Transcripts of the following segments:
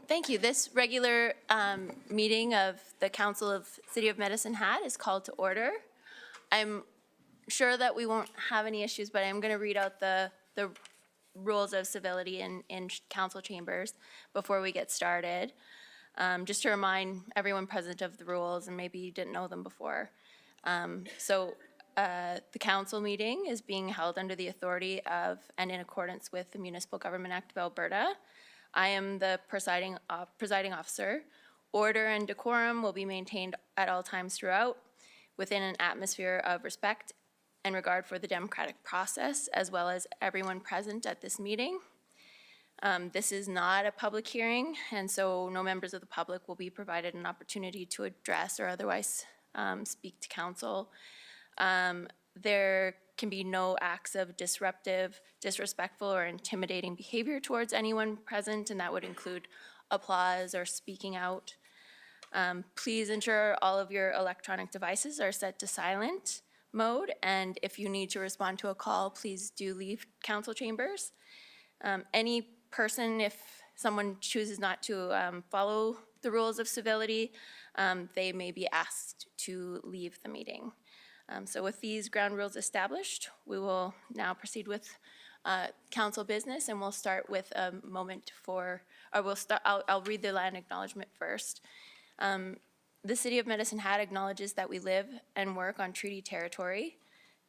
Thank you. This regular meeting of the Council of City of Medicine Hat is called to order. I'm sure that we won't have any issues, but I'm going to read out the rules of civility in council chambers before we get started. Just to remind everyone present of the rules, and maybe you didn't know them before. The council meeting is being held under the authority of and in accordance with the Municipal Government Act of Alberta. I am the presiding officer. Order and decorum will be maintained at all times throughout within an atmosphere of respect and regard for the democratic process, as well as everyone present at this meeting. This is not a public hearing, and so no members of the public will be provided an opportunity to address or otherwise speak to council. There can be no acts of disruptive, disrespectful, or intimidating behavior towards anyone present, and that would include applause or speaking out. Please ensure all of your electronic devices are set to silent mode, and if you need to respond to a call, please do leave council chambers. Any person, if someone chooses not to follow the rules of civility, they may be asked to leave the meeting. So with these ground rules established, we will now proceed with council business, and we'll start with a moment for, or I'll read the land acknowledgement first. The City of Medicine Hat acknowledges that we live and work on treaty territory.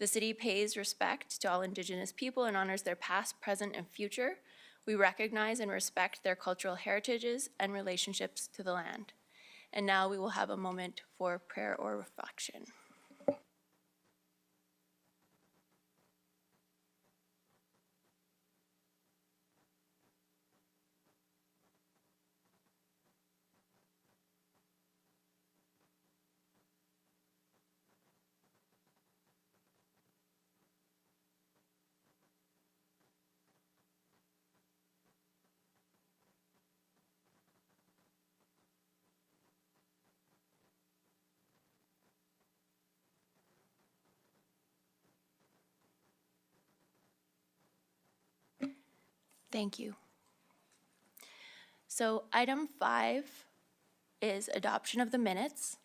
The city pays respect to all Indigenous people and honors their past, present, and future. We recognize and respect their cultural heritages and relationships to the land. And now we will have a moment for prayer or reflection. Thank you. So item 5 is adoption of the minutes.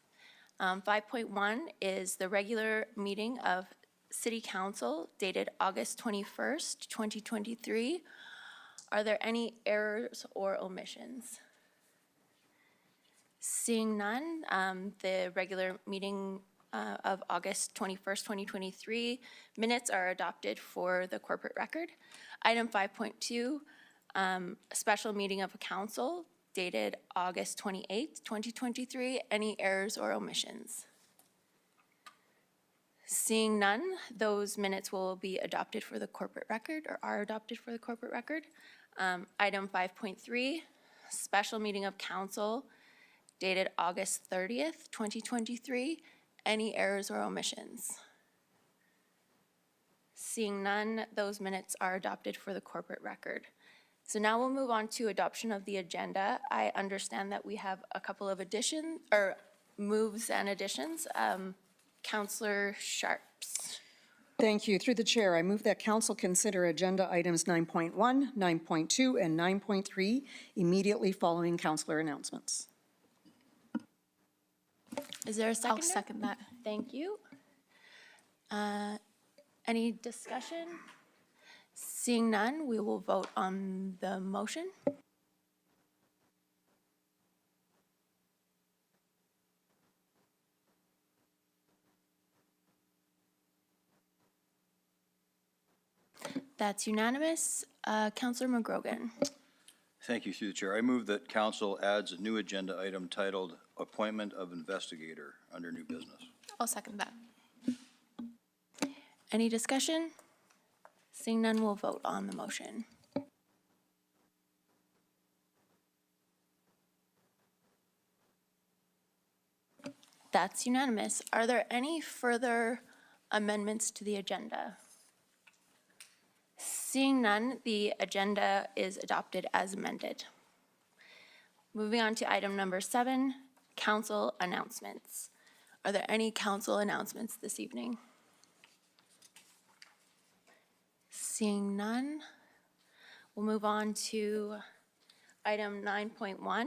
5.1 is the regular meeting of City Council dated August 21st, 2023. Are there any errors or omissions? Seeing none, the regular meeting of August 21st, 2023 minutes are adopted for the corporate record. Item 5.2, a special meeting of a council dated August 28th, 2023. Any errors or omissions? Seeing none, those minutes will be adopted for the corporate record, or are adopted for the corporate record. Item 5.3, special meeting of council dated August 30th, 2023. Any errors or omissions? Seeing none, those minutes are adopted for the corporate record. So now we'll move on to adoption of the agenda. I understand that we have a couple of additions, or moves and additions. Councillor Sharps. Thank you. Through the chair, I move that council consider agenda items 9.1, 9.2, and 9.3 immediately following councillor announcements. Is there a second? I'll second that. Thank you. Any discussion? Seeing none, we will vote on the motion. That's unanimous. Councillor McGrogan. Thank you, through the chair. I move that council adds a new agenda item titled Appointment of Investigator under new business. I'll second that. Any discussion? Seeing none, we'll vote on the motion. That's unanimous. Are there any further amendments to the agenda? Seeing none, the agenda is adopted as amended. Moving on to item number 7, council announcements. Are there any council announcements this evening? Seeing none, we'll move on to item 9.1,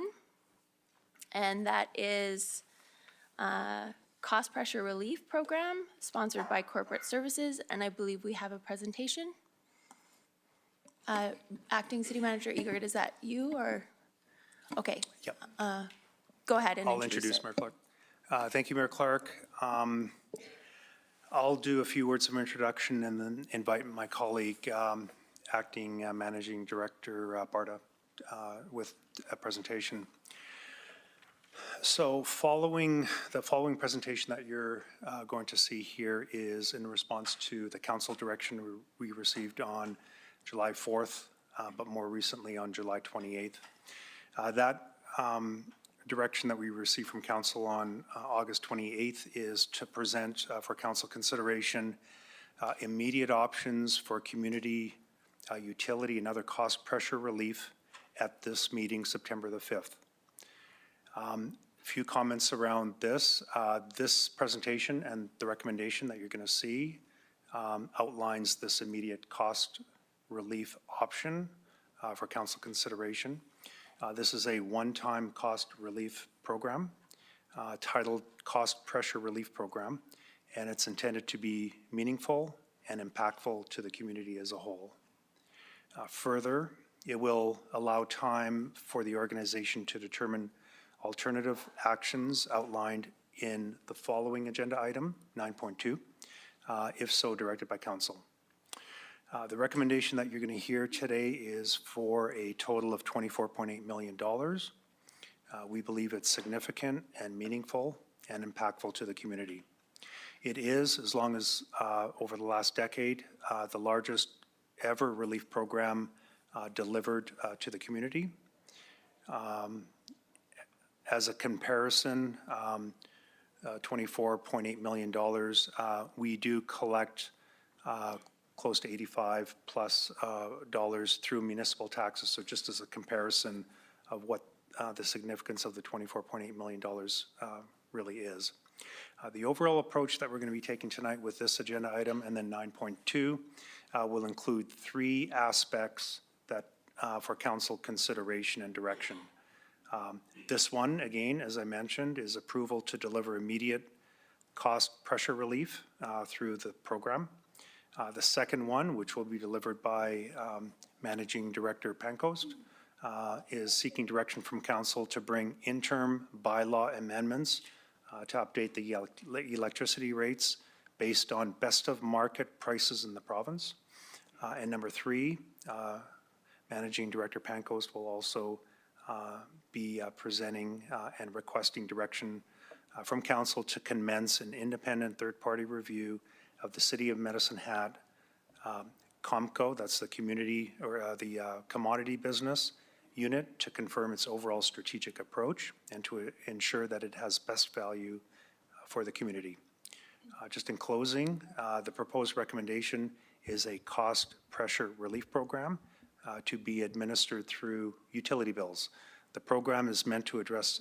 and that is Cost Pressure Relief Program sponsored by Corporate Services, and I believe we have a presentation. Acting City Manager Egert, is that you or? Okay. Yep. Go ahead and I'll introduce introduce it. Mayor Clark. Thank you, Mayor Clark. I'll do a few words of introduction and then invite my colleague, Acting Managing Director Barta, with a presentation. So the following presentation that you're going to see here is in response to the council direction we received on July 4th, but more recently on July 28th. That direction that we received from council on August 28th is to present for council consideration immediate options for community utility and other cost pressure relief at this meeting, September the 5th. Few comments around this. This presentation and the recommendation that you're going to see outlines this immediate cost relief option for council consideration. This is a one-time cost relief program titled Cost Pressure Relief Program, and it's intended to be meaningful and impactful to the community as a whole. Further, it will allow time for the organization to determine alternative actions outlined in the following agenda item, 9.2, if so directed by council. The recommendation that you're going to hear today is for a total of $24.8 million. We believe it's significant and meaningful and impactful to the community. It is, as long as over the last decade, the largest ever relief program delivered to the community. As a comparison, $24.8 million, we do collect close to $85+ dollars through municipal taxes. So just as a comparison of what the significance of the $24.8 million really is. The overall approach that we're going to be taking tonight with this agenda item and then 9.2 will include three aspects that for council consideration and direction. This one, again, as I mentioned, is approval to deliver immediate cost pressure relief through the program. The second one, which will be delivered by Managing Director Pancoast, is seeking direction from council to bring interim bylaw amendments to update the electricity rates based on best of market prices in the province. And number three, Managing Director Pancoast will also be presenting and requesting direction from council to commence an independent third-party review of the City of Medicine Hat COMCO, that's the community or the commodity business unit, to confirm its overall strategic approach and to ensure that it has best value for the community. Just in closing, the proposed recommendation is a cost pressure relief program to be administered through utility bills. The program is meant to address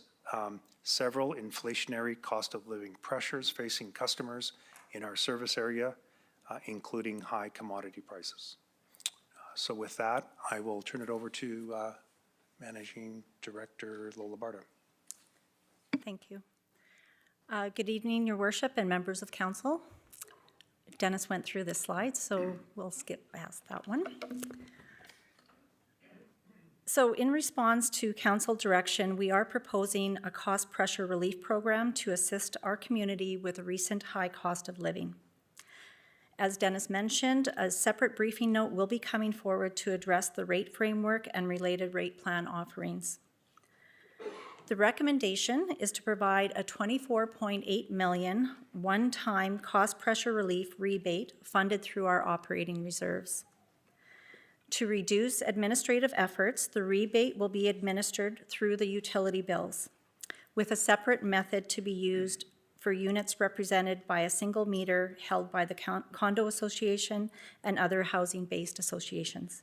several inflationary cost of living pressures facing customers in our service area, including high commodity prices. So with that, I will turn it over to Managing Director Lola Barta. Thank you. Good evening, Your Worship and members of council. Dennis went through this slide, so we'll skip past that one. So in response to council direction, we are proposing a cost pressure relief program to assist our community with a recent high cost of living. As Dennis mentioned, a separate briefing note will be coming forward to address the rate framework and related rate plan offerings. The recommendation is to provide a $24.8 million one-time cost pressure relief rebate funded through our operating reserves. To reduce administrative efforts, the rebate will be administered through the utility bills, with a separate method to be used for units represented by a single meter held by the condo association and other housing-based associations.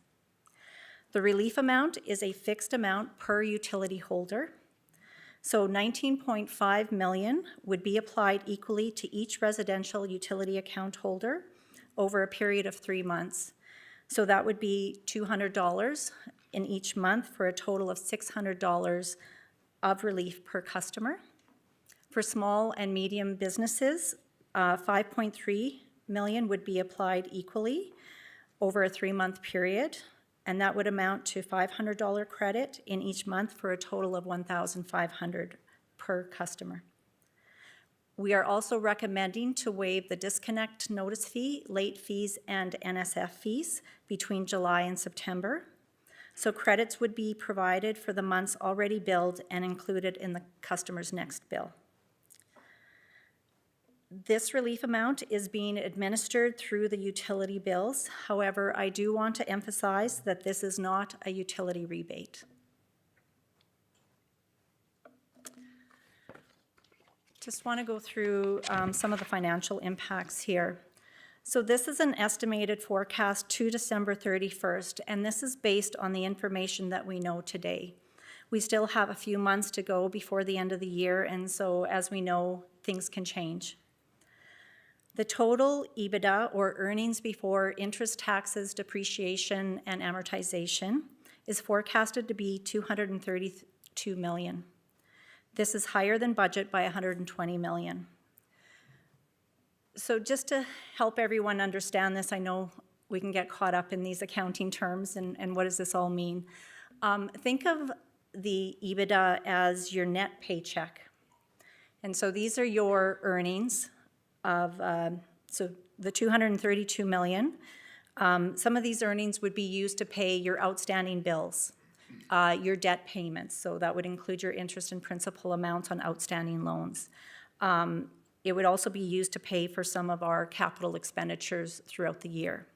The relief amount is a fixed amount per utility holder. So $19.5 million would be applied equally to each residential utility account holder over a period of 3 months. So that would be $200 in each month for a total of $600 of relief per customer. For small and medium businesses, 5.3 million would be applied equally over a 3-month period, and that would amount to $500 credit in each month for a total of $1,500 per customer. We are also recommending to waive the disconnect notice fee, late fees, and NSF fees between July and September. So credits would be provided for the months already billed and included in the customer's next bill. This relief amount is being administered through the utility bills. However, I do want to emphasize that this is not a utility rebate. Just want to go through some of the financial impacts here. So this is an estimated forecast to December 31st, and this is based on the information that we know today. We still have a few months to go before the end of the year, and so as we know, things can change. The total EBITDA, or earnings before interest, taxes, depreciation, and amortization, is forecasted to be $232 million. This is higher than budget by $120 million. So just to help everyone understand this, I know we can get caught up in these accounting terms and what does this all mean. Think of the EBITDA as your net paycheck. And so these are your earnings of, so the $232 million. Some of these earnings would be used to pay your outstanding bills, your debt payments, so that would include your interest and principal amounts on outstanding loans. It would also be used to pay for some of our capital expenditures throughout the year.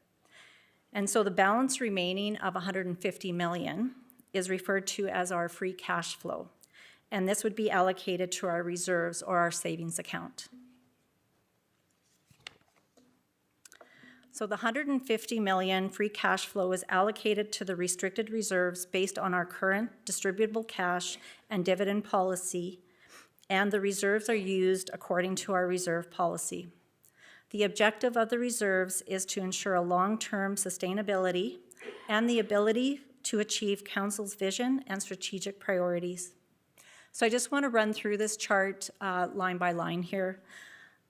And so the balance remaining of $150 million is referred to as our free cash flow, and this would be allocated to our reserves or our savings account. So the $150 million free cash flow is allocated to the restricted reserves based on our current distributable cash and dividend policy, and the reserves are used according to our reserve policy. The objective of the reserves is to ensure a long-term sustainability and the ability to achieve Council's vision and strategic priorities. So I just want to run through this chart line by line here.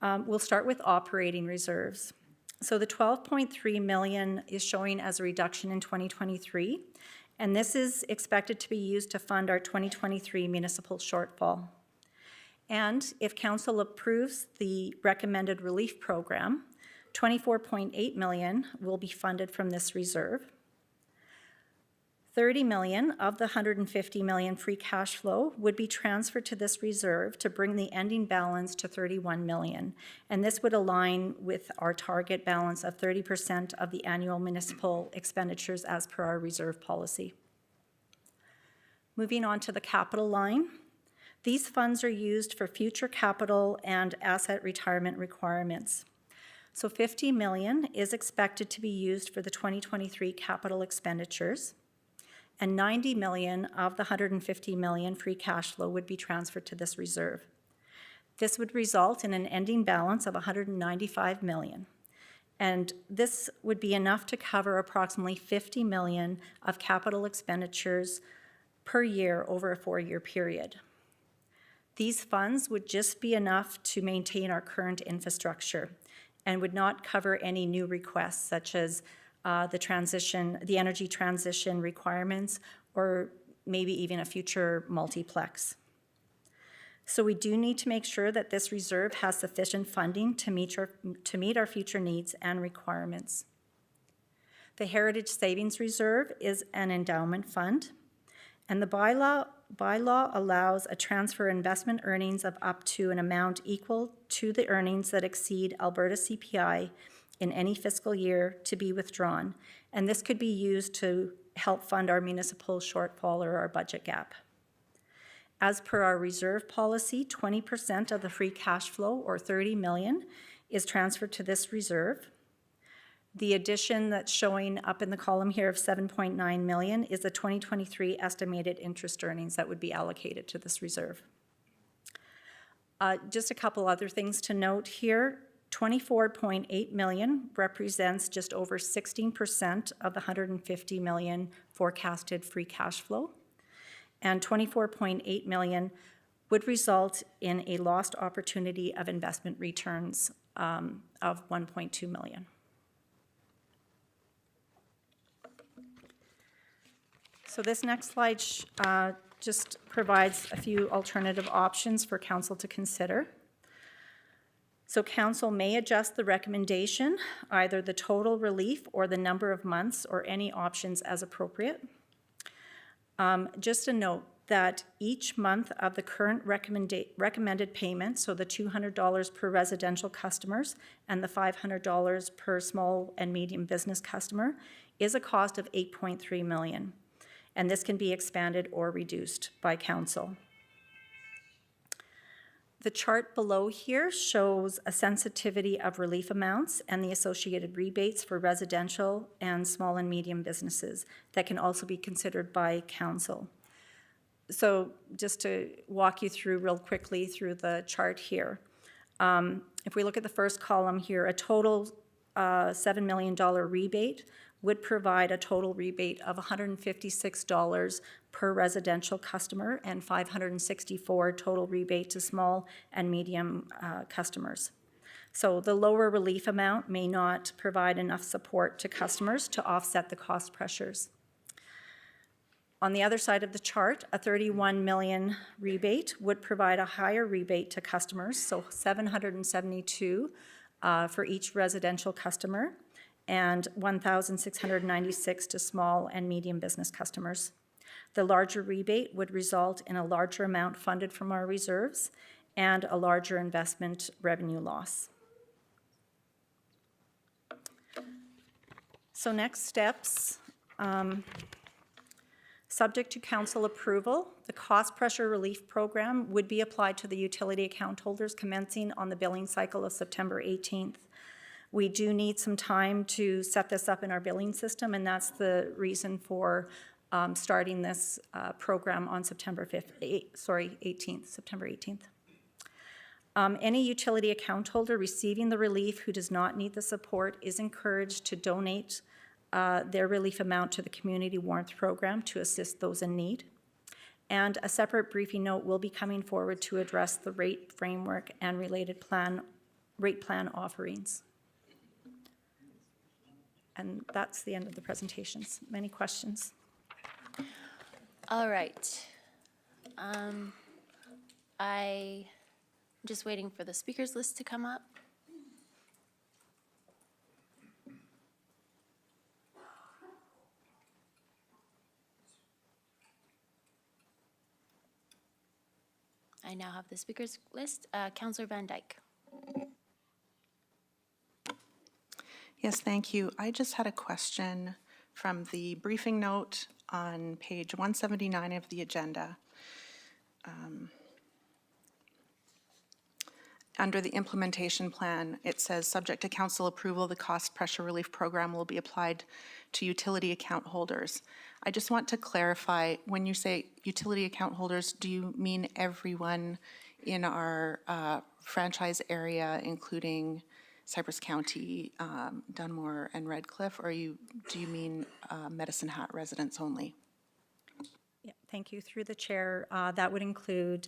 We'll start with operating reserves. So the $12.3 million is showing as a reduction in 2023, and this is expected to be used to fund our 2023 municipal shortfall. And if Council approves the recommended relief program, $24.8 million will be funded from this reserve. $30 million of the $150 million free cash flow would be transferred to this reserve to bring the ending balance to $31 million. And this would align with our target balance of 30% of the annual municipal expenditures as per our reserve policy. Moving on to the capital line. These funds are used for future capital and asset retirement requirements. So $50 million is expected to be used for the 2023 capital expenditures, and $90 million of the $150 million free cash flow would be transferred to this reserve. This would result in an ending balance of $195 million. And this would be enough to cover approximately $50 million of capital expenditures per year over a 4-year period. These funds would just be enough to maintain our current infrastructure and would not cover any new requests such as the energy transition requirements, or maybe even a future multiplex. So we do need to make sure that this reserve has sufficient funding to meet our future needs and requirements. The Heritage Savings Reserve is an endowment fund, and the bylaw allows a transfer investment earnings of up to an amount equal to the earnings that exceed Alberta CPI in any fiscal year to be withdrawn, and this could be used to help fund our municipal shortfall or our budget gap. As per our reserve policy, 20% of the free cash flow, or $30 million, is transferred to this reserve. The addition that's showing up in the column here of $7.9 million is the 2023 estimated interest earnings that would be allocated to this reserve. Just a couple other things to note here. $24.8 million represents just over 16% of the $150 million forecasted free cash flow. And $24.8 million would result in a lost opportunity of investment returns of $1.2 million. So this next slide just provides a few alternative options for council to consider. So council may adjust the recommendation, either the total relief or the number of months, or any options as appropriate. Just a note that each month of the current recommended payment, so the $200 per residential customers and the $500 per small and medium business customer, is a cost of $8.3 million. And this can be expanded or reduced by council. The chart below here shows a sensitivity of relief amounts and the associated rebates for residential and small and medium businesses that can also be considered by council. So just to walk you through real quickly through the chart here. If we look at the first column here, a total $7 million rebate would provide a total rebate of $156 per residential customer and $564 total rebate to small and medium customers. So the lower relief amount may not provide enough support to customers to offset the cost pressures. On the other side of the chart, a $31 million rebate would provide a higher rebate to customers, so $772 for each residential customer, and $1,696 to small and medium business customers. The larger rebate would result in a larger amount funded from our reserves and a larger investment revenue loss. So next steps. Subject to council approval, the cost pressure relief program would be applied to the utility account holders commencing on the billing cycle of September 18th. We do need some time to set this up in our billing system, and that's the reason for starting this program on September 18th. Any utility account holder receiving the relief who does not need the support is encouraged to donate their relief amount to the Community Warmth Program to assist those in need. And a separate briefing note will be coming forward to address the rate framework and related rate plan offerings. And that's the end of the presentations. Many questions? All right. I'm just waiting for the speakers list to come up. I now have the speakers list. Councillor Van Dyke. Yes, thank you. I just had a question from the briefing note on page 179 of the agenda. Under the implementation plan, it says, subject to council approval, the cost pressure relief program will be applied to utility account holders. I just want to clarify, when you say utility account holders, do you mean everyone in our franchise area, including Cypress County, Dunmore, and Redcliffe, or do you mean Medicine Hat residents only? Yeah, thank you. Through the chair, that would include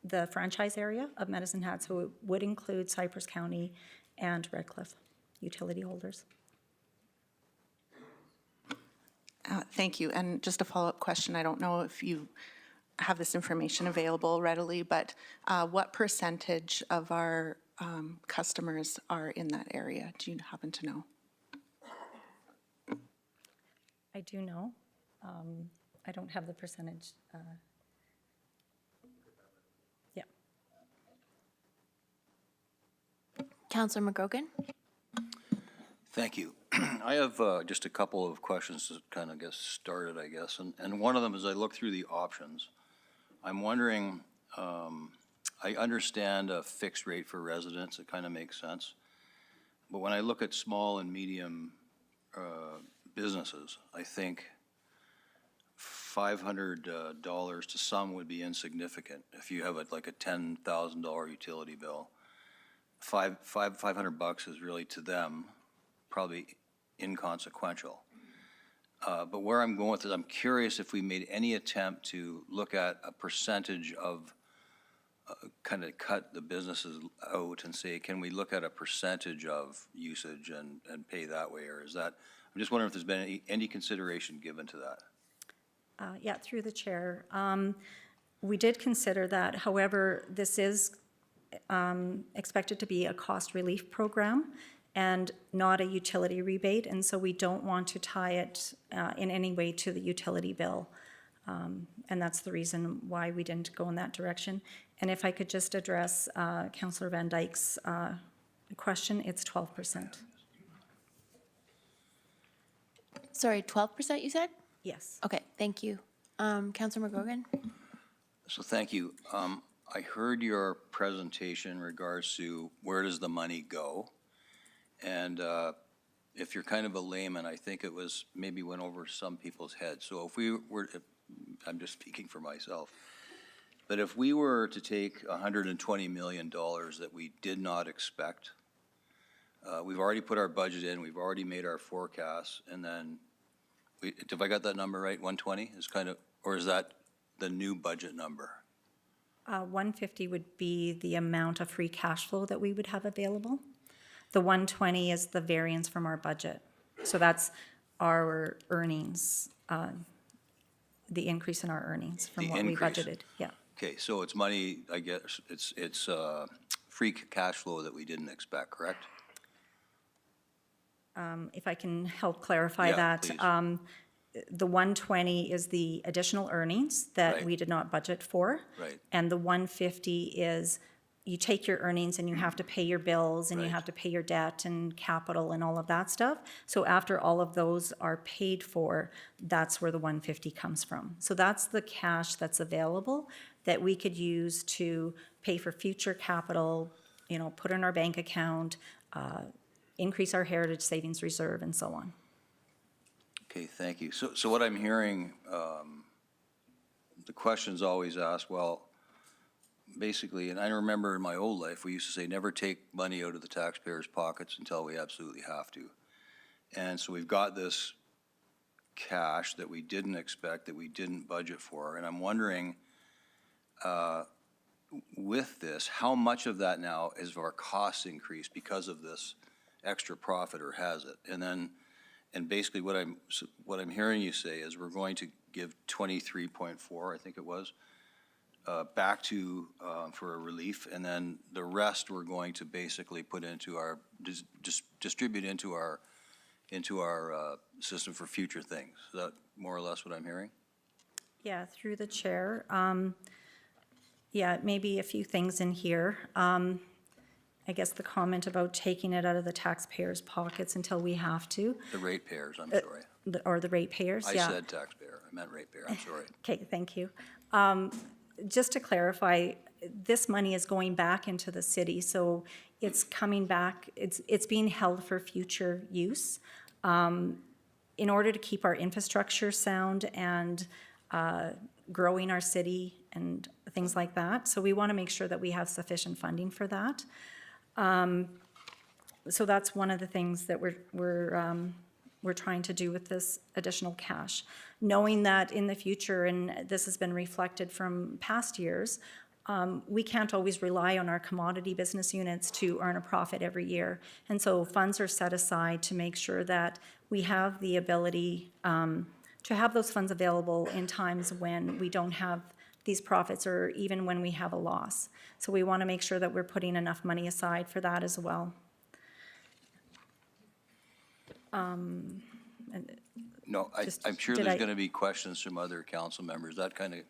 the franchise area of Medicine Hat, so it would include Cypress County and Redcliffe utility holders. Thank you. And just a follow-up question. I don't know if you have this information available readily, but what percentage of our customers are in that area? Do you happen to know? I do know. I don't have the percentage. Yeah. Councillor McGrogan. Thank you. I have just a couple of questions to kind of get started, I guess. And one of them, as I look through the options, I'm wondering, I understand a fixed rate for residents. It kind of makes sense. But when I look at small and medium businesses, I think $500 to some would be insignificant if you have like a $10,000 utility bill. $500 is really to them probably inconsequential. But where I'm going with this, I'm curious if we made any attempt to look at a percentage of, kind of cut the businesses out and say, can we look at a percentage of usage and pay that way? Or is that, I'm just wondering if there's been any consideration given to that? Yeah, through the chair. We did consider that. However, this is expected to be a cost relief program and not a utility rebate, and so we don't want to tie it in any way to the utility bill. And that's the reason why we didn't go in that direction. And if I could just address Councillor Van Dyke's question, it's 12%. Sorry, 12% you said? Yes. Okay, thank you. Councillor McGrogan? So thank you. I heard your presentation in regards to where does the money go? And if you're kind of a layman, I think it was, maybe went over some people's heads. So if we were, I'm just speaking for myself, but if we were to take $120 million that we did not expect, we've already put our budget in, we've already made our forecasts, and then, if I got that number right, 120 is kind of, or is that the new budget number? 150 would be the amount of free cash flow that we would have available. The 120 is the variance from our budget. So that's our earnings, the increase in our earnings from The what we increase. budgeted. Yeah. Okay, so it's money, I guess, it's free cash flow that we didn't expect, correct? If I can help clarify Yeah, that. please. The 120 is the additional earnings that Right. we did not budget for. Right. And the 150 is you take your earnings and you have to pay your bills and you Right. have to pay your debt and capital and all of that stuff. So after all of those are paid for, that's where the 150 comes from. So that's the cash that's available that we could use to pay for future capital, you know, put in our bank account, increase our heritage savings reserve and so on. Okay, thank you. So what I'm hearing, the question's always asked, well, basically, and I remember in my old life, we used to say, never take money out of the taxpayers' pockets until we absolutely have to. And so we've got this cash that we didn't expect, that we didn't budget for, and I'm wondering, with this, how much of that now is our cost increase because of this extra profit, or has it? And then, and basically what I'm hearing you say is we're going to give 23.4, I think it was, back to, for a relief, and then the rest we're going to basically put into our, distribute into our system for future things. Is that more or less what I'm hearing? Yeah, through the chair. Yeah, maybe a few things in here. I guess the comment about taking it out of the taxpayers' pockets until we have to, The ratepayers, I'm sorry. or the ratepayers, I yeah. said taxpayer, I meant ratepayer, I'm sorry. Okay, thank you. Just to clarify, this money is going back into the city, so it's coming back, it's being held for future use. In order to keep our infrastructure sound and growing our city and things like that. So we want to make sure that we have sufficient funding for that. So that's one of the things that we're trying to do with this additional cash. Knowing that in the future, and this has been reflected from past years, we can't always rely on our commodity business units to earn a profit every year. And so funds are set aside to make sure that we have the ability to have those funds available in times when we don't have these profits, or even when we have a loss. So we want to make sure that we're putting enough money aside for that as well. No, Just- I'm sure did there's I- going to be questions from other council members. That kind of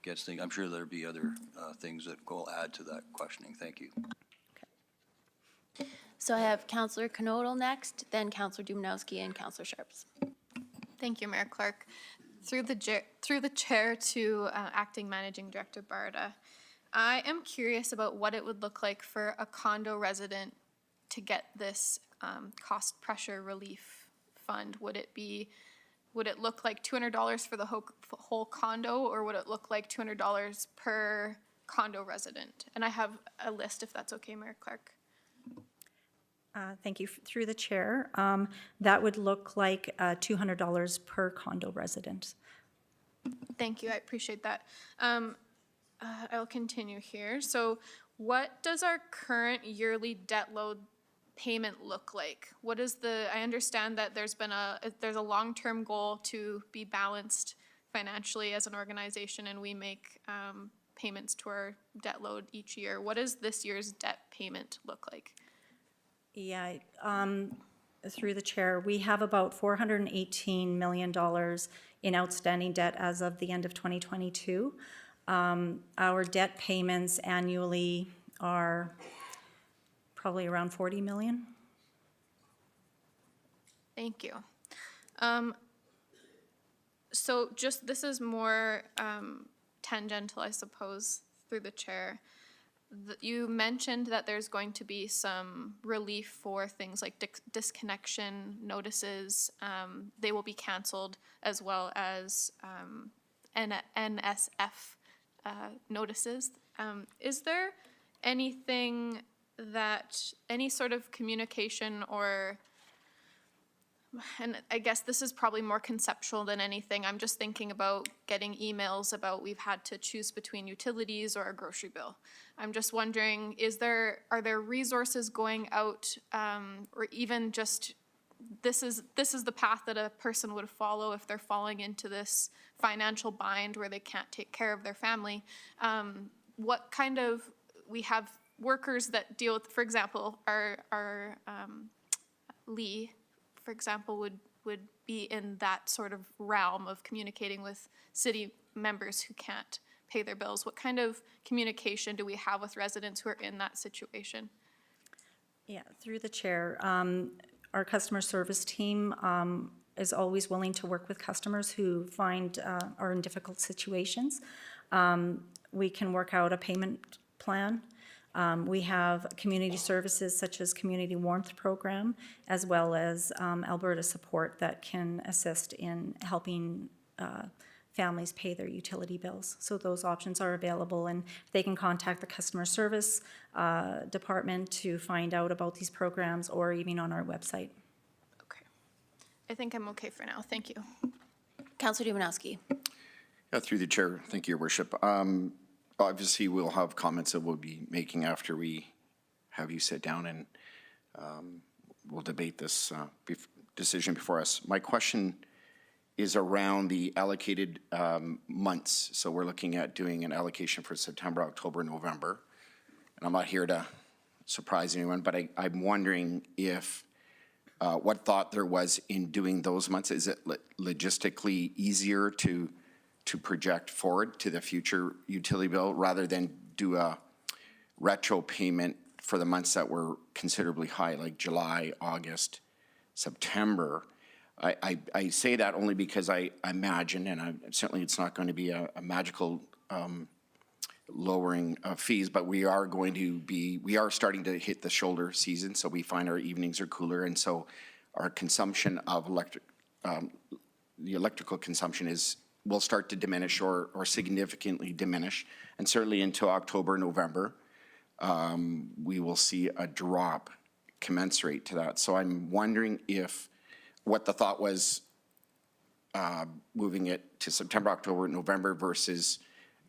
gets things, I'm sure there'll be other things that will add to that questioning. Thank you. So I have Councillor Knodel next, then Councillor Dumnowski and Councillor Sharps. Thank you, Mayor Clark. Through the chair to Acting Managing Director Barda, I am curious about what it would look like for a condo resident to get this cost pressure relief fund. Would it look like $200 for the whole condo, or would it look like $200 per condo resident? And I have a list if that's okay, Mayor Clark. Thank you. Through the chair, that would look like $200 per condo resident. Thank you, I appreciate that. I'll continue here. So what does our current yearly debt load payment look like? What is I understand that there's a long-term goal to be balanced financially as an organization, and we make payments to our debt load each year. What does this year's debt payment look like? Yeah, through the chair, we have about $418 million in outstanding debt as of the end of 2022. Our debt payments annually are probably around $40 million. Thank you. So just, this is more tangential, I suppose, through the chair. You mentioned that there's going to be some relief for things like disconnection notices. They will be canceled, as well as NSF notices. Is there anything any sort of communication and I guess this is probably more conceptual than anything. I'm just thinking about getting emails about we've had to choose between utilities or a grocery bill. I'm just wondering, are there resources going out, or even just this is the path that a person would follow if they're falling into this financial bind where they can't take care of their family? What kind of, we have workers that deal with, for example, our Lee, for example, would be in that sort of realm of communicating with city members who can't pay their bills. What kind of communication do we have with residents who are in that situation? Yeah, through the chair, our customer service team is always willing to work with customers who are in difficult situations. We can work out a payment plan. We have community services such as Community Warmth Program, as well as Alberta Support that can assist in helping families pay their utility bills. So those options are available, and they can contact the customer service department to find out about these programs, or even on our website. Okay. I think I'm okay for now. Thank you. Councillor Dumanowski. Through the chair, thank you, Your Worship. Obviously, we'll have comments that we'll be making after we have you sit down, and we'll debate this decision before us. My question is around the allocated months. So we're looking at doing an allocation for September, October, November. And I'm not here to surprise anyone, but I'm wondering if what thought there was in doing those months. Is it logistically easier to project forward to the future utility bill rather than do a retro payment for the months that were considerably high, like July, August, September? I say that only because I imagine, and certainly it's not going to be a magical lowering of fees, but we are starting to hit the shoulder season, so we find our evenings are cooler, and so our consumption of the electrical consumption will start to diminish or significantly diminish, and certainly into October, November, we will see a drop commensurate to that. So I'm wondering what the thought was moving it to September, October, November versus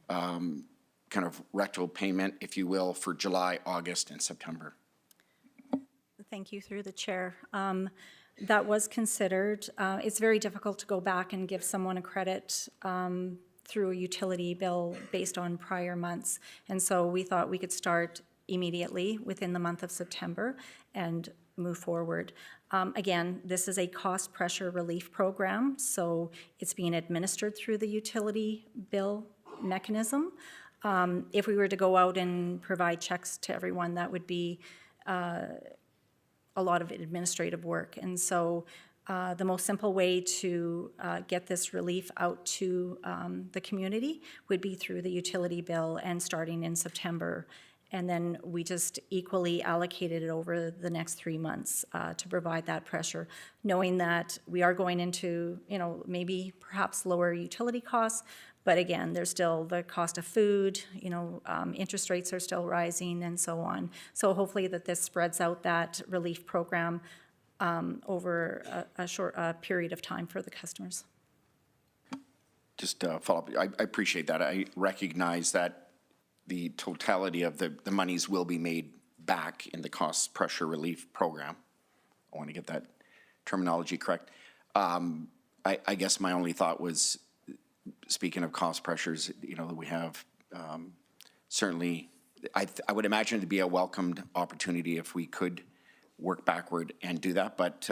kind of retro payment, if you will, for July, August, and September. Thank you, through the chair. That was considered. It's very difficult to go back and give someone a credit through a utility bill based on prior months. And so we thought we could start immediately within the month of September and move forward. Again, this is a cost pressure relief program, so it's being administered through the utility bill mechanism. If we were to go out and provide checks to everyone, that would be a lot of administrative work. And so the most simple way to get this relief out to the community would be through the utility bill and starting in September And then we just equally allocated it over the next 3 months to provide that pressure, knowing that we are going into, maybe perhaps lower utility costs, but again, there's still the cost of food, interest rates are still rising and so on. So hopefully that this spreads out that relief program over a short period of time for the customers. Just follow up, I appreciate that. I recognize that the totality of the monies will be made back in the cost pressure relief program. I want to get that terminology correct. I guess my only thought was, speaking of cost pressures, we have certainly, I would imagine it'd be a welcomed opportunity if we could work backward and do that, but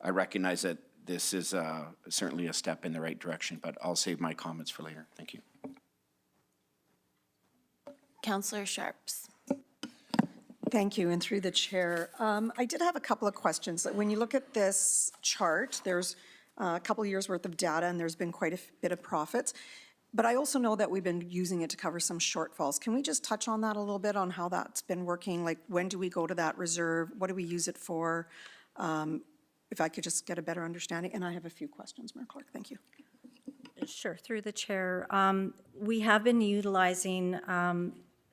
I recognize that this is certainly a step in the right direction, but I'll save my comments for later. Thank you. Councillor Sharps. Thank you, and through the chair. I did have a couple of questions. When you look at this chart, there's a couple of years' worth of data, and there's been quite a bit of profits. But I also know that we've been using it to cover some shortfalls. Can we just touch on that a little bit, on how that's been working? Like, when do we go to that reserve? What do we use it for? If I could just get a better understanding. And I have a few questions, Mayor Clark. Thank you. Sure, through the chair. We have been utilizing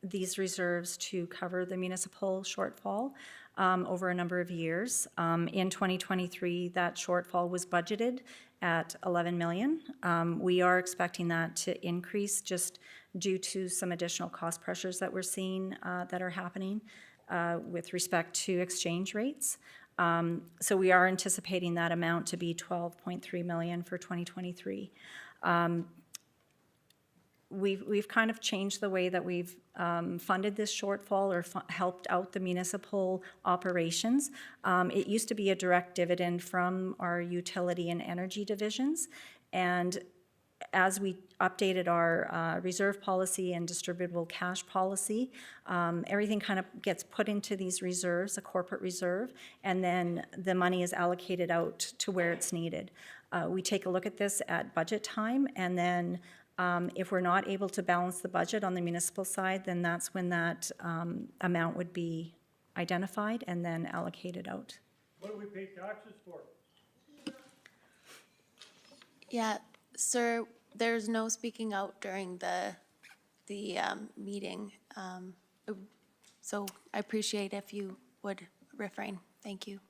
these reserves to cover the municipal shortfall over a number of years. In 2023, that shortfall was budgeted at 11 million. We are expecting that to increase just due to some additional cost pressures that we're seeing that are happening with respect to exchange rates. So we are anticipating that amount to be 12.3 million for 2023. We've kind of changed the way that we've funded this shortfall or helped out the municipal operations. It used to be a direct dividend from our utility and energy divisions, and as we updated our reserve policy and distributable cash policy, everything kind of gets put into these reserves, a corporate reserve, and then the money is allocated out to where it's needed. We take a look at this at budget time, and then if we're not able to balance the budget on the municipal side, then that's when that amount would be identified and then allocated out. What do we pay taxes for? Yeah, sir, there's no speaking out during the meeting. So I appreciate if you would refrain. Thank you.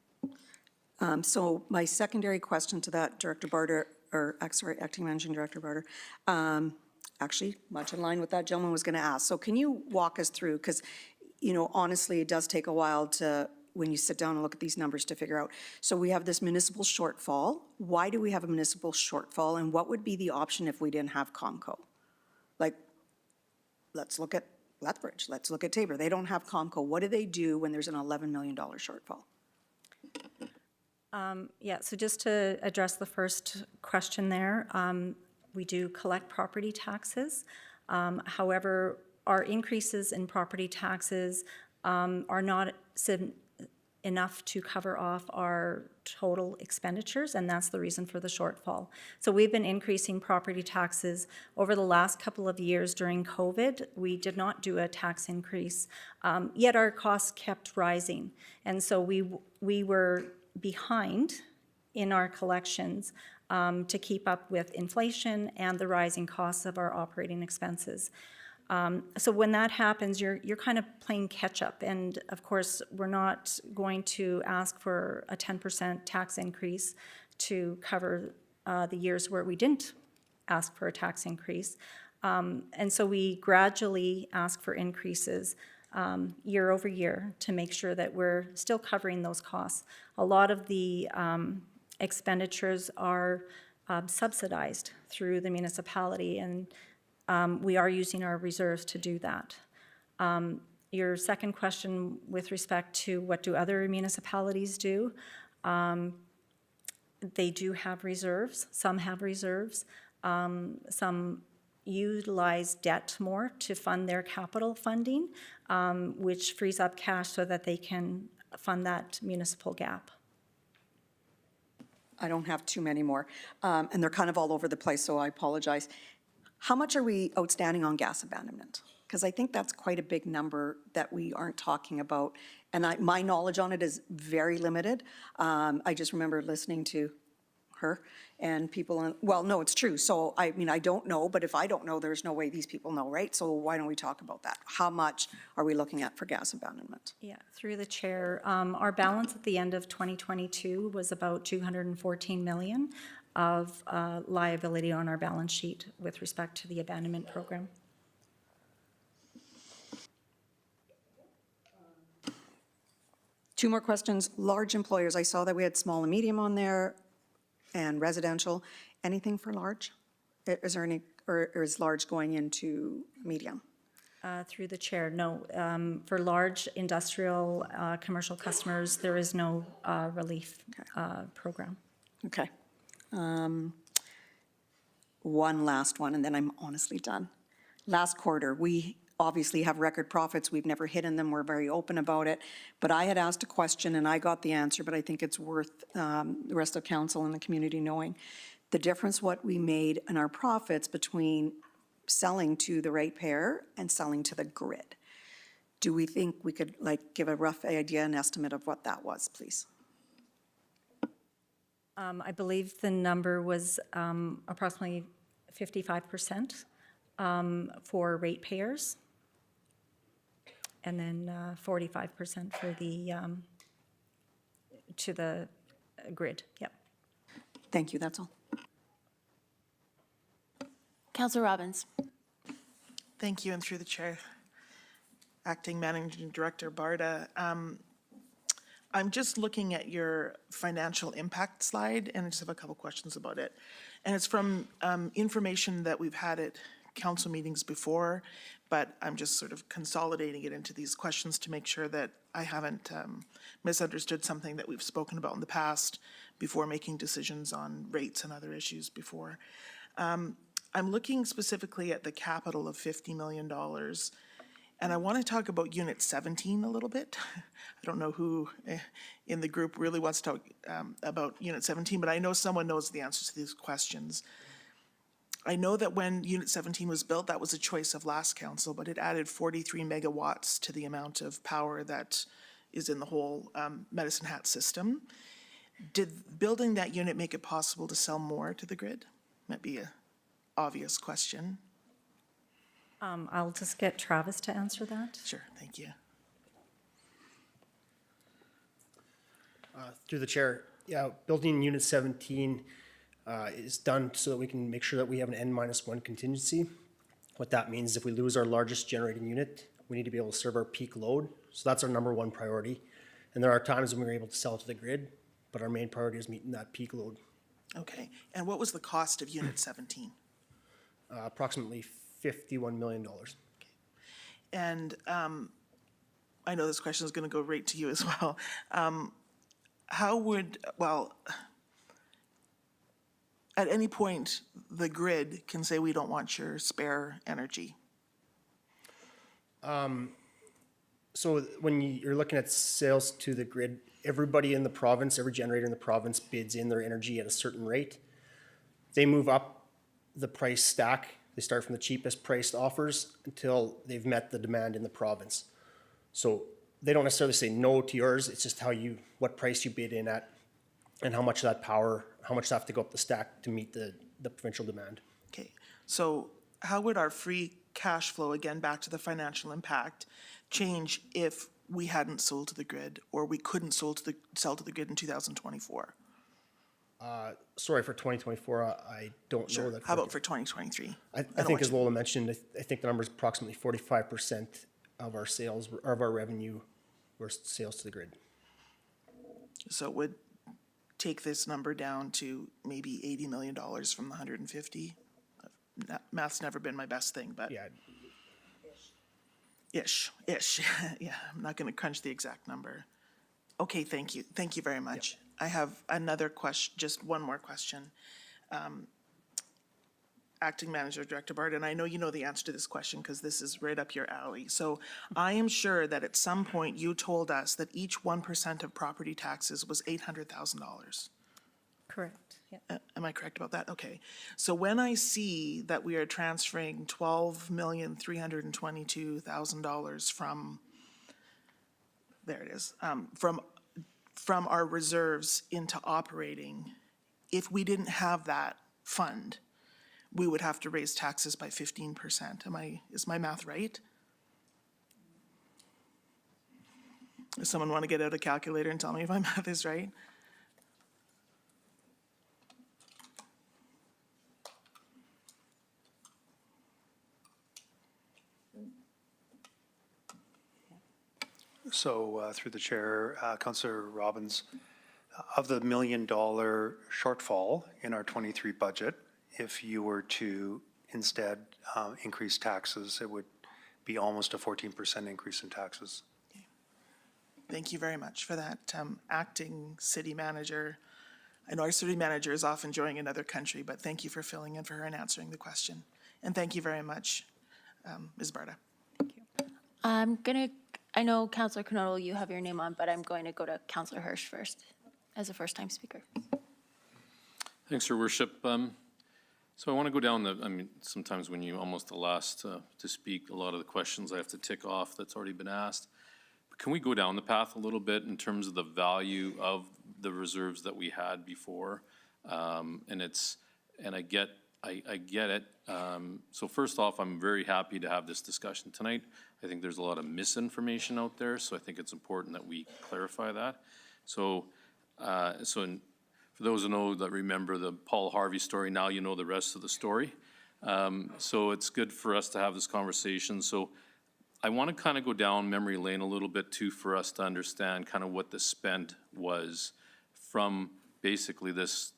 So my secondary question to that, Director Barter, or sorry, Acting Managing Director Barter, actually much in line with that gentleman was going to ask. So can you walk us through, because, honestly, it does take a while to, when you sit down and look at these numbers, to figure out. So we have this municipal shortfall. Why do we have a municipal shortfall, and what would be the option if we didn't have Comco? Like, let's look at Lethbridge, let's look at Tabor. They don't have Comco. What do they do when there's an $11 million shortfall? Yeah, so just to address the first question there, we do collect property taxes. However, our increases in property taxes are not enough to cover off our total expenditures, and that's the reason for the shortfall. So we've been increasing property taxes over the last couple of years during COVID. We did not do a tax increase, yet our costs kept rising. And so we were behind in our collections to keep up with inflation and the rising costs of our operating expenses. So when that happens, you're kind of playing catch up. And of course, we're not going to ask for a 10% tax increase to cover the years where we didn't ask for a tax increase. And so we gradually ask for increases year over year to make sure that we're still covering those costs. A lot of the expenditures are subsidized through the municipality, and we are using our reserves to do that. Your second question with respect to what do other municipalities do, they do have reserves. Some have reserves. Some utilize debt more to fund their capital funding, which frees up cash so that they can fund that municipal gap. I don't have too many more, and they're kind of all over the place, so I apologize. How much are we outstanding on gas abandonment? Because I think that's quite a big number that we aren't talking about. And my knowledge on it is very limited. I just remember listening to her and people, well, no, it's true. So, I mean, I don't know, but if I don't know, there's no way these people know, right? So why don't we talk about that? How much are we looking at for gas abandonment? Yeah, through the chair, our balance at the end of 2022 was about 214 million of liability on our balance sheet with respect to the abandonment program. Two more questions. Large employers, I saw that we had small and medium on there and residential. Anything for large? Is there any, or is large going into medium? Through the chair, no. For large industrial, commercial customers, there is no relief program. Okay. One last one, and then I'm honestly done. Last quarter, we obviously have record profits. We've never hidden them. We're very open about it. But I had asked a question and I got the answer, but I think it's worth the rest of council and the community knowing the difference what we made in our profits between selling to the ratepayer and selling to the grid. Do we think we could give a rough idea and estimate of what that was, please? I believe the number was approximately 55% for ratepayers, and then 45% for the to the grid. Yep. Thank you, that's all. Councillor Robbins. Thank you, and through the chair, Acting Managing Director Barta. I'm just looking at your financial impact slide, and I just have a couple questions about it. And it's from information that we've had at council meetings before, but I'm just sort of consolidating it into these questions to make sure that I haven't misunderstood something that we've spoken about in the past before making decisions on rates and other issues before. I'm looking specifically at the capital of $50 million. And I want to talk about Unit 17 a little bit. I don't know who in the group really wants to talk about Unit 17, but I know someone knows the answers to these questions. I know that when Unit 17 was built, that was a choice of last council, but it added 43 megawatts to the amount of power that is in the whole Medicine Hat system. Did building that unit make it possible to sell more to the grid? Might be an obvious question. I'll just get Travis to answer that. Sure, thank you. Through the chair, yeah, building Unit 17 is done so that we can make sure that we have an N-1 contingency. What that means is if we lose our largest generating unit, we need to be able to serve our peak load. So that's our #1 priority. And there are times when we're able to sell to the grid, but our main priority is meeting that peak load. Okay, and what was the cost of Unit 17? Approximately $51 million. And I know this question is going to go right to you as well. How would, well, at any point, the grid can say, we don't want your spare energy? So when you're looking at sales to the grid, everybody in the province, every generator in the province bids in their energy at a certain rate. They move up the price stack. They start from the cheapest priced offers until they've met the demand in the province. So they don't necessarily say no to yours. It's just what price you bid in at and how much of that power, how much have to go up the stack to meet the provincial demand. Okay, so how would our free cash flow, again, back to the financial impact, change if we hadn't sold to the grid or we couldn't sell to the grid in 2024? Sorry, for 2024, I don't know Sure, that. how about for 2023? I think as Lola mentioned, I think the number is approximately 45% of our sales, or of our revenue, were sales to the grid. So it would take this number down to maybe $80 million from the 150? Math's never been my best thing, but. Yeah, Ish, yeah, I'm not going to crunch the exact number. Okay, thank you very much. I have another question, just one more question. Acting Manager Director Barta, and I know you know the answer to this question because this is right up your alley. So I am sure that at some point you told us that each 1% of property taxes was $800,000. Correct, yeah. Am I correct about that? Okay. So when I see that we are transferring $12,322,000 from, there it is, from our reserves into operating, if we didn't have that fund, we would have to raise taxes by 15%. Is my math right? Does someone want to get out a calculator and tell me if my math is right? So through the chair, Councillor Robbins, of the $1 million shortfall in our 23 budget, if you were to instead increase taxes, it would be almost a 14% increase in taxes. Thank you very much for that, acting city manager. I know our city manager is off enjoying another country, but thank you for filling in for her and answering the question. And thank you very much, Ms. Barta. I know Councillor Knoll, you have your name on, but I'm going to go to Councillor Hirsch first as a first-time speaker. Thanks, Your Worship. So I want to go down sometimes when you almost the last to speak, a lot of the questions I have to tick off that's already been asked. But can we go down the path a little bit in terms of the value of the reserves that we had before? And I get it. So first off, I'm very happy to have this discussion tonight. I think there's a lot of misinformation out there, so I think it's important that we clarify that. So for those who know that remember the Paul Harvey story, now you know the rest of the story. So it's good for us to have this conversation. So I want to kind of go down memory lane a little bit too for us to understand kind of what the spend was from basically this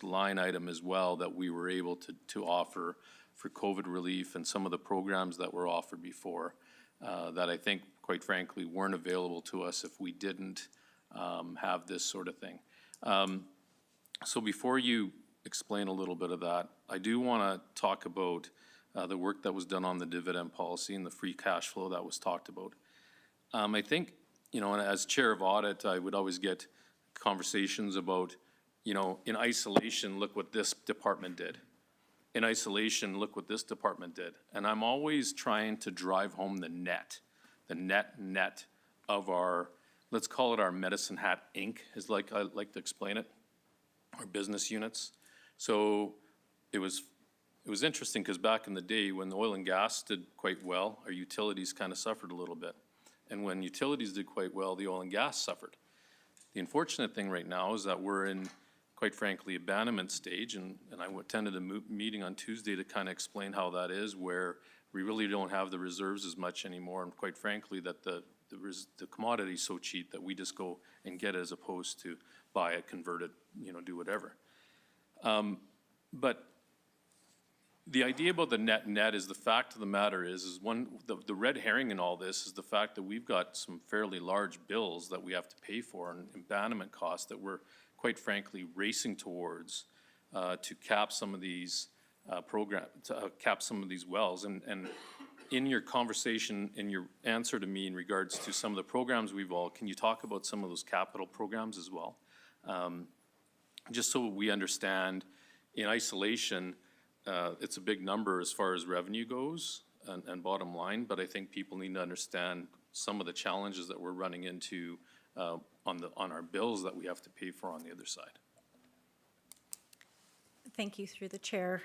line item as well that we were able to offer for COVID relief and some of the programs that were offered before that I think, quite frankly, weren't available to us if we didn't have this sort of thing. So before you explain a little bit of that, I do want to talk about the work that was done on the dividend policy and the free cash flow that was talked about. I think, and as chair of audit, I would always get conversations about, in isolation, look what this department did. In isolation, look what this department did. And I'm always trying to drive home the net of our, let's call it our Medicine Hat Inc., is like I like to explain it, our business units. So it was interesting because back in the day when the oil and gas did quite well, our utilities kind of suffered a little bit. And when utilities did quite well, the oil and gas suffered. The unfortunate thing right now is that we're in, quite frankly, abandonment stage, and I attended a meeting on Tuesday to kind of explain how that is, where we really don't have the reserves as much anymore, and quite frankly, that the commodity is so cheap that we just go and get it as opposed to buy it, convert it, do whatever. But the idea about the net is the fact of the matter is the red herring in all this is the fact that we've got some fairly large bills that we have to pay for and abandonment costs that we're quite frankly racing towards to cap some of these cap some of these wells. And in your conversation, in your answer to me in regards to some of the programs can you talk about some of those capital programs as well? Just so we understand, in isolation, it's a big number as far as revenue goes and bottom line, but I think people need to understand some of the challenges that we're running into on our bills that we have to pay for on the other side. Thank you, through the chair.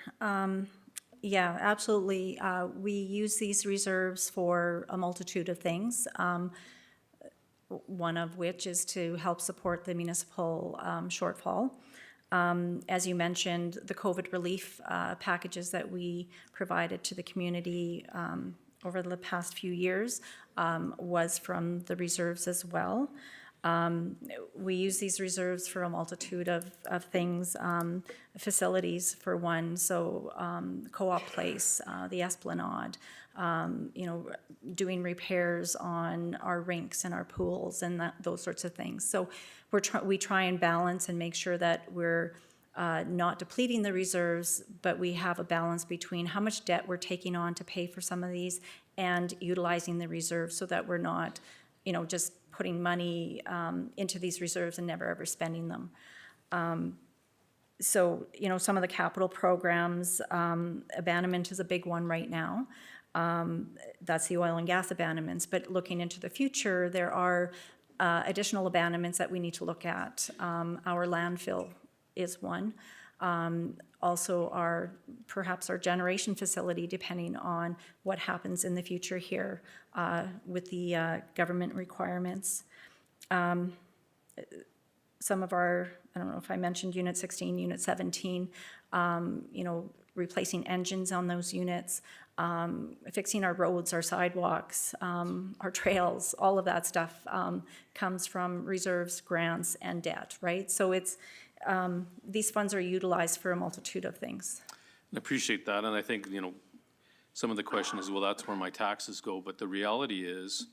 Yeah, absolutely. We use these reserves for a multitude of things, one of which is to help support the municipal shortfall. As you mentioned, the COVID relief packages that we provided to the community over the past few years was from the reserves as well. We use these reserves for a multitude of things, facilities for one, so Co-op Place, the Esplanade, doing repairs on our rinks and our pools and those sorts of things. So we try and balance and make sure that we're not depleting the reserves, but we have a balance between how much debt we're taking on to pay for some of these and utilizing the reserves so that we're not, just putting money into these reserves and never ever spending them. So, you know, some of the capital programs, abandonment is a big one right now. That's the oil and gas abandonments. But looking into the future, there are additional abandonments that we need to look at. Our landfill is one. Also perhaps our generation facility, depending on what happens in the future here with the government requirements. Some of our, I don't know if I mentioned Unit 16, Unit 17, you know, replacing engines on those units, fixing our roads, our sidewalks, our trails, all of that stuff comes from reserves, grants, and debt, right? So it's, these funds are utilized for a multitude of things. I appreciate that, and I think, you know, some of the question is, well, that's where my taxes go, but the reality is,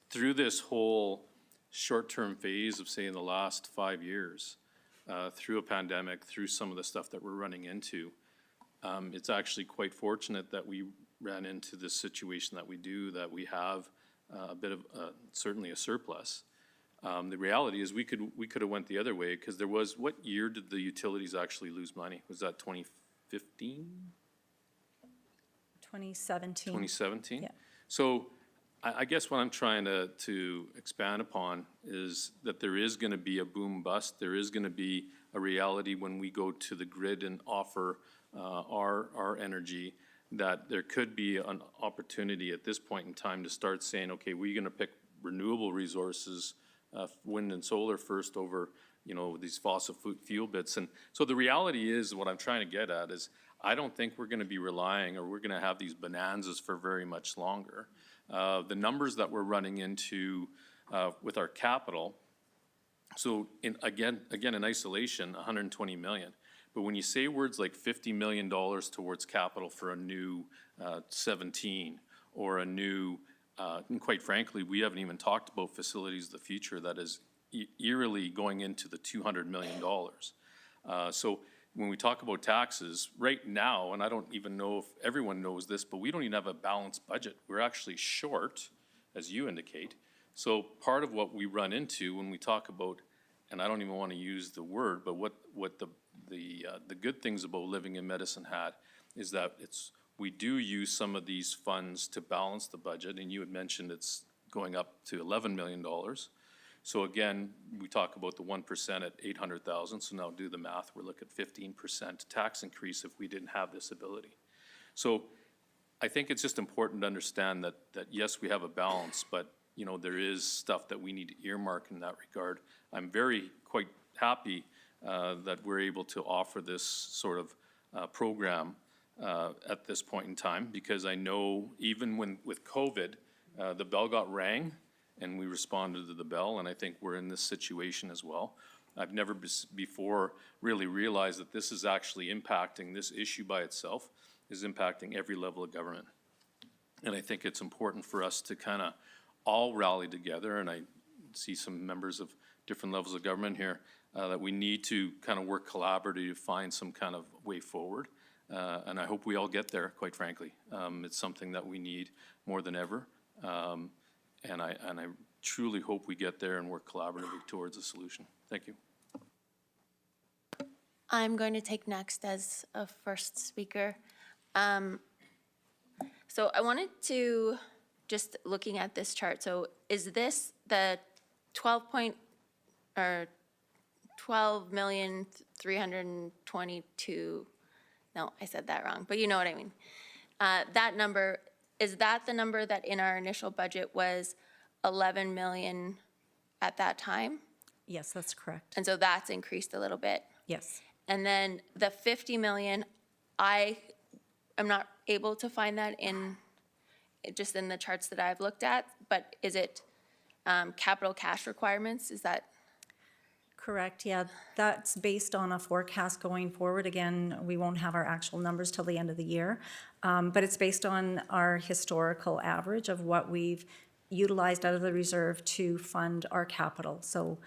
through this whole short-term phase of, say, in the last 5 years, through a pandemic, through some of the stuff that we're running into, it's actually quite fortunate that we ran into this situation that we do, that we have a bit of, certainly a surplus. The reality is we could have went the other way, because there was, what year did the utilities actually lose money? Was that 2015? 2017. 2017? Yeah. So I guess what I'm trying to expand upon is that there is gonna be a boom bust. There is gonna be a reality when we go to the grid and offer our energy, that there could be an opportunity at this point in time to start saying, okay, we're gonna pick renewable resources, wind and solar first over, you know, these fossil fuel bits. And so the reality is, what I'm trying to get at is, I don't think we're gonna be relying, or we're gonna have these bonanzas for very much longer. The numbers that we're running into with our capital, so again, in isolation, 120 million. But when you say words like $50 million towards capital for a new 17, or a new, and quite frankly, we haven't even talked about facilities of the future that is eerily going into the $200 million. So when we talk about taxes, right now, and I don't even know if everyone knows this, but we don't even have a balanced budget. We're actually short, as you indicate. So part of what we run into when we talk about, and I don't even want to use the word, but what the good things about living in Medicine Hat is that we do use some of these funds to balance the budget, and you had mentioned it's going up to $11 million. So again, we talk about the 1% at 800,000, so now do the math, we're looking at 15% tax increase if we didn't have this ability. So I think it's just important to understand that yes, we have a balance, but you know, there is stuff that we need to earmark in that regard. I'm quite happy that we're able to offer this sort of program at this point in time, because I know even with COVID, the bell got rang, and we responded to the bell, and I think we're in this situation as well. I've never before really realized that this is actually impacting, this issue by itself is impacting every level of government. And I think it's important for us to kind of all rally together, and I see some members of different levels of government here, that we need to kind of work collaboratively to find some kind of way forward. And I hope we all get there, quite frankly. It's something that we need more than ever. And I truly hope we get there and work collaboratively towards a solution. Thank you. I'm going to take next as a first speaker. So I wanted to, just looking at this chart, so is this the 12,322,000, no, I said that wrong, but you know what I mean. That number, is that the number that in our initial budget was 11 million at that time? Yes, that's correct. And so that's increased a little bit. Yes. And then the 50 million, I am not able to find that just in the charts that I've looked at, but is it capital cash requirements? Is that? Correct, yeah. That's based on a forecast going forward. Again, we won't have our actual numbers till the end of the year, but it's based on our historical average of what we've utilized out of the reserve to fund our capital. So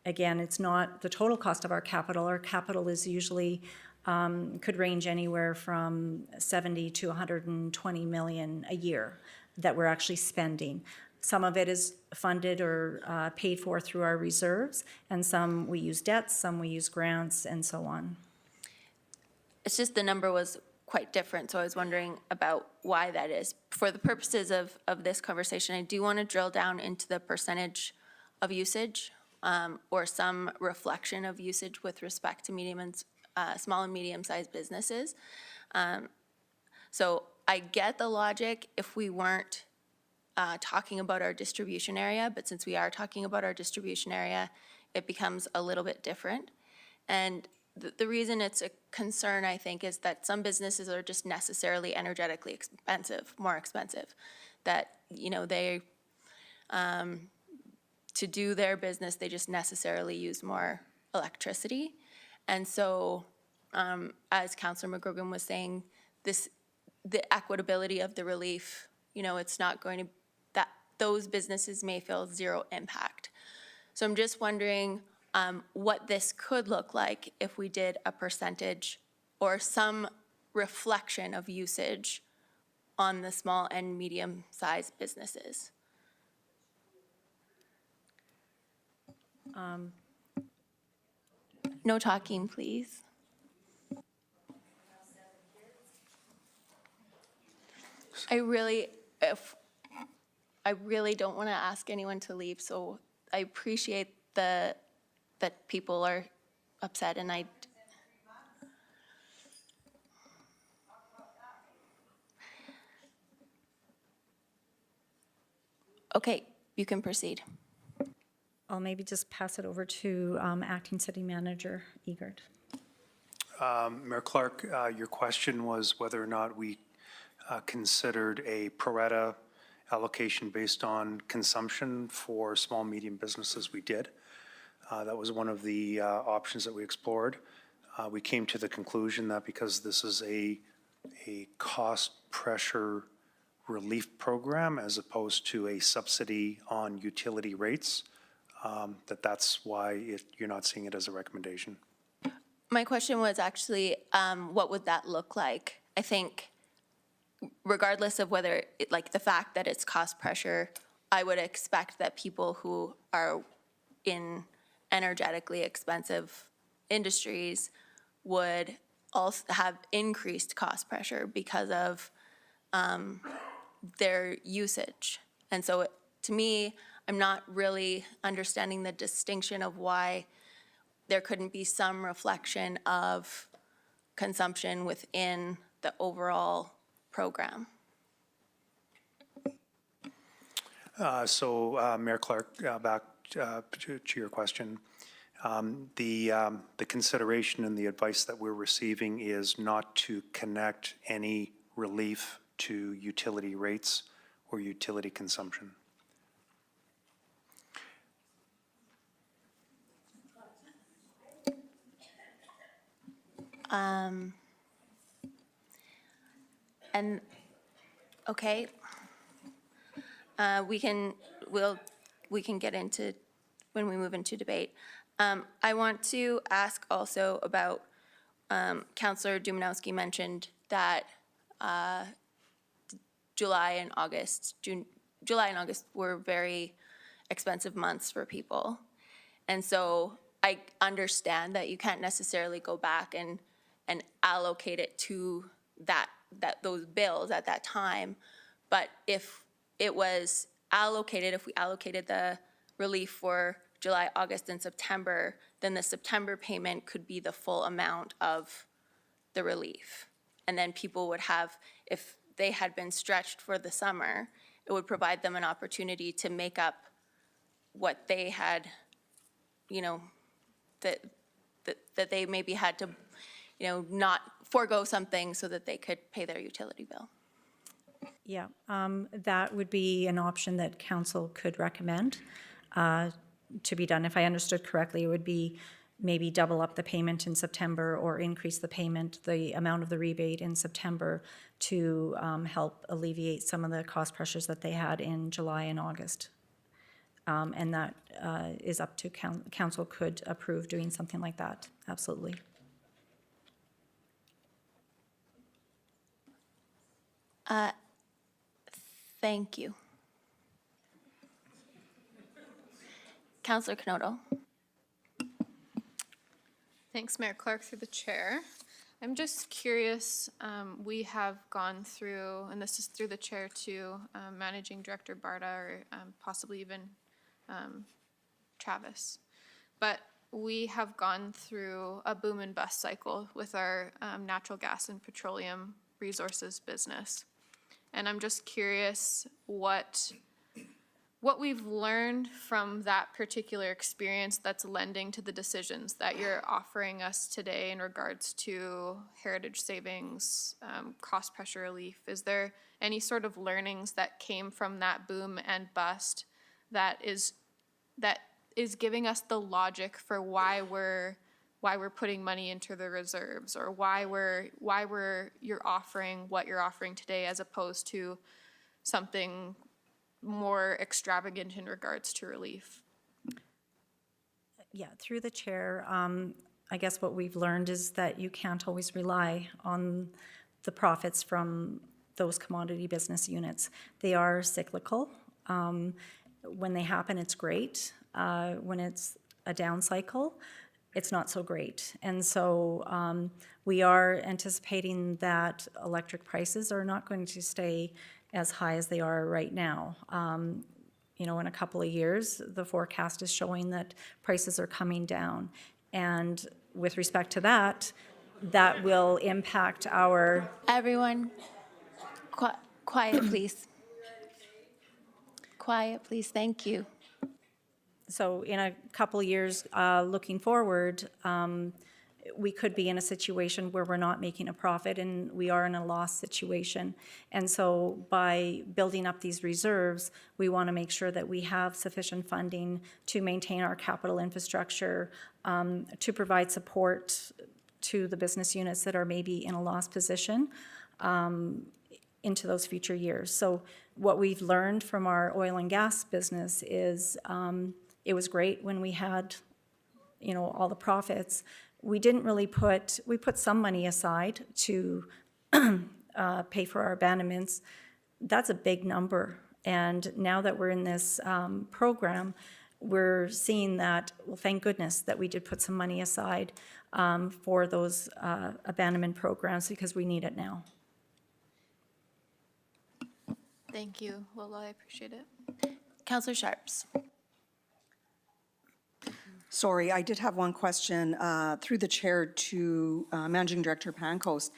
again, it's not the total cost of our capital. Our capital is usually, could range anywhere from 70 to 120 million a year that we're actually spending. Some of it is funded or paid for through our reserves, and some we use debts, some we use grants, and so on. it's just the number was quite different, so I was wondering about why that is. For the purposes of this conversation, I do want to drill down into the percentage of usage, or some reflection of usage with respect to medium and, small and medium-sized businesses. So I get the logic if we weren't talking about our distribution area, but since we are talking about our distribution area, it becomes a little bit different. And the reason it's a concern, I think, is that some businesses are just necessarily energetically expensive, more expensive. That, you know, they, to do their business, they just necessarily use more electricity. And so, as Councillor McGrogan was saying, the equitability of the relief, you know, it's not going to, that those businesses may feel zero impact. So I'm just wondering what this could look like if we did a percentage or some reflection of usage on the small and medium-sized businesses. No talking, please. I really don't want to ask anyone to leave, so I appreciate that people are upset, and okay, you can proceed. I'll maybe just pass it over to Acting City Manager Eagert. Mayor Clark, your question was whether or not we considered a pro rata allocation based on consumption for small, medium businesses. We did. That was one of the options that we explored. We came to the conclusion that because this is a cost pressure relief program as opposed to a subsidy on utility rates, that's why you're not seeing it as a recommendation. My question was actually, what would that look like? I think regardless of whether, like the fact that it's cost pressure, I would expect that people who are in energetically expensive industries would also have increased cost pressure because of their usage. And so to me, I'm not really understanding the distinction of why there couldn't be some reflection of consumption within the overall program. Mayor Clark, back to your question. The consideration and the advice that we're receiving is not to connect any relief to utility rates or utility consumption. And, okay, we can get into, when we move into debate. I want to ask also about, Councillor Dumanowski mentioned that July and August were very expensive months for people. And so I understand that you can't necessarily go back and allocate it to those bills at that time. But if it was allocated, if we allocated the relief for July, August, and September, then the September payment could be the full amount of the relief. And then people would have, if they had been stretched for the summer, it would provide them an opportunity to make up what they had, you know, that they maybe had to, you know, not forego something so that they could pay their utility bill. Yeah, that would be an option that council could recommend to be done. If I understood correctly, it would be maybe double up the payment in September or increase the payment, the amount of the rebate in September to help alleviate some of the cost pressures that they had in July and August. And that is up to council could approve doing something like that, absolutely. Thank you. Councillor Knotel. Thanks, Mayor Clark, through the chair. I'm just curious, we have gone through, and this is through the chair to Managing Director Barta or possibly even Travis. But we have gone through a boom and bust cycle with our natural gas and petroleum resources business. And I'm just curious what we've learned from that particular experience that's lending to the decisions that you're offering us today in regards to heritage savings, cost pressure relief. Is there any sort of learnings that came from that boom and bust that is giving us the logic for why we're putting money into the reserves, or why you're offering what you're offering today as opposed to something more extravagant in regards to relief? Yeah, through the chair, I guess what we've learned is that you can't always rely on the profits from those commodity business units. They are cyclical. When they happen, it's great. When it's a down cycle, it's not so great. And so we are anticipating that electric prices are not going to stay as high as they are right now. You know, in a couple of years, the forecast is showing that prices are coming down. And with respect to that, that will impact our... Everyone, quiet, please. Quiet, please, thank you. So in a couple of years, looking forward, we could be in a situation where we're not making a profit and we are in a loss situation. And so by building up these reserves, we want to make sure that we have sufficient funding to maintain our capital infrastructure, to provide support to the business units that are maybe in a loss position into those future years. So what we've learned from our oil and gas business is it was great when we had, you know, all the profits. We didn't really we put some money aside to pay for our abandonments. That's a big number. And now that we're in this program, we're seeing that, well, thank goodness that we did put some money aside for those abandonment programs, because we need it now. Thank you, Lola, I appreciate it. Councillor Sharps. Sorry, I did have one question through the chair to Managing Director Pancoast.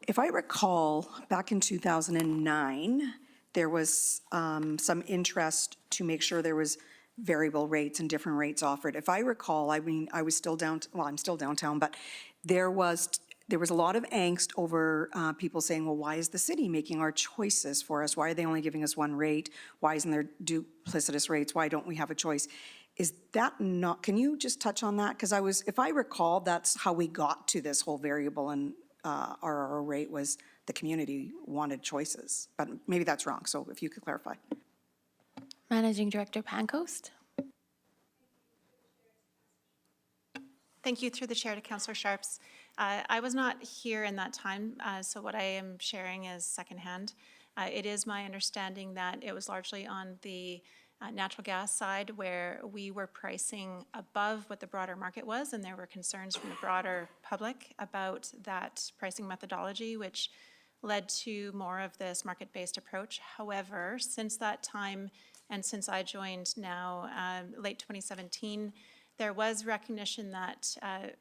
If I recall, back in 2009, there was some interest to make sure there was variable rates and different rates offered. If I recall, I mean, I was still I'm still downtown, but there was a lot of angst over people saying, well, why is the city making our choices for us? Why are they only giving us one rate? Why isn't there duplicitous rates? Why don't we have a choice? Is that not, can you just touch on that? Because if I recall, that's how we got to this whole variable and RRO rate, was the community wanted choices. But maybe that's wrong, so if you could clarify. Managing Director Pancoast. Thank you. Through the chair to Councillor Sharps. I was not here in that time, so what I am sharing is secondhand. It is my understanding that it was largely on the natural gas side where we were pricing above what the broader market was, and there were concerns from the broader public about that pricing methodology, which led to more of this market-based approach. However, since that time, and since I joined now, late 2017, there was recognition that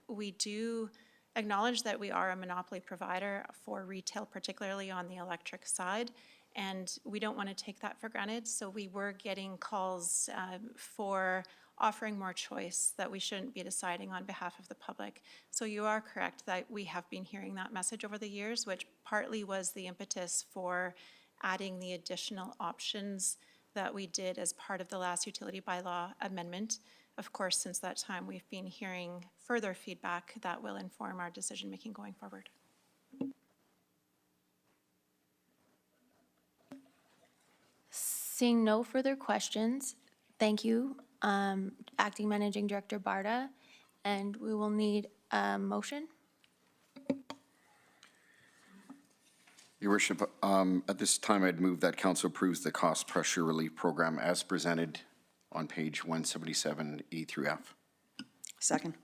we do acknowledge that we are a monopoly provider for retail, particularly on the electric side, and we don't want to take that for granted. So we were getting calls for offering more choice, that we shouldn't be deciding on behalf of the public. So you are correct that we have been hearing that message over the years, which partly was the impetus for adding the additional options that we did as part of the last utility bylaw amendment. Of course, since that time, we've been hearing further feedback that will inform our decision-making going forward. Seeing no further questions, thank you, Acting Managing Director Barta, and we will need a motion. Your Worship, at this time, I'd move that Council approves the cost pressure relief program as presented on page 177, E through F. Second.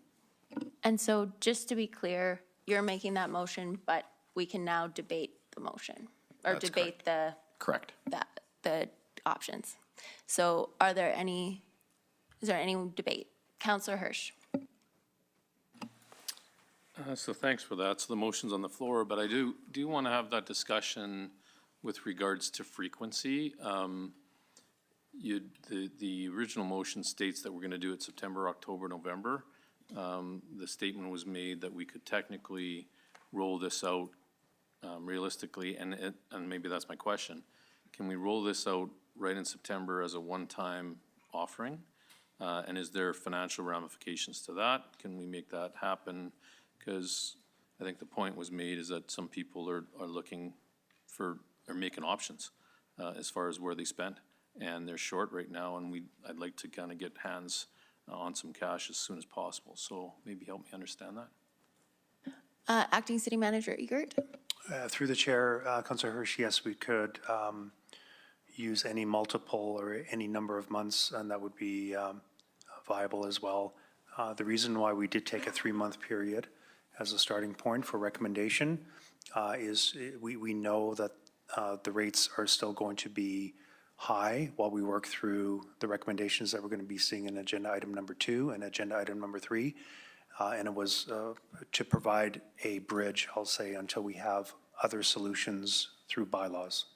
And so just to be clear, you're making that motion, but we can now debate the motion, or That's debate the, Correct. the options. So is there any debate? Counselor Hirsch? So thanks for that. So the motion's on the floor, but I do want to have that discussion with regards to frequency. The original motion states that we're going to do it September, October, November. The statement was made that we could technically roll this out realistically, and maybe that's my question. Can we roll this out right in September as a one-time offering? And is there financial ramifications to that? Can we make that happen? Because I think the point was made is that some people are looking for, are making options as far as where they spend. And they're short right now, and I'd like to kind of get hands on some cash as soon as possible. So maybe help me understand that. Acting City Manager Egert? Through the chair, Councillor Hirsch, yes, we could use any multiple or any number of months, and that would be viable as well. The reason why we did take a 3-month period as a starting point for recommendation is we know that the rates are still going to be high while we work through the recommendations that we're going to be seeing in agenda item number 2 and agenda item number 3. And it was to provide a bridge, I'll say, until we have other solutions through bylaws.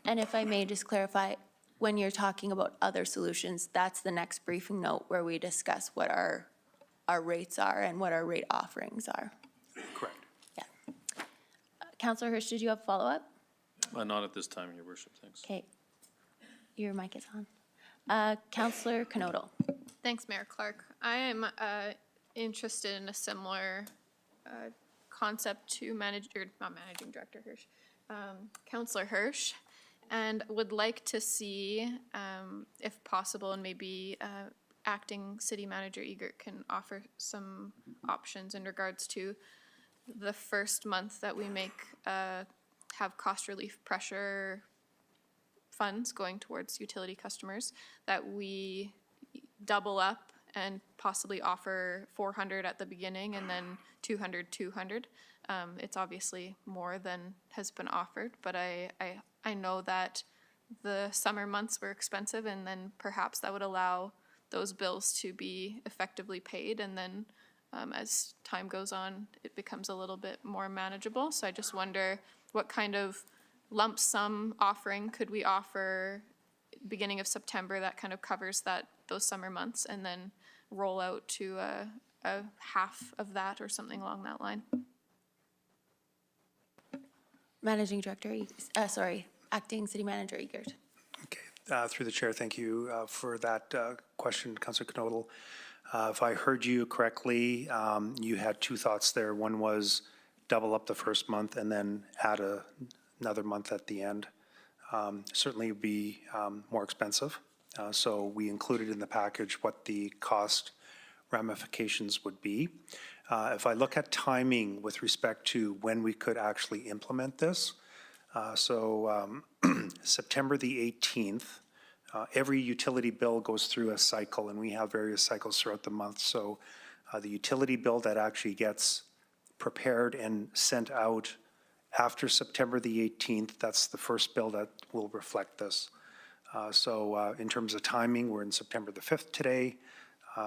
And if I may just clarify, when you're talking about other solutions, that's the next briefing note where we discuss what our rates are and what our rate offerings are. Correct. Yeah. Councillor Hirsch, did you have follow-up? Not at this time, Your Worship, thanks. Okay. Your mic is on. Councillor Knodel. Thanks, Mayor Clark. I am interested in a similar concept to not Managing Director Hirsch, Councillor Hirsch, and would like to see, if possible, and maybe Acting City Manager Egert can offer some options in regards to the first month that we have cost relief pressure funds going towards utility customers, that we double up and possibly offer 400 at the beginning and then 200. It's obviously more than has been offered, but I know that the summer months were expensive, and then perhaps that would allow those bills to be effectively paid, and then as time goes on, it becomes a little bit more manageable. So I just wonder what kind of lump sum offering could we offer beginning of September that kind of covers those summer months, and then roll out to a half of that or something along that line. Managing Director, Acting City Manager Egert. Okay, through the chair, thank you for that question, Councillor Knodel. If I heard you correctly, you had 2 thoughts there. One was double up the first month and then add another month at the end. Certainly would be more expensive. So we included in the package what the cost ramifications would be. If I look at timing with respect to when we could actually implement this, September the 18th, every utility bill goes through a cycle, and we have various cycles throughout the month. So the utility bill that actually gets prepared and sent out after September the 18th, that's the first bill that will reflect this. In terms of timing, we're in September the 5th today,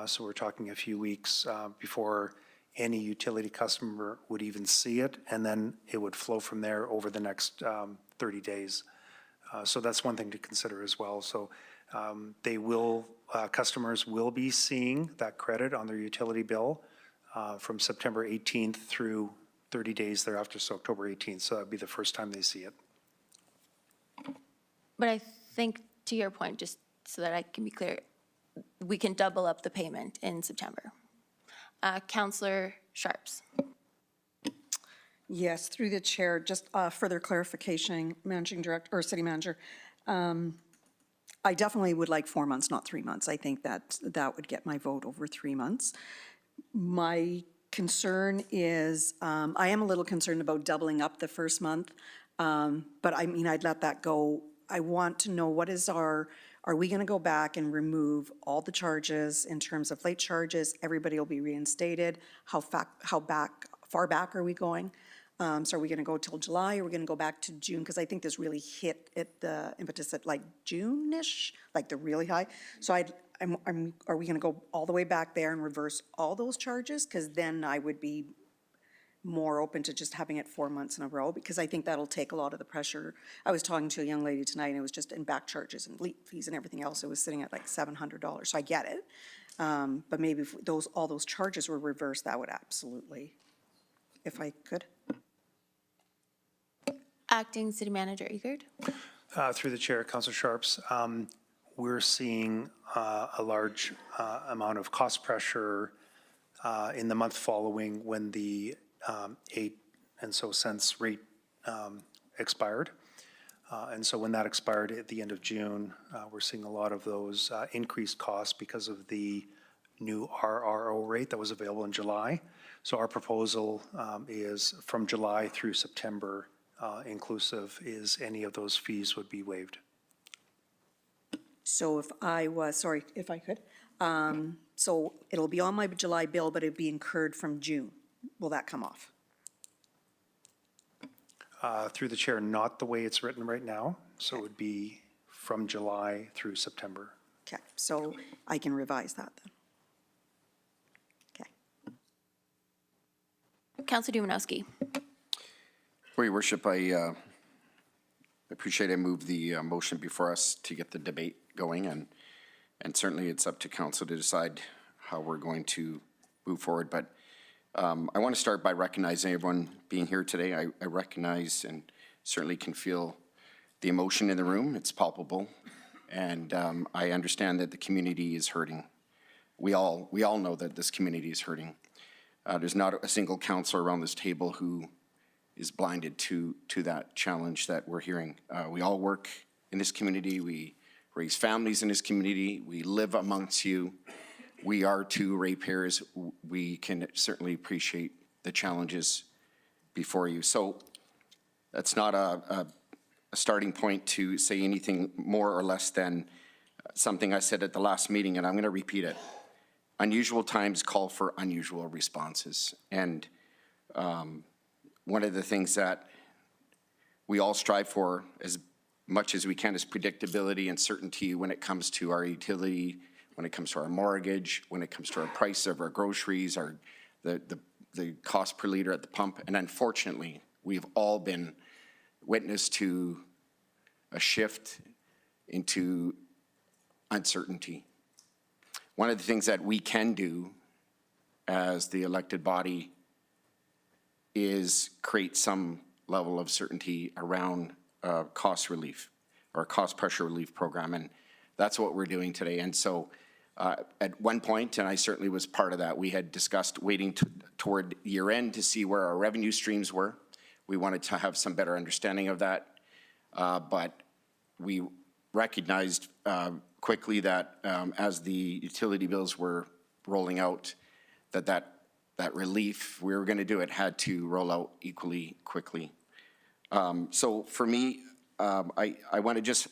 so we're talking a few weeks before any utility customer would even see it, and then it would flow from there over the next 30 days. So that's one thing to consider as well. So customers will be seeing that credit on their utility bill from September 18th through 30 days thereafter, so October 18th. So that'd be the first time they see it. But I think, to your point, just so that I can be clear, we can double up the payment in September. Councillor Sharps. Yes, through the chair, just further clarification, Managing Director, or City Manager. I definitely would like 4 months, not 3 months. I think that would get my vote over 3 months. My concern is, I am a little concerned about doubling up the first month, but I mean, I'd let that go. I want to know what is our are we going to go back and remove all the charges in terms of late charges? Everybody will be reinstated? How far back are we going? So are we going to go till July? Or are we going to go back to June? Because I think this really hit at the impetus at like June-ish, like the really high. So are we going to go all the way back there and reverse all those charges? Because then I would be more open to just having it 4 months in a row, because I think that'll take a lot of the pressure. I was talking to a young lady tonight, and it was just in back charges and late fees and everything else, it was sitting at like $700. So I get it. But maybe if all those charges were reversed, that would absolutely, if I could. Acting City Manager Egard. Through the chair, Councilor Sharps, we're seeing a large amount of cost pressure in the month following when the 8 and so cents rate expired. And so when that expired at the end of June, we're seeing a lot of those increased costs because of the new RRO rate that was available in July. So our proposal is from July through September inclusive, is any of those fees would be waived. So if I was, sorry, if I could, so it'll be on my July bill, but it'd be incurred from June. Will that come off? Through the chair, not the way it's written right now. So it would be from July through September. Okay, so I can revise that then. Okay. Councilor Dumanowski. For your worship, I appreciate I moved the motion before us to get the debate going, and certainly it's up to council to decide how we're going to move forward. But I want to start by recognizing everyone being here today. I recognize and certainly can feel the emotion in the room. It's palpable, and I understand that the community is hurting. We all know that this community is hurting. There's not a single councillor around this table who is blinded to that challenge that we're hearing. We all work in this community. We raise families in this community. We live amongst you. We are too ratepayers. We can certainly appreciate the challenges before you. So that's not a starting point to say anything more or less than something I said at the last meeting, and I'm going to repeat it. Unusual times call for unusual responses. And one of the things that we all strive for as much as we can is predictability and certainty when it comes to our utility, when it comes to our mortgage, when it comes to our price of our groceries, the cost per liter at the pump. And unfortunately, we've all been witness to a shift into uncertainty. One of the things that we can do as the elected body is create some level of certainty around cost relief or cost pressure relief program. And that's what we're doing today. And so at one point, and I certainly was part of that, we had discussed waiting toward year end to see where our revenue streams were. We wanted to have some better understanding of that. But we recognized quickly that as the utility bills were rolling out, that relief, we were going to do it, had to roll out equally quickly. So for me, I want to just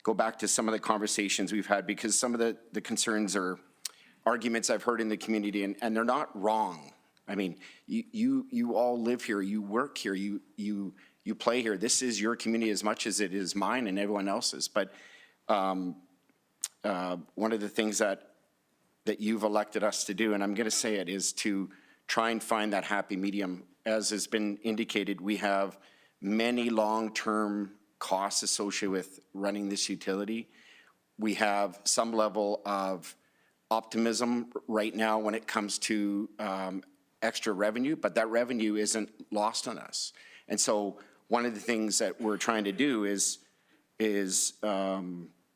go back to some of the conversations we've had, because some of the concerns or arguments I've heard in the community, and they're not wrong. I mean, you all live here, you work here, you play here. This is your community as much as it is mine and everyone else's. But one of the things that you've elected us to do, and I'm going to say it, is to try and find that happy medium. As has been indicated, we have many long-term costs associated with running this utility. We have some level of optimism right now when it comes to extra revenue, but that revenue isn't lost on us. And so one of the things that we're trying to do is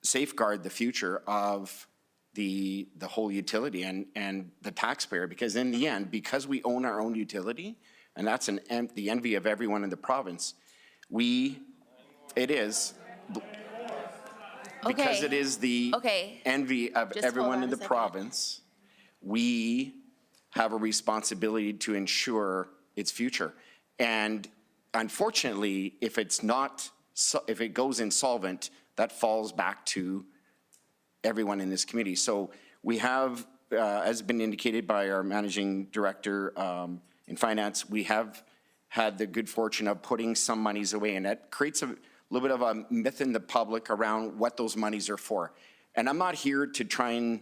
safeguard the future of the whole utility and the taxpayer, because in the end, because we own our own utility, and that's the envy of everyone in the province, it is because it is the envy of Just everyone hold on in a the second. province, we have a responsibility to ensure its future. And unfortunately, if it goes insolvent, that falls back to everyone in this community. So we have, as been indicated by our managing director in finance, we have had the good fortune of putting some monies away, and that creates a little bit of a myth in the public around what those monies are for. And I'm not here to try and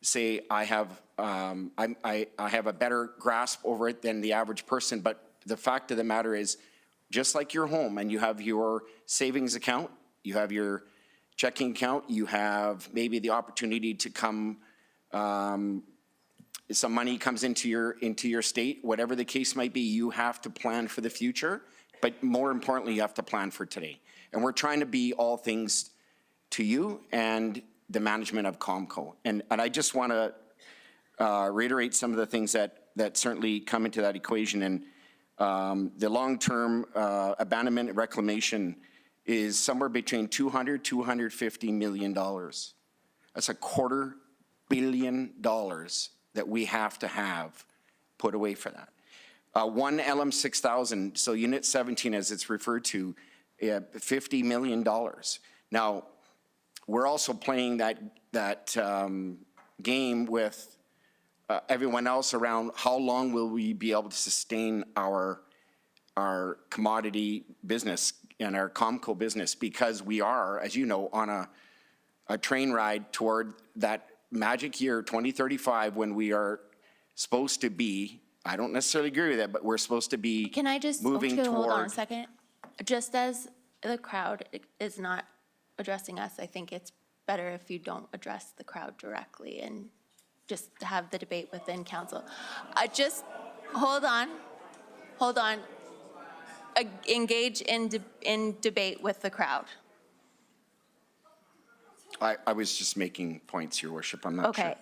say I have I have a better grasp over it than the average person, but the fact of the matter is, just like your home and you have your savings account, you have your checking account, you have maybe the opportunity to come, some money comes into your state, whatever the case might be, you have to plan for the future, but more importantly, you have to plan for today. And we're trying to be all things to you and the management of Comco. And I just want to reiterate some of the things that certainly come into that equation. And the long-term abandonment and reclamation is somewhere between $250 million. That's $250 million that we have to have put away for that. One LM 6000, so Unit 17 as it's referred to, $50 million. Now, we're also playing that game with everyone else around how long will we be able to sustain our commodity business and our Comco business, because we are, as you know, on a train ride toward that magic year 2035 when we are supposed to be, I don't necessarily agree with that, but we're supposed to be Can I just, moving hold on a toward. second? Just as the crowd is not addressing us, I think it's better if you don't address the crowd directly and just have the debate within council. Hold on. Engage in debate with the crowd. I was just making points, Your Worship. I'm not sure. Okay.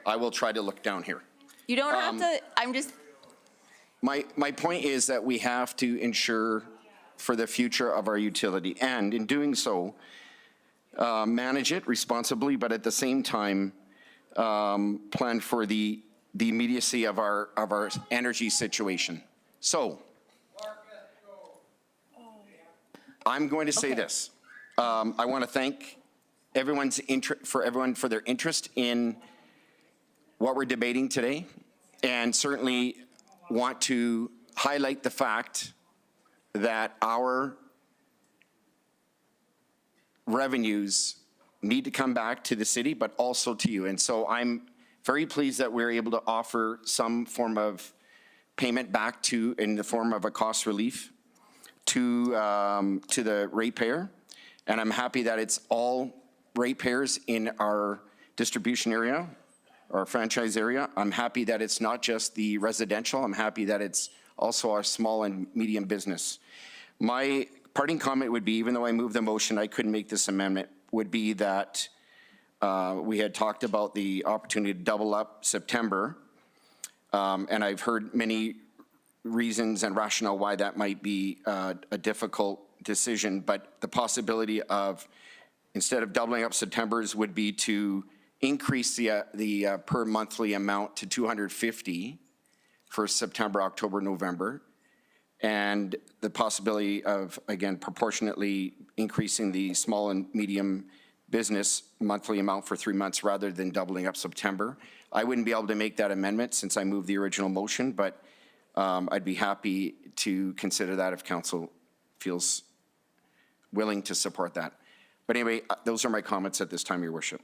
I will try to look down here. You don't have to, My point is that we have to ensure for the future of our utility, and in doing so, manage it responsibly, but at the same time, plan for the immediacy of our energy situation. So, I'm going to say this. I want to thank everyone for their interest in what we're debating today, and certainly want to highlight the fact that our revenues need to come back to the city, but also to you. And so I'm very pleased that we're able to offer some form of payment back in the form of a cost relief to the ratepayer. And I'm happy that it's all ratepayers in our distribution area, our franchise area. I'm happy that it's not just the residential. I'm happy that it's also our small and medium business. My parting comment would be, even though I moved the motion, I couldn't make this amendment, would be that we had talked about the opportunity to double up September, and I've heard many reasons and rationale why that might be a difficult decision, but the possibility of, instead of doubling up September's, would be to increase the per monthly amount to $250 for September, October, November, and the possibility of, again, proportionately increasing the small and medium business monthly amount for 3 months rather than doubling up September. I wouldn't be able to make that amendment since I moved the original motion, but I'd be happy to consider that if council feels willing to support that. But anyway, those are my comments at this time, Your Worship.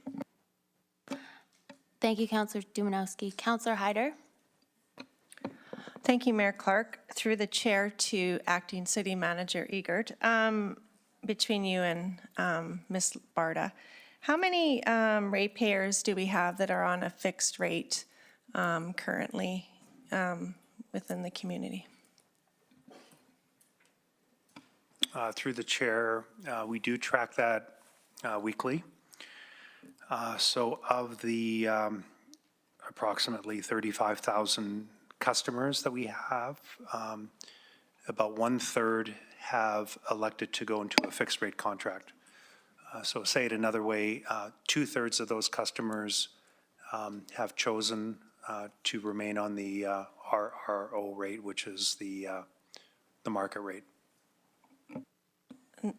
Thank you, Councillor Dumanowski. Councillor Hyder? Thank you, Mayor Clark. Through the chair to Acting City Manager Egert, between you and Ms. Barta, how many ratepayers do we have that are on a fixed rate currently within the community? Through the chair, we do track that weekly. So of the approximately 35,000 customers that we have, about 1/3 have elected to go into a fixed rate contract. So say it another way, 2/3 of those customers have chosen to remain on the RRO rate, which is the market rate.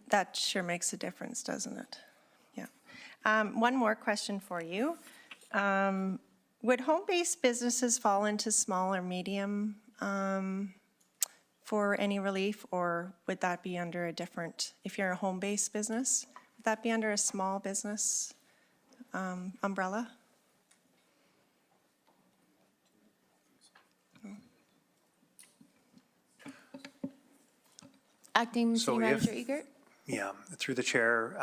That sure makes a difference, doesn't it? Yeah. One more question for you. Would home-based businesses fall into small or medium for any relief, or would that be under a different, if you're a home-based business, would that be under a small business umbrella? Acting So City if- Manager Egert? Yeah, through the chair,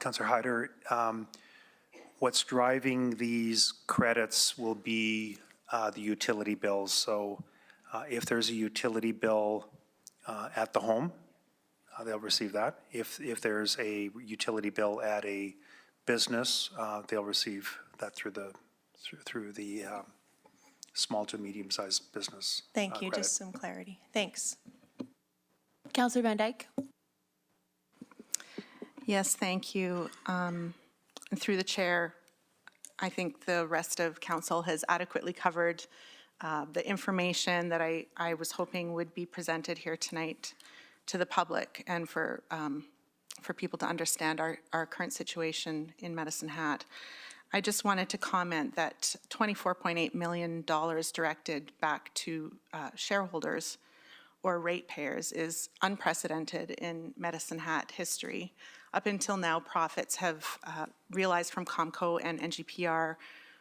Councillor Hyder, what's driving these credits will be the utility bills. So if there's a utility bill at the home, they'll receive that. If there's a utility bill at a business, they'll receive that through the small to medium-sized business. Thank you, credit. just some clarity. Thanks. Councillor Van Dyke? Yes, thank you. And through the chair, I think the rest of council has adequately covered the information that I was hoping would be presented here tonight to the public and for people to understand our current situation in Medicine Hat. I just wanted to comment that $24.8 million directed back to shareholders or ratepayers is unprecedented in Medicine Hat history. Up until now, profits have realized from Comco and NGPR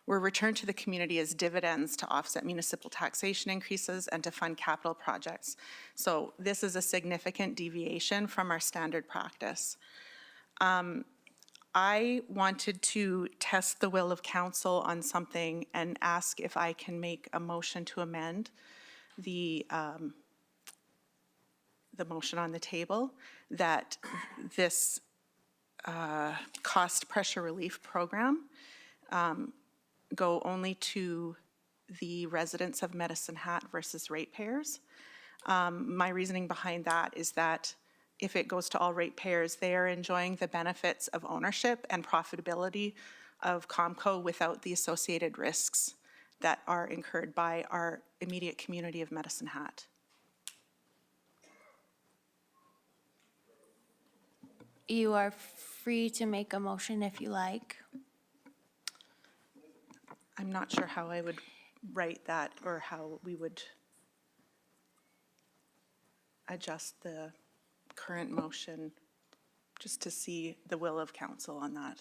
were returned to the community as dividends to offset municipal taxation increases and to fund capital projects. So this is a significant deviation from our standard practice. I wanted to test the will of council on something and ask if I can make a motion to amend the motion on the table, that this cost pressure relief program go only to the residents of Medicine Hat versus ratepayers. My reasoning behind that is that if it goes to all ratepayers, they are enjoying the benefits of ownership and profitability of Comco without the associated risks that are incurred by our immediate community of Medicine Hat. You are free to make a motion if you like. I'm not sure how I would write that or how we would adjust the current motion, just to see the will of council on that.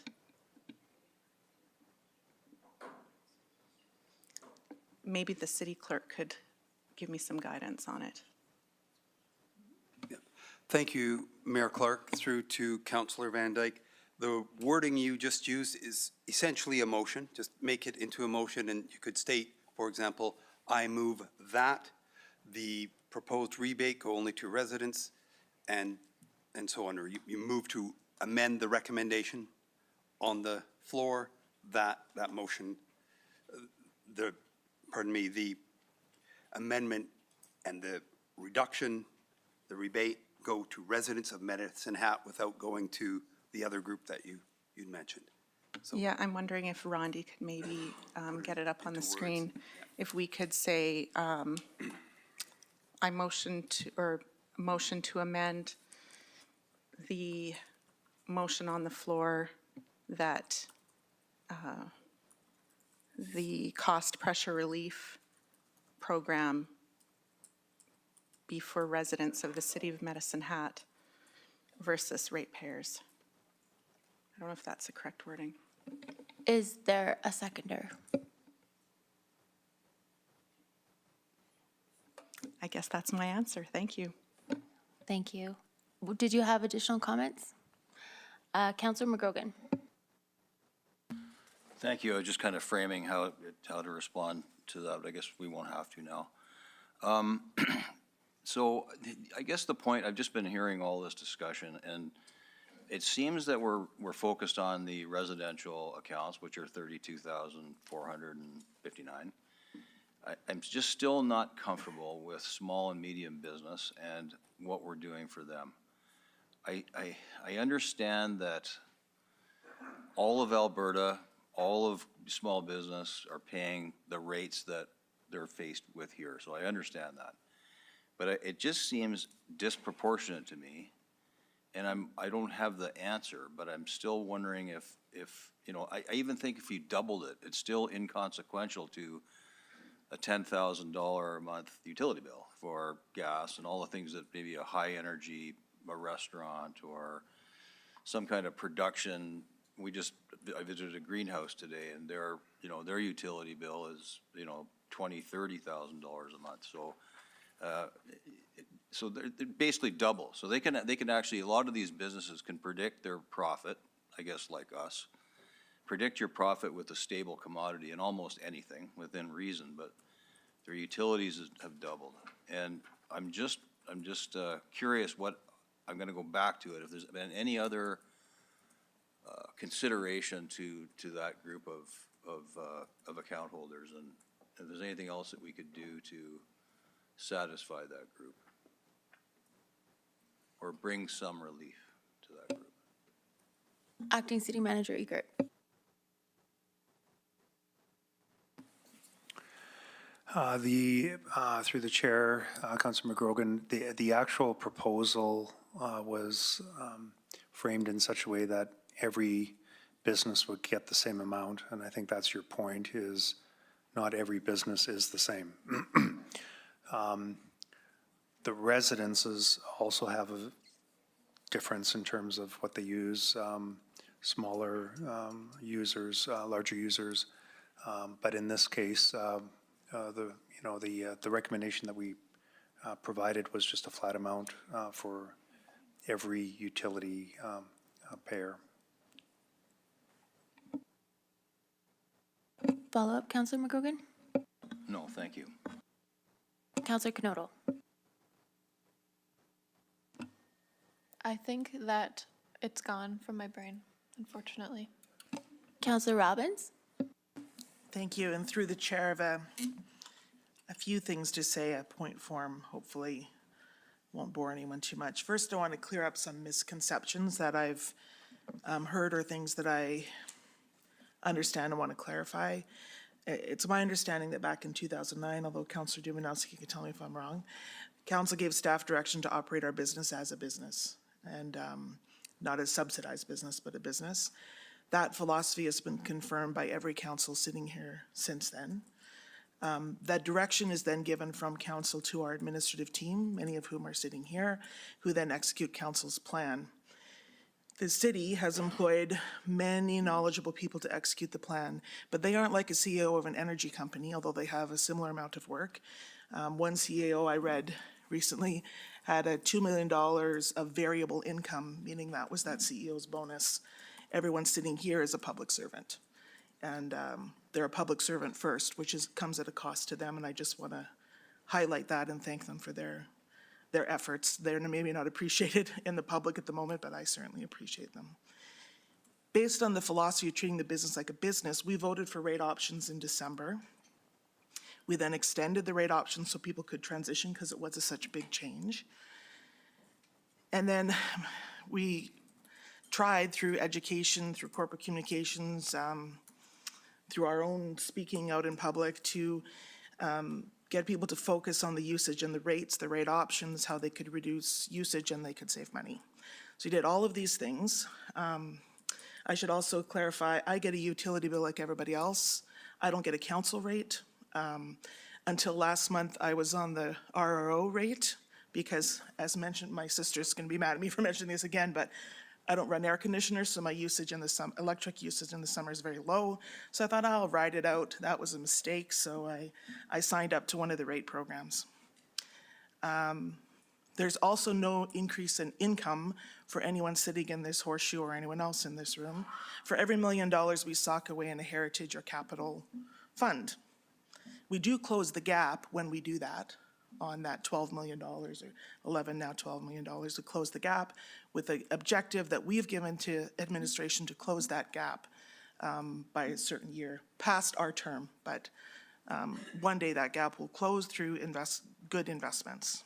Maybe the city clerk could give me some guidance on it. Thank you, Mayor Clark, through to Councillor Van Dyke. The wording you just used is essentially a motion. Just make it into a motion, and you could state, for example, I move that the proposed rebate go only to residents and so on, or you move to amend the recommendation on the floor, that motion, the amendment and the reduction, the rebate, go to residents of Medicine Hat without going to the other group that you mentioned. So Yeah, I'm wondering if Rondi could maybe get it up on the screen. If we could say, I motion to amend the motion on the floor that the cost pressure relief program be for residents of the city of Medicine Hat versus ratepayers. I don't know if that's the correct wording. Is there a seconder? I guess that's my answer. Thank you. Thank you. Did you have additional comments? Councillor McGrogan? Thank you. I was just kind of framing how to respond to that, but I guess we won't have to now. So I guess the point, I've just been hearing all this discussion, and it seems that we're focused on the residential accounts, which are 32,459. I'm just still not comfortable with small and medium business and what we're doing for them. I understand that all of Alberta, all of small business are paying the rates that they're faced with here, so I understand that. But it just seems disproportionate to me, and I don't have the answer, but I'm still wondering if, you know, I even think if you doubled it, it's still inconsequential to a $10,000 a month utility bill for gas and all the things that maybe a high energy, a restaurant or some kind of production. I visited a greenhouse today and their, you know, their utility bill is, you know, $20,000, $30,000 a month. So they're basically double. So they can actually, a lot of these businesses can predict their profit, I guess like us, predict your profit with a stable commodity in almost anything within reason, but their utilities have doubled. And I'm just curious what, I'm gonna go back to it, if there's been any other consideration to that group of account holders, and if there's anything else that we could do to satisfy that group or bring some relief to that group. Acting City Manager Egert. Through the chair, Councilor McGrogan, the actual proposal was framed in such a way that every business would get the same amount, and I think that's your point, is not every business is the same. The residences also have a difference in terms of what they use, smaller users, larger users, but in this case, the recommendation that we provided was just a flat amount for every utility payer. Follow-up, Councilor McGrogan? No, thank you. Councilor Knodel? I think that it's gone from my brain, unfortunately. Councilor Robbins? Thank you, and through the chair, of a few things to say, a point form, hopefully won't bore anyone too much. First, I want to clear up some misconceptions that I've heard or things that I understand and want to clarify. It's my understanding that back in 2009, although Councillor Dumanowski can tell me if I'm wrong, Council gave staff direction to operate our business as a business and not a subsidized business, but a business. That philosophy has been confirmed by every council sitting here since then. That direction is then given from council to our administrative team, many of whom are sitting here, who then execute council's plan. The city has employed many knowledgeable people to execute the plan, but they aren't like a CEO of an energy company, although they have a similar amount of work. One CEO I read recently had a $2 million of variable income, meaning that was that CEO's bonus. Everyone sitting here is a public servant. And they're a public servant first, which comes at a cost to them, and I just want to highlight that and thank them for their efforts. They're maybe not appreciated in the public at the moment, but I certainly appreciate them. Based on the philosophy of treating the business like a business, we voted for rate options in December. We then extended the rate options so people could transition because it was such a big change. And then we tried through education, through corporate communications, through our own speaking out in public to get people to focus on the usage and the rates, the rate options, how they could reduce usage and they could save money. So we did all of these things. I should also clarify, I get a utility bill like everybody else. I don't get a council rate. Until last month, I was on the RRO rate because, as mentioned, my sister's gonna be mad at me for mentioning this again, but I don't run air conditioners, so my usage in the electric usage in the summer is very low. So I thought I'll ride it out. That was a mistake, so I signed up to one of the rate programs. There's also no increase in income for anyone sitting in this horseshoe or anyone else in this room. For every $1 million we sock away in a heritage or capital fund. We do close the gap when we do that on that $12 million or 11, now $12 million to close the gap with the objective that we've given to administration to close that gap by a certain year past our term. But one day that gap will close through good investments.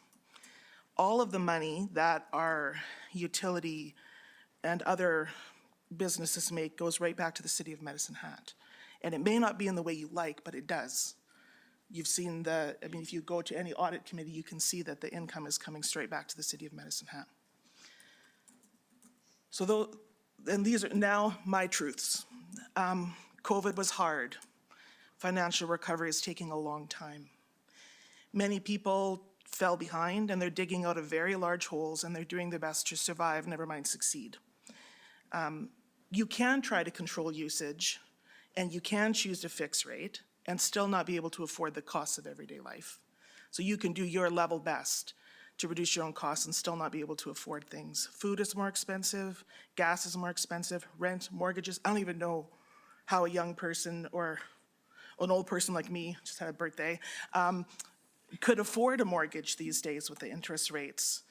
All of the money that our utility and other businesses make goes right back to the city of Medicine Hat. And it may not be in the way you like, but it does. You've seen if you go to any audit committee, you can see that the income is coming straight back to the city of Medicine Hat. So though, and these are now my truths. COVID was hard. Financial recovery is taking a long time. Many people fell behind and they're digging out of very large holes and they're doing their best to survive, never mind succeed. You can try to control usage and you can choose a fixed rate and still not be able to afford the costs of everyday life. So you can do your level best to reduce your own costs and still not be able to afford things. Food is more expensive, gas is more expensive, rent, mortgages. I don't even know how a young person or an old person like me, just had a birthday, could afford a mortgage these days with the interest rates.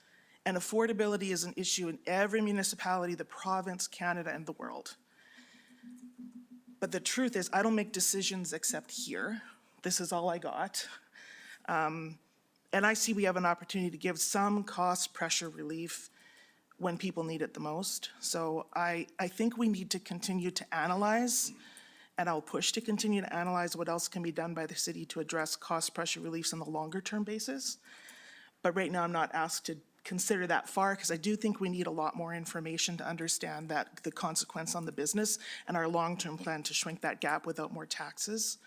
And affordability is an issue in every municipality, the province, Canada, and the world. But the truth is, I don't make decisions except here. This is all I got. And I see we have an opportunity to give some cost pressure relief when people need it the most. So I think we need to continue to analyze, and I'll push to continue to analyze what else can be done by the city to address cost pressure reliefs on the longer term basis. But right now I'm not asked to consider that far because I do think we need a lot more information to understand that the consequence on the business and our long-term plan to shrink that gap without more taxes.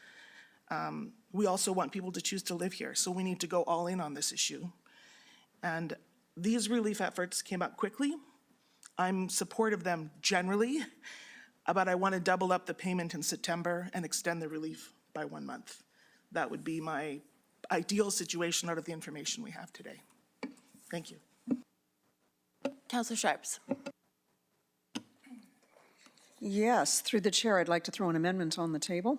We also want people to choose to live here, so we need to go all in on this issue. And these relief efforts came up quickly. I'm supportive of them generally, but I want to double up the payment in September and extend the relief by 1 month. That would be my ideal situation out of the information we have today. Thank you. Councillor Sharps. Yes, through the chair, I'd like to throw an amendment on the table,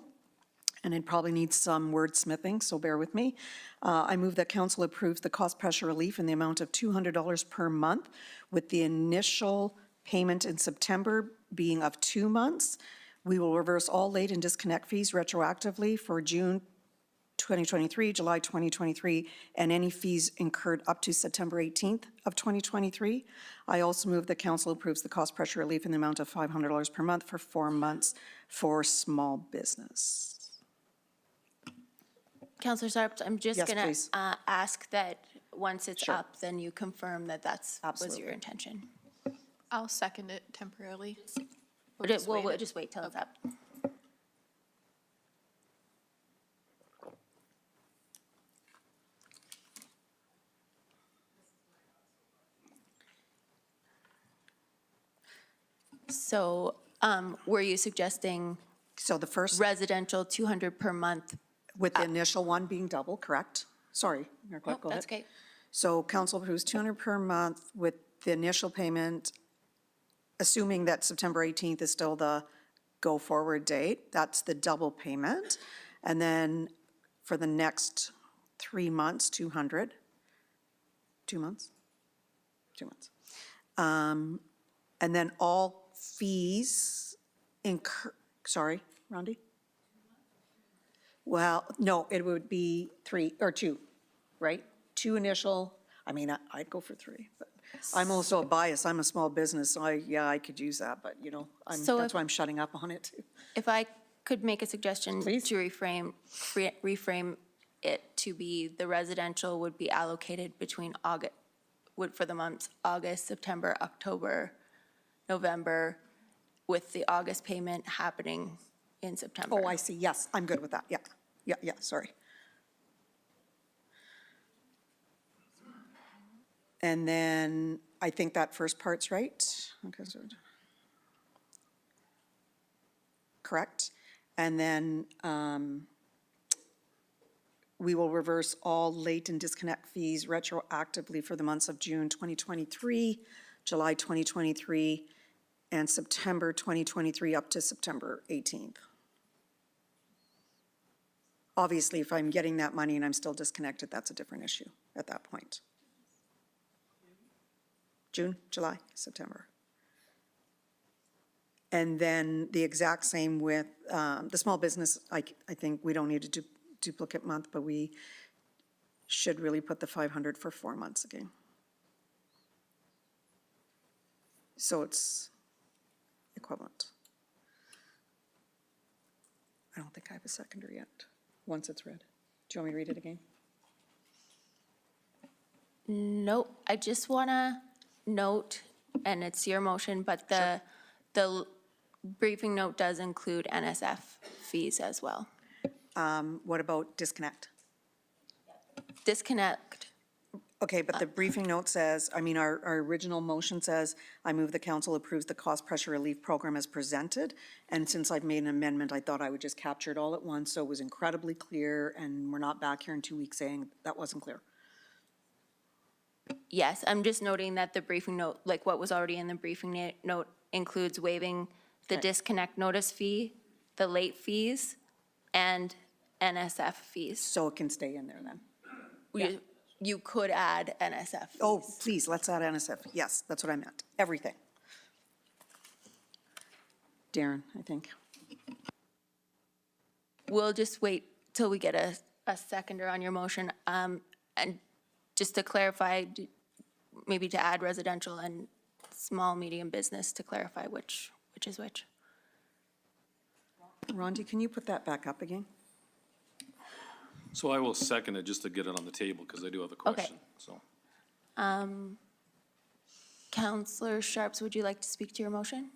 and it probably needs some wordsmithing, so bear with me. I move that council approves the cost pressure relief in the amount of $200 per month, with the initial payment in September being of 2 months. We will reverse all late and disconnect fees retroactively for June 2023, July 2023, and any fees incurred up to September 18th of 2023. I also move that council approves the cost pressure relief in the amount of $500 per month for 4 months for small business. Councillor Sharps, I'm just Yes, going to please. ask that once it's Sure. up, then you confirm that was Absolutely. your intention. I'll second it temporarily. We'll just wait till it's up. So were you suggesting So the first, residential 200 per month? with the initial one being double, correct? Sorry, Mayor Clark, go ahead. That's okay. So council approves 200 per month with the initial payment, assuming that September 18th is still the go-forward date. That's the double payment. And then for the next 3 months, 200. 2 months? 2 months. And then all fees sorry, Rondi? Well, no, it would be 3 or 2, right? 2 initial, I mean, I'd go for 3, but I'm also a bias. I'm a small business, so I could use that, but you know, So that's if- why I'm shutting up on it too. If I could make a suggestion Please. to reframe it to be the residential would be allocated between for the months August, September, October, November, with the August payment happening in September. Oh, I see, yes, I'm good with that, yeah, sorry. And then I think that first part's right. Okay, so. Correct. And then we will reverse all late and disconnect fees retroactively for the months of June 2023, July 2023, and September 2023 up to September 18th. Obviously, if I'm getting that money and I'm still disconnected, that's a different issue at that point. June, July, September. And then the exact same with the small business, I think we don't need a duplicate month, but we should really put the 500 for 4 months again. So it's equivalent. I don't think I have a seconder yet, once it's read. Do you want me to read it again? Nope, I just want to note and it's your motion, but the briefing note does include NSF fees as well. What about disconnect? Disconnect, Okay, but the briefing note says, I mean, our original motion says, I move the council approves the cost pressure relief program as presented. And since I've made an amendment, I thought I would just capture it all at once, so it was incredibly clear, and we're not back here in 2 weeks saying that wasn't clear. yes, I'm just noting that the briefing note, like what was already in the briefing note, includes waiving the disconnect notice fee, the late fees, and NSF fees. So it can stay in there then. You could add NSF fees. Oh, please, let's add NSF. Yes, that's what I meant. Everything. Darren, I think. We'll just wait till we get a seconder on your motion. And just to clarify, maybe to add residential and small, medium business to clarify which is which. Rondi, can you put that back up again? So I will second it just to get it on the table, because I do have a question, so. Counselor Sharps, would you like to speak to your motion?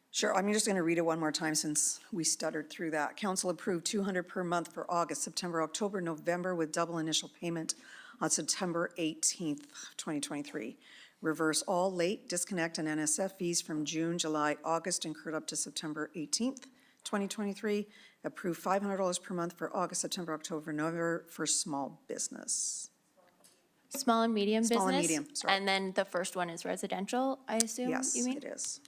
Sure, I'm just going to read it one more time since we stuttered through that. Council approved 200 per month for August, September, October, November with double initial payment on September 18th, 2023. Reverse all late disconnect and NSF fees from June, July, August incurred up to September 18th, 2023. Approve $500 per month for August, September, October, November for small business. Small and medium business? Small and medium, sorry. And then the first one is residential, I assume, Yes, you mean? it is.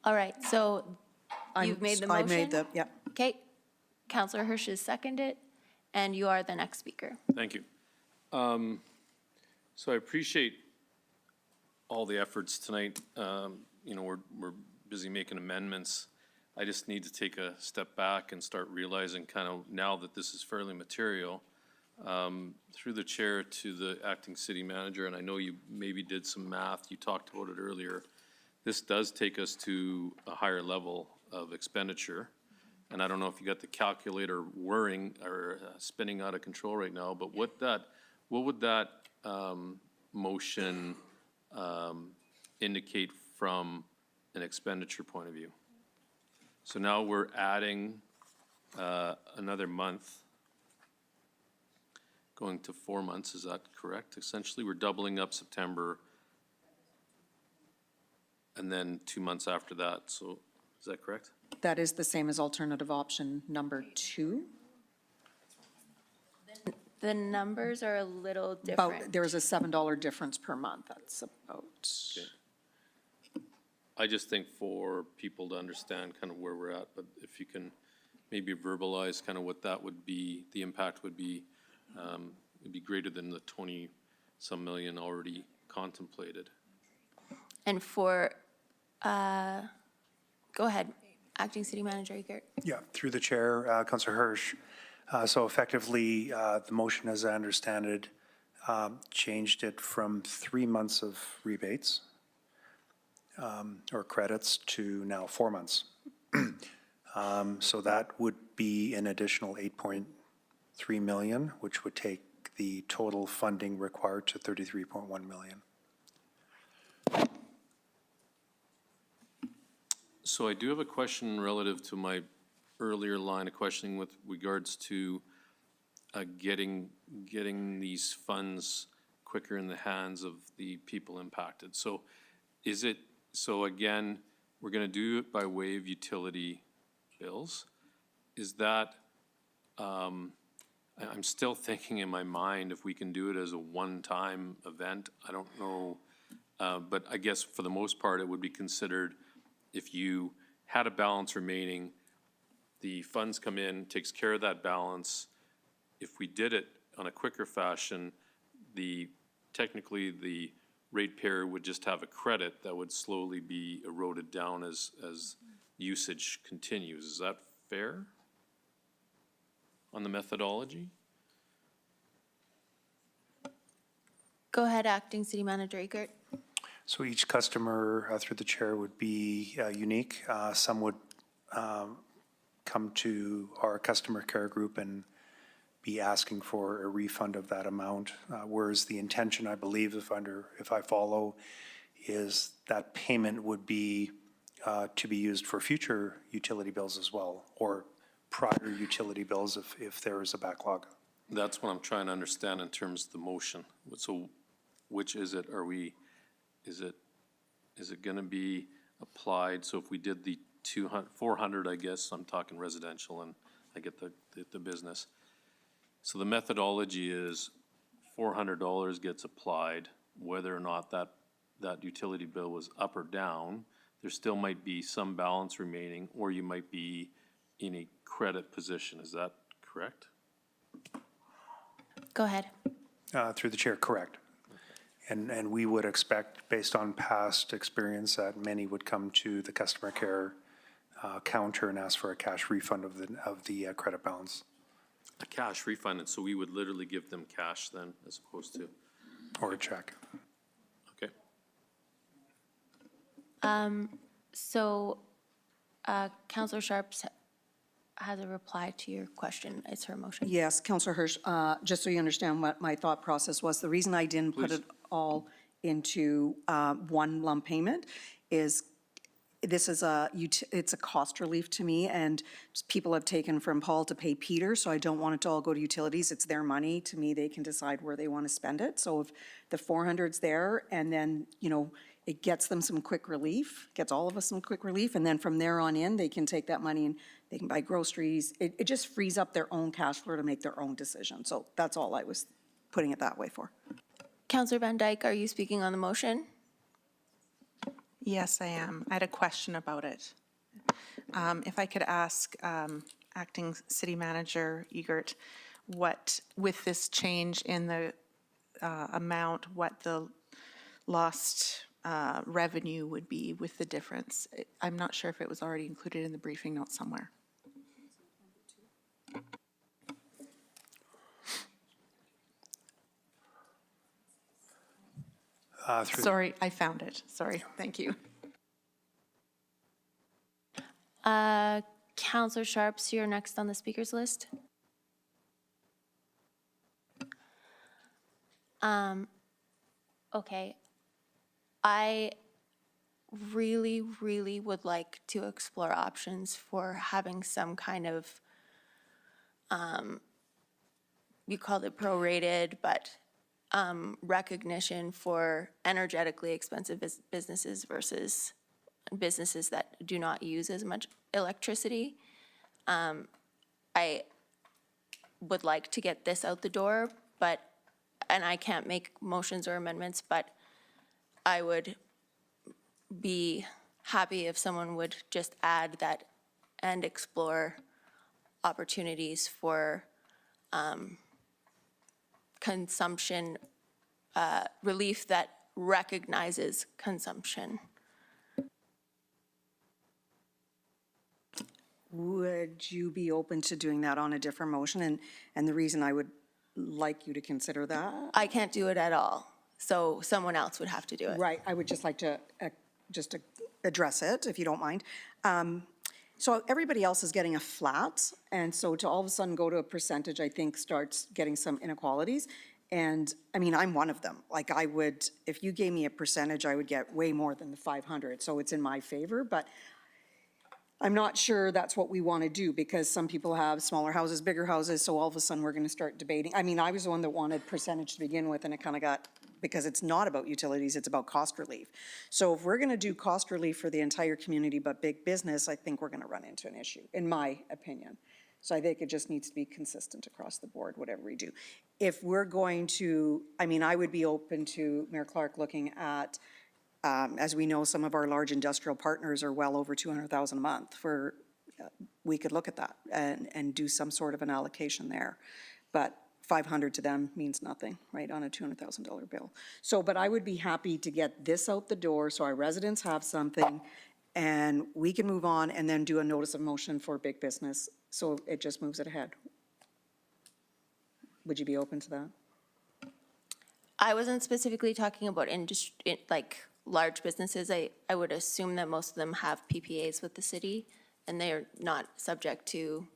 All right, so you've made the motion? I made the, yeah. Okay, Counselor Hirsch has seconded, and you are the next speaker. Thank you. So I appreciate all the efforts tonight. You know, we're busy making amendments. I just need to take a step back and start realizing kind of now that this is fairly material, through the chair to the acting city manager, and I know you maybe did some math, you talked about it earlier. This does take us to a higher level of expenditure. And I don't know if you got the calculator whirring or spinning out of control right now, but what would that motion indicate from an expenditure point of view? So now we're adding another month, going to 4 months, is that correct? Essentially, we're doubling up September, and then 2 months after that, so is that correct? That is the same as alternative option number 2. The numbers are a little About, different. there is a $7 difference per month. That's about, I just think for people to understand kind of where we're at, but if you can maybe verbalize kind of what that would be, the impact would be, it'd be greater than the 20-some million already contemplated. And for, go ahead, Acting City Manager Egert. Yeah, through the chair, Councillor Hirsch. So effectively, the motion, as I understand it, changed it from 3 months of rebates or credits to now 4 months. So that would be an additional 8.3 million, which would take the total funding required to 33.1 million. So I do have a question relative to my earlier line of questioning with regards to getting these funds quicker in the hands of the people impacted. So is it, so again, we're going to do it by way of utility bills. Is that, I'm still thinking in my mind if we can do it as a one-time event. I don't know, but I guess for the most part, it would be considered if you had a balance remaining, the funds come in, takes care of that balance. If we did it on a quicker fashion, technically the ratepayer would just have a credit that would slowly be eroded down as usage continues. Is that fair on the methodology? Go ahead, Acting City Manager Egert. So each customer, through the chair, would be unique. Some would come to our customer care group and be asking for a refund of that amount, whereas the intention, I believe, if I follow, is that payment would be to be used for future utility bills as well, or prior utility bills if there is a backlog. That's what I'm trying to understand in terms of the motion. So which is it? Is it going to be applied? So if we did the 400, I guess, I'm talking residential and I get the business. So the methodology is $400 gets applied, whether or not that utility bill was up or down. There still might be some balance remaining, or you might be in a credit position. Is that correct? Go ahead. Through the chair, correct. And we would expect, based on past experience, that many would come to the customer care counter and ask for a cash refund of the credit balance. A cash refund, and so we would literally give them cash then, as opposed to, Or a check. okay. So Councillor Sharps has a reply to your question. It's her motion. Yes, Councillor Hirsch, just so you understand what my thought process was, the reason I didn't put it all into one lump payment is this is it's a cost relief to me, and people have taken from Paul to pay Peter, so I don't want it to all go to utilities. It's their money. To me, they can decide where they want to spend it. So if the 400's there, and then, you know, it gets them some quick relief, gets all of us some quick relief, and then from there on in, they can take that money and they can buy groceries. It just frees up their own cash flow to make their own decision. So that's all I was putting it that way for. Councillor Van Dyke, are you speaking on the motion? Yes, I am. I had a question about it. If I could ask Acting City Manager Egert, what, with this change in the amount, what the lost revenue would be with the difference? I'm not sure if it was already included in the briefing notes somewhere. Sorry, I found it. Sorry, thank you. Councillor Sharps, you're next on the speakers list. Okay. I really, really would like to explore options for having some kind of, you called it prorated, but recognition for energetically expensive businesses versus businesses that do not use as much electricity. I would like to get this out the door, and I can't make motions or amendments, but I would be happy if someone would just add that and explore opportunities for consumption relief that recognizes consumption. Would you be open to doing that on a different motion? And the reason I would like you to consider that? I can't do it at all, so someone else would have to do it. Right, I would just like to just to address it, if you don't mind. So everybody else is getting a flat, and so to all of a sudden go to a percentage, I think starts getting some inequalities. And I mean, I'm one of them. Like I would, if you gave me a percentage, I would get way more than the 500. So it's in my favor, but I'm not sure that's what we want to do, because some people have smaller houses, bigger houses, so all of a sudden we're going to start debating. I mean, I was the one that wanted percentage to begin with, and it kind of got, because it's not about utilities, it's about cost relief. So if we're going to do cost relief for the entire community but big business, I think we're going to run into an issue, in my opinion. So I think it just needs to be consistent across the board, whatever we do. If we're going to, I mean, I would be open to, Mayor Clark, looking at, as we know, some of our large industrial partners are well over 200,000 a month. For we could look at that and do some sort of an allocation there. But 500 to them means nothing, right, on a $200,000 bill. So, but I would be happy to get this out the door so our residents have something, and we can move on and then do a notice of motion for big business, so it just moves it ahead. Would you be open to that? I wasn't specifically talking about like large businesses. I would assume that most of them have PPAs with the city and they're not subject to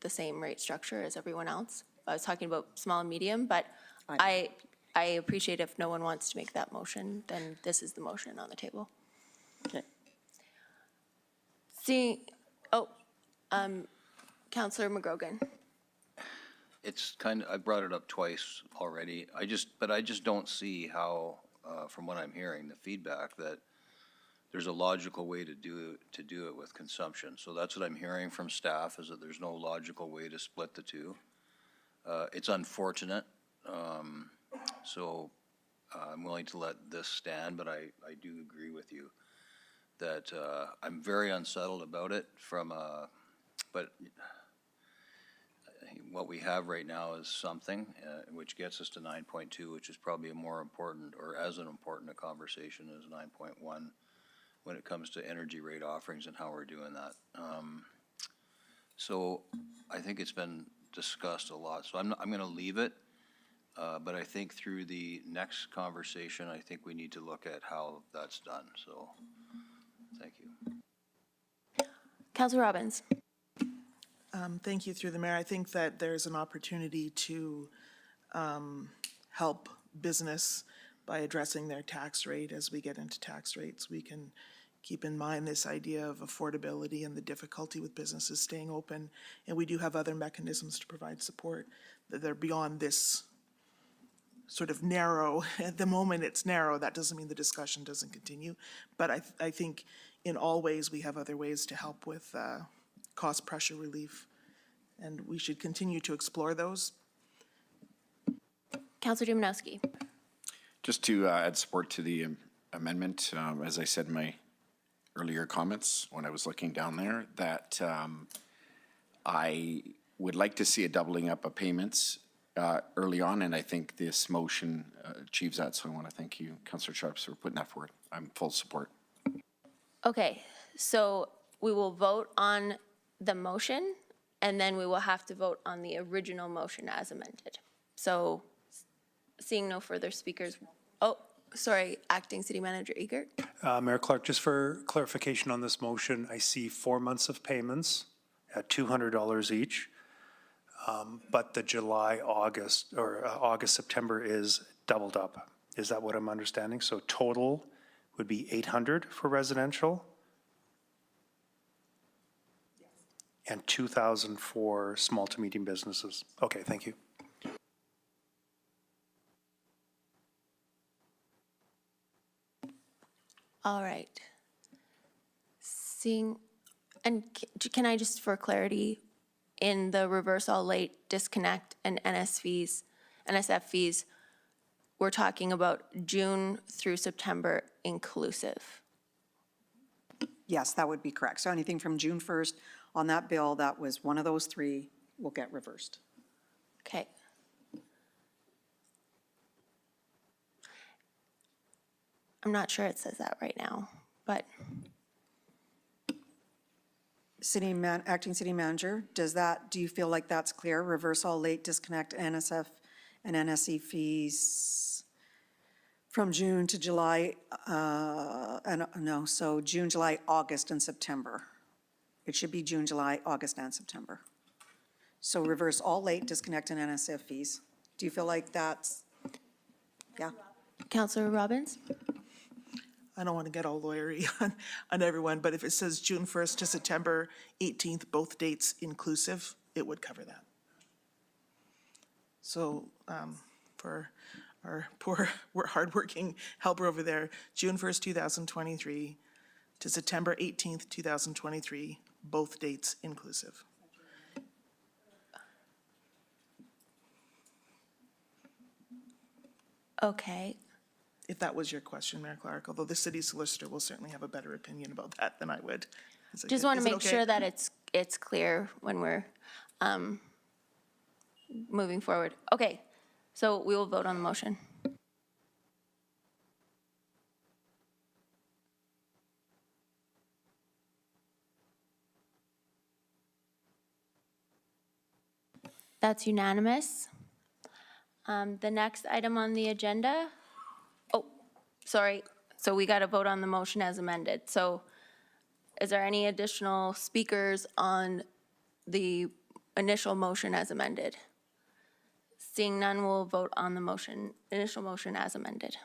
the same rate structure as everyone else. I was talking about small and medium, but I appreciate if no one wants to make that motion, then this is the motion on the table. Okay. Councillor McGrogan. It's kind of, I brought it up twice already. But I just don't see how, from what I'm hearing, the feedback, that there's a logical way to do it with consumption. So that's what I'm hearing from staff, is that there's no logical way to split the two. It's unfortunate. So I'm willing to let this stand, but I do agree with you that I'm very unsettled about it but what we have right now is something which gets us to 9.2, which is probably a more important, or as an important a conversation as 9.1 when it comes to energy rate offerings and how we're doing that. So I think it's been discussed a lot. So I'm going to leave it, but I think through the next conversation, I think we need to look at how that's done. So thank you. Councillor Robbins. Thank you, through the mayor. I think that there's an opportunity to help business by addressing their tax rate. As we get into tax rates, we can keep in mind this idea of affordability and the difficulty with businesses staying open. And we do have other mechanisms to provide support that are beyond this sort of narrow. At the moment, it's narrow. That doesn't mean the discussion doesn't continue. But I think in all ways, we have other ways to help with cost pressure relief, and we should continue to explore those. Councillor Dominowski. Just to add support to the amendment, as I said in my earlier comments when I was looking down there, that I would like to see a doubling up of payments early on, and I think this motion achieves that. So I want to thank you, Councillor Sharps, for putting that forward. I'm full support. Okay, so we will vote on the motion, and then we will have to vote on the original motion as amended. So seeing no further speakers, Acting City Manager Egert. Mayor Clark, just for clarification on this motion, I see 4 months of payments at $200 each, but the July, August, or August, September is doubled up. Is that what I'm understanding? So total would be $800 for residential? And $2,000 for small to medium businesses. Okay, thank you. All right. Can I just, for clarity, in the reverse all late disconnect and NSF fees, we're talking about June through September inclusive? Yes, that would be correct. So anything from June 1st on that bill that was one of those three will get reversed. Okay. I'm not sure it says that right now, but. Acting City Manager, do you feel like that's clear? Reverse all late disconnect NSF and NSE fees from June to July, so June, July, August, and September. It should be June, July, August, and September. So reverse all late disconnect and NSF fees. Do you feel like that's, yeah? Councillor Robbins? I don't want to get all lawyery on everyone, but if it says June 1st to September 18th, both dates inclusive, it would cover that. So for our poor, hardworking helper over there, June 1st, 2023 to September 18th, 2023, both dates inclusive. Okay. If that was your question, Mayor Clark, although the city solicitor will certainly have a better opinion about that than I would. Just want to make sure that it's clear when we're moving forward. Okay, so we will vote on the motion. That's unanimous. The next item on the agenda, oh, sorry, so we got to vote on the motion as amended. So is there any additional speakers on the initial motion as amended? Seeing none, we'll vote on the motion, initial motion as amended.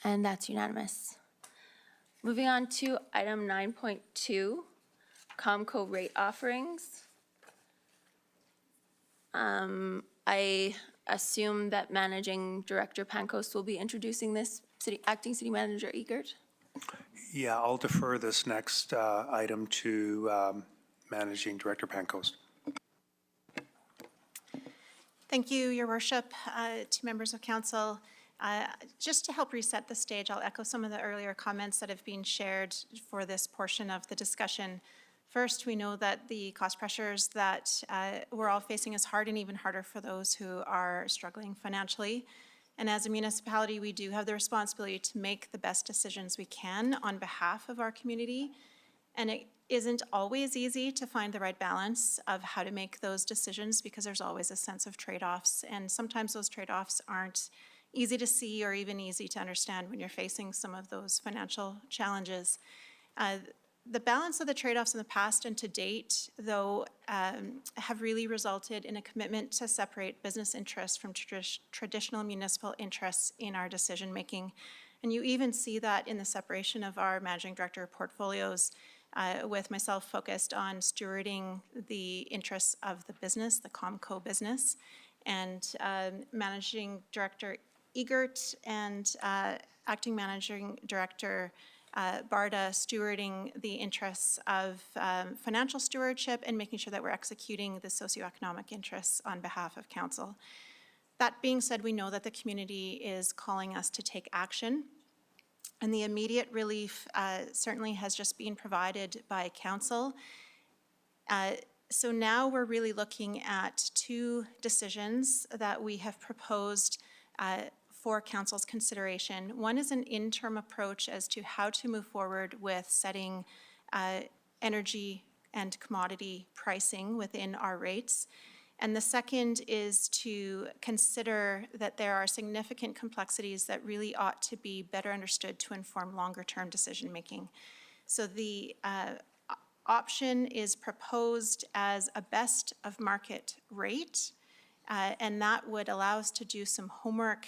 And that's unanimous. Moving on to item 9.2, Comco rate offerings. I assume that Managing Director Pancoast will be introducing this, Acting City Manager Egert. Yeah, I'll defer this next item to Managing Director Pancoast. Thank you, Your Worship, to members of council. Just to help reset the stage, I'll echo some of the earlier comments that have been shared for this portion of the discussion. First, we know that the cost pressures that we're all facing is hard and even harder for those who are struggling financially. And as a municipality, we do have the responsibility to make the best decisions we can on behalf of our community. And it isn't always easy to find the right balance of how to make those decisions because there's always a sense of trade-offs. And sometimes those trade-offs aren't easy to see or even easy to understand when you're facing some of those financial challenges. The balance of the trade-offs in the past and to date, though, have really resulted in a commitment to separate business interests from traditional municipal interests in our decision-making. And you even see that in the separation of our managing director portfolios, with myself focused on stewarding the interests of the business, the Comco business, and managing director Egert and acting managing director Barda stewarding the interests of financial stewardship and making sure that we're executing the socioeconomic interests on behalf of council. That being said, we know that the community is calling us to take action, and the immediate relief certainly has just been provided by council. So now we're really looking at two decisions that we have proposed for council's consideration. One is an interim approach as to how to move forward with setting energy and commodity pricing within our rates. And the second is to consider that there are significant complexities that really ought to be better understood to inform longer-term decision-making. So the option is proposed as a best of market rate, and that would allow us to do some homework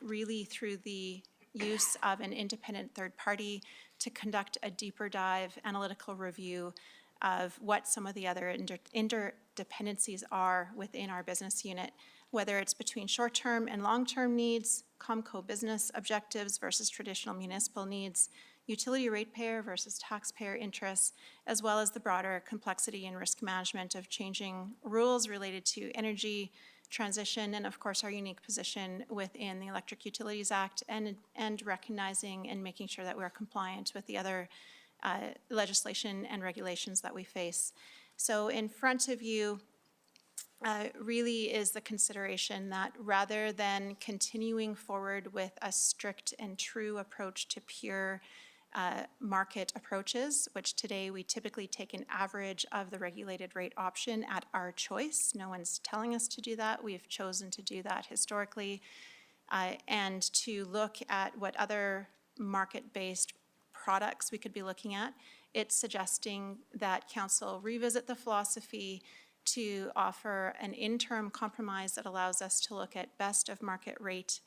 really through the use of an independent third party to conduct a deeper dive analytical review of what some of the other interdependencies are within our business unit, whether it's between short-term and long-term needs, Comco business objectives versus traditional municipal needs, utility ratepayer versus taxpayer interests, as well as the broader complexity and risk management of changing rules related to energy transition, and of course our unique position within the Electric Utilities Act, and recognizing and making sure that we're compliant with the other legislation and regulations that we face. So in front of you really is the consideration that rather than continuing forward with a strict and true approach to pure market approaches, which today we typically take an average of the regulated rate option at our choice. No one's telling us to do that. We've chosen to do that historically, and to look at what other market-based products we could be looking at. It's suggesting that council revisit the philosophy to offer an interim compromise that allows us to look at best of market rate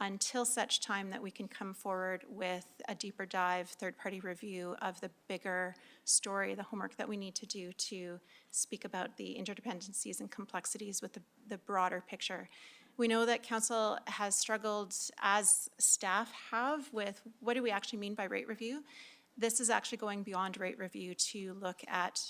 until such time that we can come forward with a deeper dive, third-party review of the bigger story, the homework that we need to do to speak about the interdependencies and complexities with the broader picture. We know that council has struggled, as staff have, with what do we actually mean by rate review. This is actually going beyond rate review to look at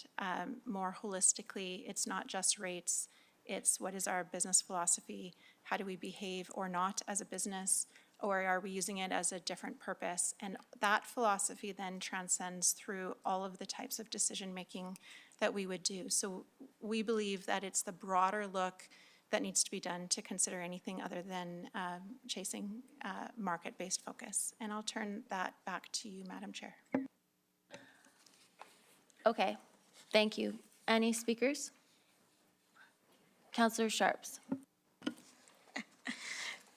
more holistically. It's not just rates, it's what is our business philosophy, how do we behave or not as a business, or are we using it as a different purpose? And that philosophy then transcends through all of the types of decision-making that we would do. So we believe that it's the broader look that needs to be done to consider anything other than chasing market-based focus. And I'll turn that back to you, Madam Chair. Okay, thank you. Any speakers? Councillor Sharps.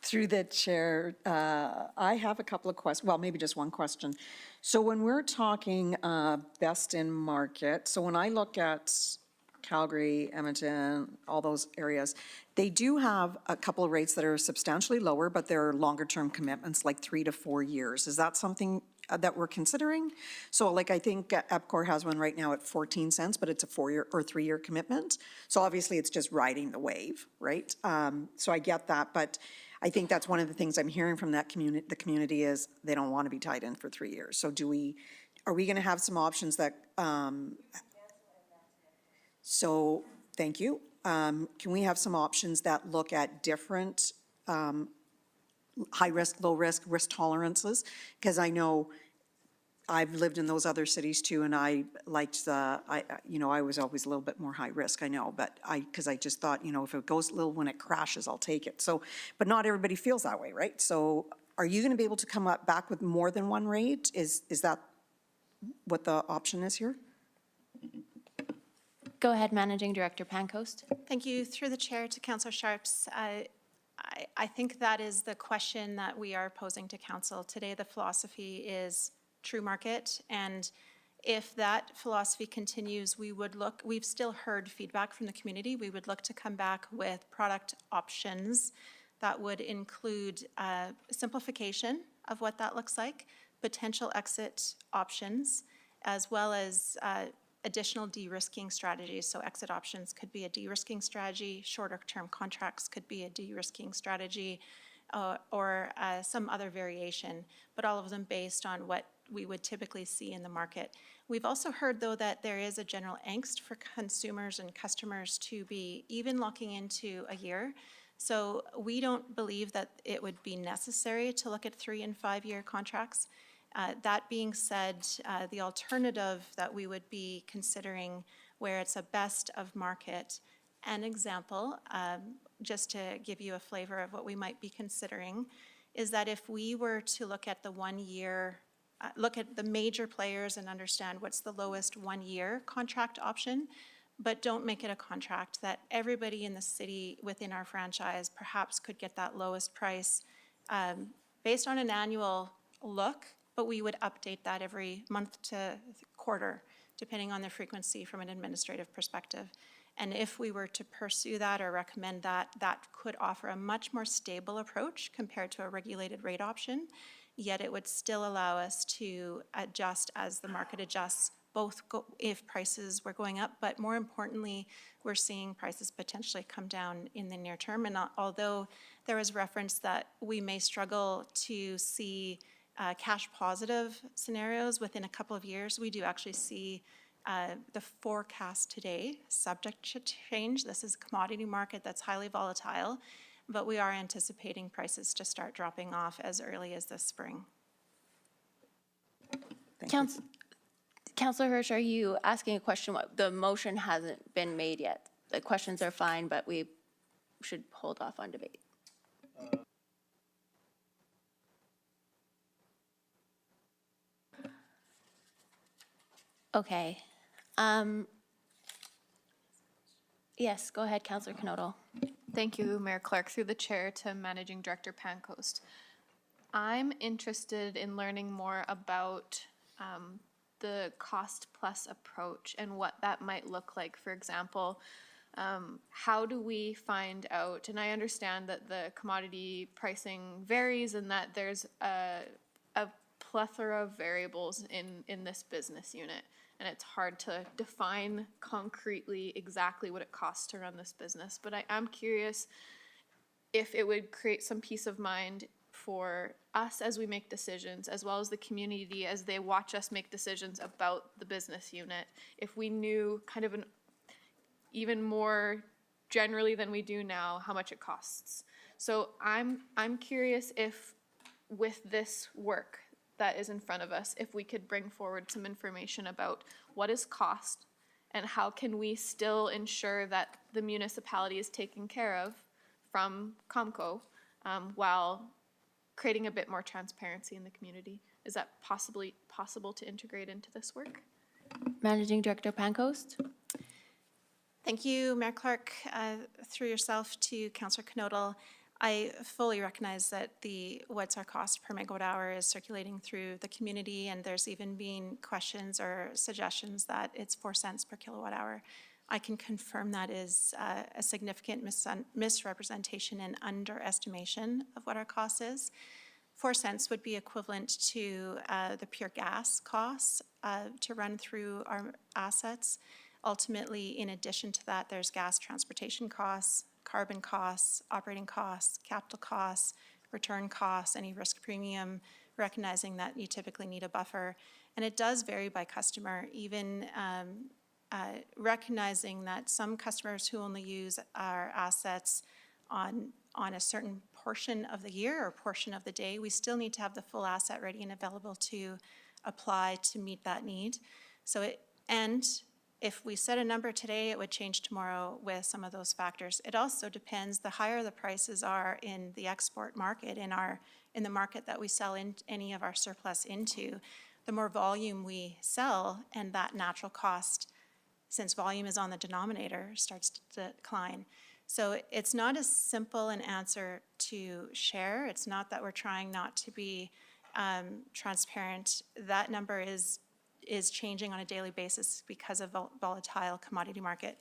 Through the chair, I have a couple of questions, well, maybe just one question. So when we're talking best in market, so when I look at Calgary, Edmonton, all those areas, they do have a couple of rates that are substantially lower, but they're longer-term commitments, like 3 to 4 years. Is that something that we're considering? So like, I think EPCOR has one right now at 14 cents, but it's a 4-year or 3-year commitment. So obviously, it's just riding the wave, right? So I get that, but I think that's one of the things I'm hearing from that community, the community, is they don't want to be tied in for 3 years. So are we going to have some options that, so, thank you. Can we have some options that look at different high risk, low risk, risk tolerances? Because I know I've lived in those other cities too, and I liked I was always a little bit more high risk, I know, but because I just thought, if it goes a little, when it crashes, I'll take it. So, but not everybody feels that way, right? So are you going to be able to come back with more than one rate? Is that what the option is here? Go ahead, Managing Director Pancoast. Thank you. Through the chair to Councillor Sharps. I think that is the question that we are posing to council. Today, the philosophy is true market, and if that philosophy continues, we've still heard feedback from the community. We would look to come back with product options that would include simplification of what that looks like, potential exit options, as well as additional de-risking strategies. So exit options could be a de-risking strategy, shorter term contracts could be a de-risking strategy, or some other variation, but all of them based on what we would typically see in the market. We've also heard, though, that there is a general angst for consumers and customers to be even locking into a year. So we don't believe that it would be necessary to look at 3 and 5 year contracts. That being said, the alternative that we would be considering, where it's a best of market, an example, just to give you a flavor of what we might be considering, is that if we were to look at the 1 year, look at the major players and understand what's the lowest 1 year contract option, but don't make it a contract, that everybody in the city within our franchise perhaps could get that lowest price based on an annual look, but we would update that every month to quarter, depending on the frequency from an administrative perspective. And if we were to pursue that or recommend that, that could offer a much more stable approach compared to a regulated rate option, yet it would still allow us to adjust as the market adjusts, both if prices were going up, but more importantly, we're seeing prices potentially come down in the near term. And although there was reference that we may struggle to see cash positive scenarios within a couple of years, we do actually see the forecast today subject to change. This is a commodity market that's highly volatile, but we are anticipating prices to start dropping off as early as this spring. Councillor Hirsch, are you asking a question? The motion hasn't been made yet. The questions are fine, but we should hold off on debate. Okay. Yes, go ahead, Councillor Knodel. Thank you, Mayor Clark. Through the chair to Managing Director Pancoast. I'm interested in learning more about the cost plus approach and what that might look like. For example, how do we find out, and I understand that the commodity pricing varies and that there's a plethora of variables in this business unit, and it's hard to define concretely exactly what it costs to run this business. But I'm curious if it would create some peace of mind for us as we make decisions, as well as the community as they watch us make decisions about the business unit, if we knew kind of even more generally than we do now how much it costs. So I'm curious if with this work that is in front of us, if we could bring forward some information about what is cost And how can we still ensure that the municipality is taken care of from Comco while creating a bit more transparency in the community? Is that possible to integrate into this work? Managing Director Pancoast? Thank you, Mayor Clark. Through yourself to Councillor Knodel, I fully recognize that what's our cost per megawatt hour is circulating through the community, and there's even been questions or suggestions that it's 4 cents per kilowatt hour. I can confirm that is a significant misrepresentation and underestimation of what our cost is. 4 cents would be equivalent to the pure gas costs to run through our assets. Ultimately, in addition to that, there's gas transportation costs, carbon costs, operating costs, capital costs, return costs, any risk premium, recognizing that you typically need a buffer. And it does vary by customer, even recognizing that some customers who only use our assets on a certain portion of the year or portion of the day, we still need to have the full asset ready and available to apply to meet that need. And if we set a number today, it would change tomorrow with some of those factors. It also depends, the higher the prices are in the export market, in the market that we sell in any of our surplus into, the more volume we sell, and that natural cost, since volume is on the denominator, starts to decline. So it's not as simple an answer to share. It's not that we're trying not to be transparent. That number is changing on a daily basis because of volatile commodity market.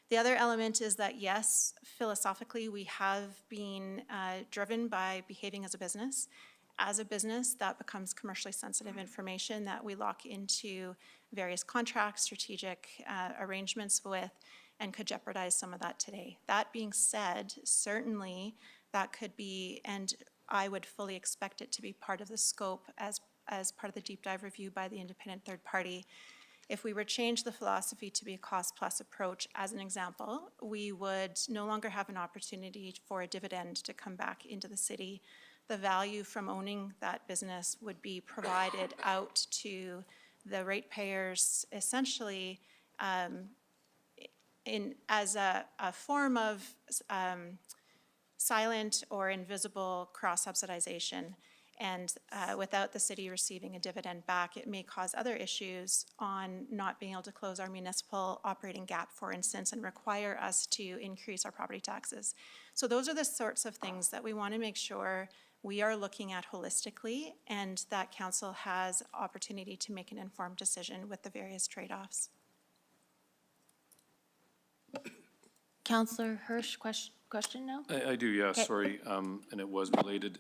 The other element is that, yes, philosophically, we have been driven by behaving as a business. As a business, that becomes commercially sensitive information that we lock into various contracts, strategic arrangements with, and could jeopardize some of that today. That being said, certainly that could be, and I would fully expect it to be part of the scope as part of the deep dive review by the independent third party. If we were to change the philosophy to be a cost plus approach, as an example, we would no longer have an opportunity for a dividend to come back into the city. The value from owning that business would be provided out to the ratepayers, essentially as a form of silent or invisible cross-subsidization. And without the city receiving a dividend back, it may cause other issues on not being able to close our municipal operating gap, for instance, and require us to increase our property taxes. So those are the sorts of things that we want to make sure we are looking at holistically, and that council has opportunity to make an informed decision with the various trade-offs. Councillor Hirsch, question now? I do, yeah, Okay. sorry, and it was related.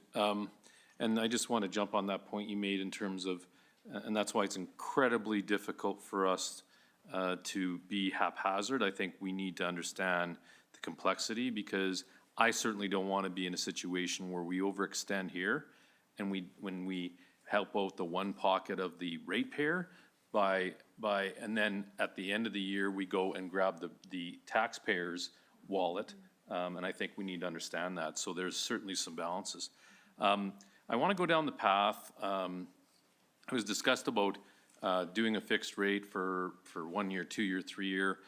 And I just want to jump on that point you made in terms of, and that's why it's incredibly difficult for us to be haphazard. I think we need to understand the complexity, because I certainly don't want to be in a situation where we overextend here and when we help out the one pocket of the ratepayer and then at the end of the year, we go and grab the taxpayer's wallet. And I think we need to understand that. So there's certainly some balances. I want to go down the path. It was discussed about doing a fixed rate for 1 year, 2 year, 3 year.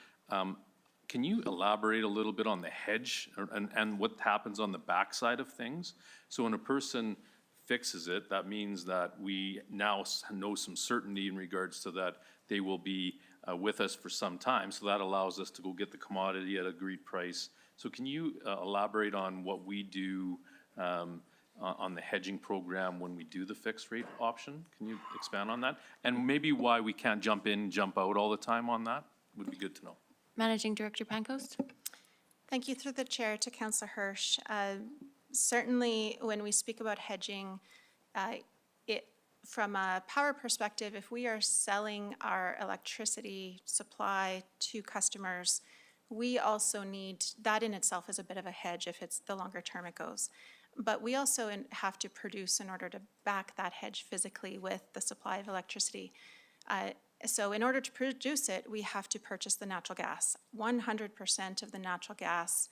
Can you elaborate a little bit on the hedge and what happens on the backside of things? So when a person fixes it, that means that we now know some certainty in regards to that they will be with us for some time. So that allows us to go get the commodity at agreed price. So can you elaborate on what we do on the hedging program when we do the fixed rate option? Can you expand on that? And maybe why we can't jump in, jump out all the time on that would be good to know. Managing Director Pancoast? Thank you through the chair to Councillor Hirsch. Certainly, when we speak about hedging, from a power perspective, if we are selling our electricity supply to customers, we also need, that in itself is a bit of a hedge if it's the longer term it goes. But we also have to produce in order to back that hedge physically with the supply of electricity. So in order to produce it, we have to purchase the natural gas. 100% of the natural gas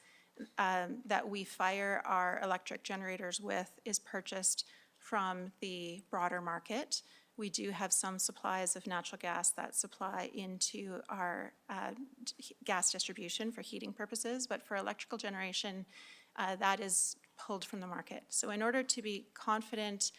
that we fire our electric generators with is purchased from the broader market. We do have some supplies of natural gas that supply into our gas distribution for heating purposes, but for electrical generation, that is pulled from the market. So in order to be confident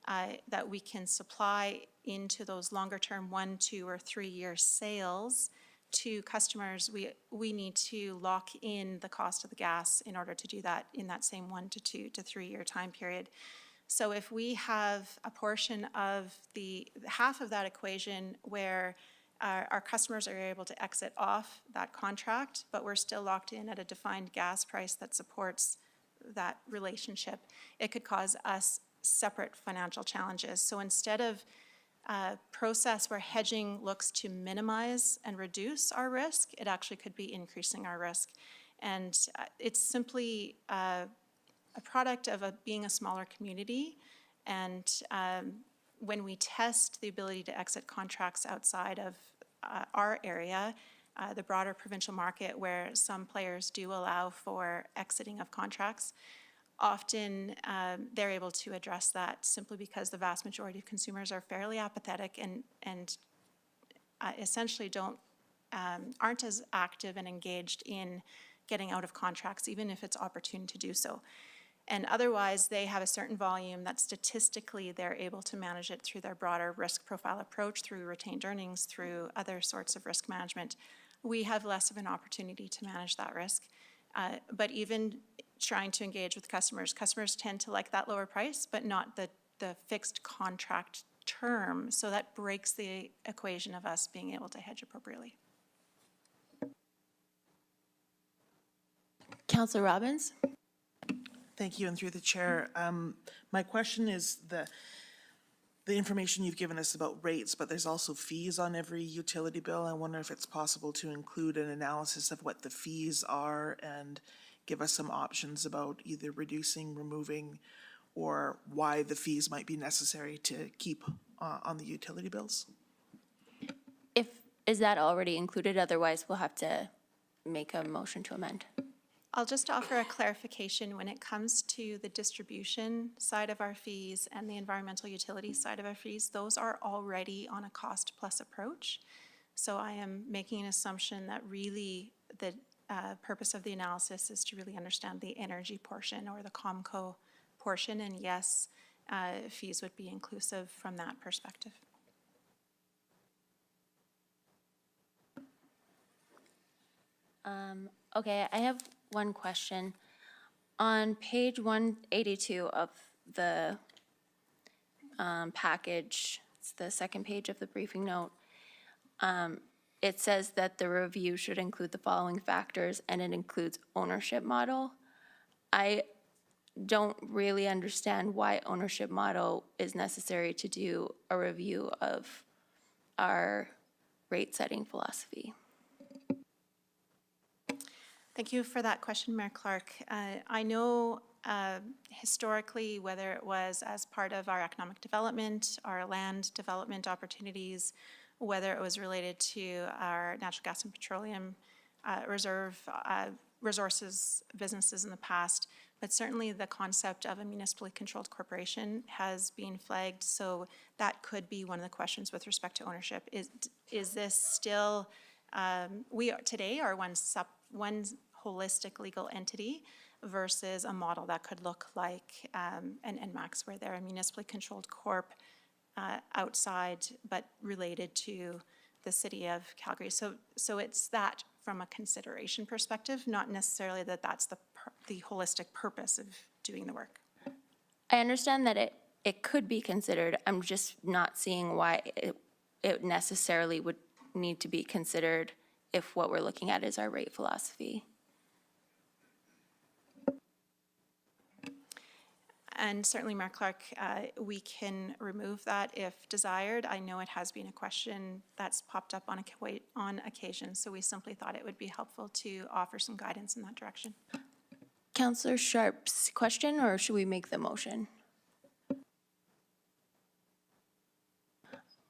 that we can supply into those longer-term 1, 2, or 3-year sales to customers, we need to lock in the cost of the gas in order to do that in that same 1 to 2 to 3-year time period. So if we have a portion of half of that equation where our customers are able to exit off that contract, but we're still locked in at a defined gas price that supports that relationship, it could cause us separate financial challenges. So instead of a process where hedging looks to minimize and reduce our risk, it actually could be increasing our risk. And it's simply a product of being a smaller community. And when we test the ability to exit contracts outside of our area, the broader provincial market where some players do allow for exiting of contracts, often they're able to address that simply because the vast majority of consumers are fairly apathetic and essentially aren't as active and engaged in getting out of contracts, even if it's opportune to do so. And otherwise, they have a certain volume that statistically they're able to manage it through their broader risk profile approach, through retained earnings, through other sorts of risk management. We have less of an opportunity to manage that risk. But even trying to engage with customers tend to like that lower price, but not the fixed contract term. So that breaks the equation of us being able to hedge appropriately. Councillor Robbins? Thank you, and through the chair, my question is the information you've given us about rates, but there's also fees on every utility bill. I wonder if it's possible to include an analysis of what the fees are and give us some options about either reducing, removing, or why the fees might be necessary to keep on the utility bills. Is that already included? Otherwise, we'll have to make a motion to amend. I'll just offer a clarification when it comes to the distribution side of our fees and the environmental utility side of our fees. Those are already on a cost plus approach. So I am making an assumption that really the purpose of the analysis is to really understand the energy portion or the COMCO portion. And yes, fees would be inclusive from that perspective. Okay, I have one question. On page 182 of the package, it's the second page of the briefing note, it says that the review should include the following factors, and it includes ownership model. I don't really understand why ownership model is necessary to do a review of our rate setting philosophy. Thank you for that question, Mayor Clark. I know historically, whether it was as part of our economic development, our land development opportunities, whether it was related to our natural gas and petroleum resources businesses in the past, but certainly the concept of a municipally controlled corporation has been flagged. So that could be one of the questions with respect to ownership. Is this still, we are today are one holistic legal entity versus a model that could look like an ENMAX, where they're a municipally controlled corp outside but related to the city of Calgary. So it's that from a consideration perspective, not necessarily that that's the holistic purpose of doing the work. I understand that it could be considered. I'm just not seeing why it necessarily would need to be considered if what we're looking at is our rate philosophy. And certainly, Mayor Clark, we can remove that if desired. I know it has been a question that's popped up on occasion, so we simply thought it would be helpful to offer some guidance in that direction. Councillor Sharp's question, or should we make the motion?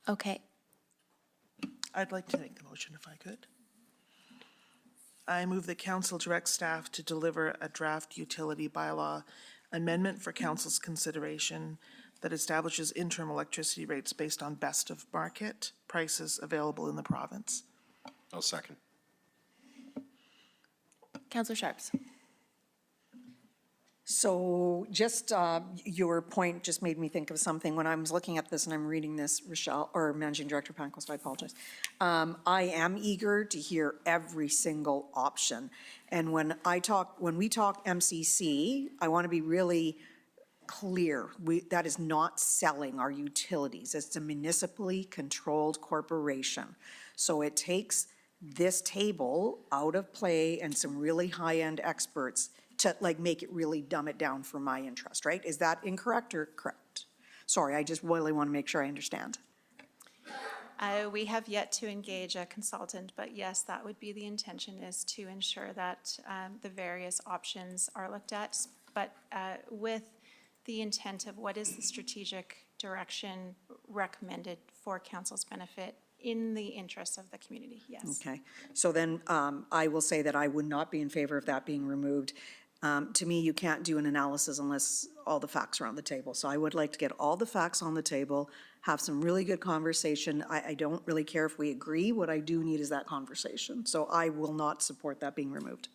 Okay. I'd like to make the motion if I could. I move that council direct staff to deliver a draft utility bylaw amendment for council's consideration that establishes interim electricity rates based on best of market prices available in the province. I'll second. Counselor Sharps? So just your point just made me think of something. When I was looking at this and I'm reading this, Rochelle, or Managing Director Pancoast, I apologize. I am eager to hear every single option. And when we talk MCC, I want to be really clear. That is not selling our utilities. It's a municipally controlled corporation. So it takes this table out of play and some really high-end experts to like make it really dumb it down for my interest, right? Is that incorrect or correct? Sorry, I just really want to make sure I understand. We have yet to engage a consultant, but yes, that would be the intention, is to ensure that the various options are looked at, but with the intent of what is the strategic direction recommended for council's benefit in the interests of the community, yes. Okay, so then I will say that I would not be in favor of that being removed. To me, you can't do an analysis unless all the facts are on the table. So I would like to get all the facts on the table, have some really good conversation. I don't really care if we agree. What I do need is that conversation. So I will not support that being removed.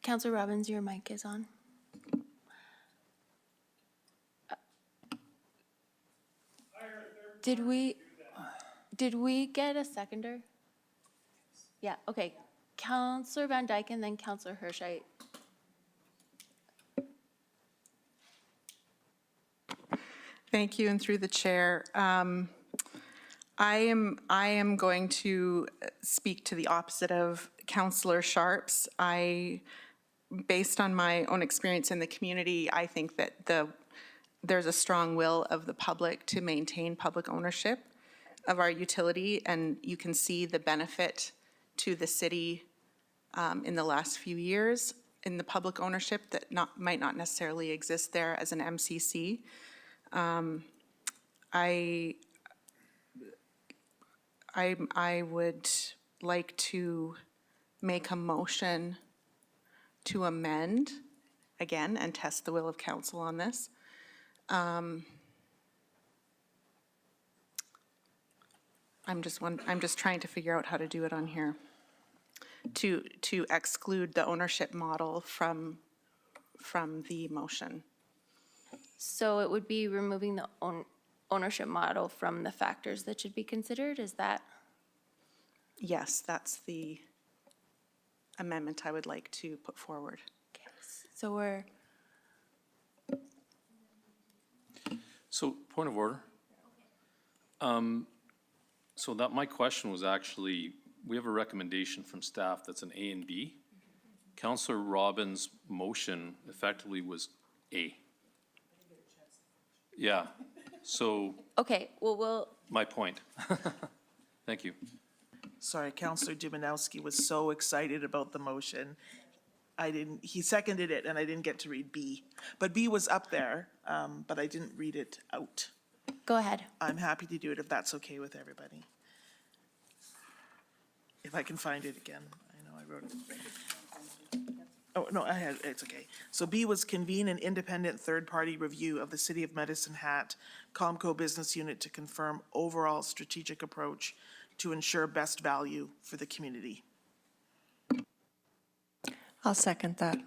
Counselor Robbins, your mic is on. Did we get a seconder? Yeah, okay. Counselor Van Dyke and then Counselor Hirschite. Thank you, and through the chair. I am going to speak to the opposite of Councillor Sharps. Based on my own experience in the community, I think that there's a strong will of the public to maintain public ownership of our utility, and you can see the benefit to the city in the last few years in the public ownership that might not necessarily exist there as an MCC. I would like to make a motion to amend, again, and test the will of council on this. I'm just trying to figure out how to do it on here. To exclude the ownership model from the motion. So it would be removing the ownership model from the factors that should be considered, is that? Yes, that's the amendment I would like to put forward. Okay, so we're, So, point of order. So that, my question was actually, we have a recommendation from staff that's an A and B. Councillor Robbins' motion effectively was A. Yeah, so okay, well, my point. Thank you. Sorry, Councillor Dumanowski was so excited about the motion. He seconded it and I didn't get to read B. But B was up there, but I didn't read it out. go ahead. I'm happy to do it if that's okay with everybody. If I can find it again. I know I wrote it. Oh, no, it's okay. So B was convene an independent third-party review of the City of Medicine Hat Comco Business Unit to confirm overall strategic approach to ensure best value for the community. I'll second that.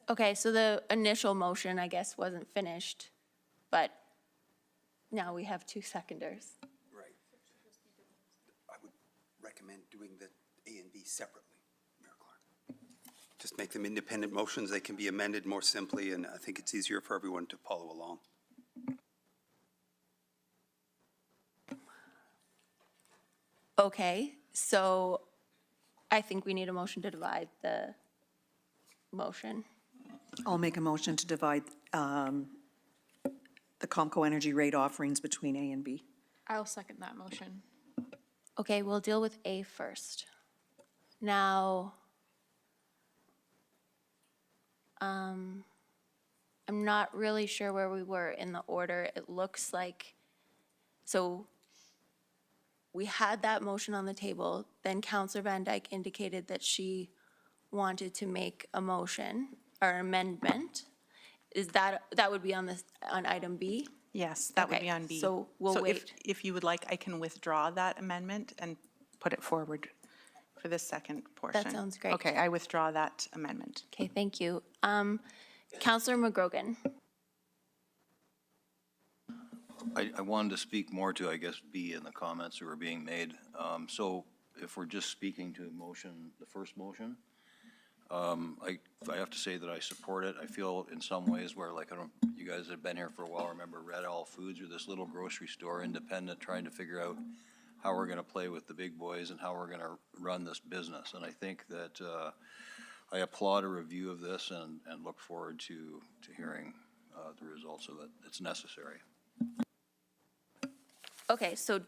Okay, so the initial motion, I guess, wasn't finished, but now we have two seconders. Right. I would recommend doing the A and B separately, Mayor Clark. Just make them independent motions. They can be amended more simply, and I think it's easier for everyone to follow along. Okay, so I think we need a motion to divide the motion. I'll make a motion to divide the Comco Energy rate offerings between A and B. I'll second that motion. Okay, we'll deal with A first. Now, I'm not really sure where we were in the order. It looks like, so we had that motion on the table, then Counselor Van Dyke indicated that she wanted to make a motion or amendment, that would be on item B? Yes, that would Okay, be on B. so we'll wait. If you would like, I can withdraw that amendment and put it forward for the second portion. sounds great. Okay, I withdraw that amendment. Okay, thank you. Counselor McGrogan. I wanted to speak more to, I guess, B in the comments that were being made. So if we're just speaking to motion, the first motion, I have to say that I support it. I feel in some ways where, like, I don't, you guys have been here for a while, remember Red Owl Foods or this little grocery store, independent, trying to figure out how we're gonna play with the big boys and how we're gonna run this business. And I think that I applaud a review of this and look forward to hearing the results of it. It's necessary. Okay, so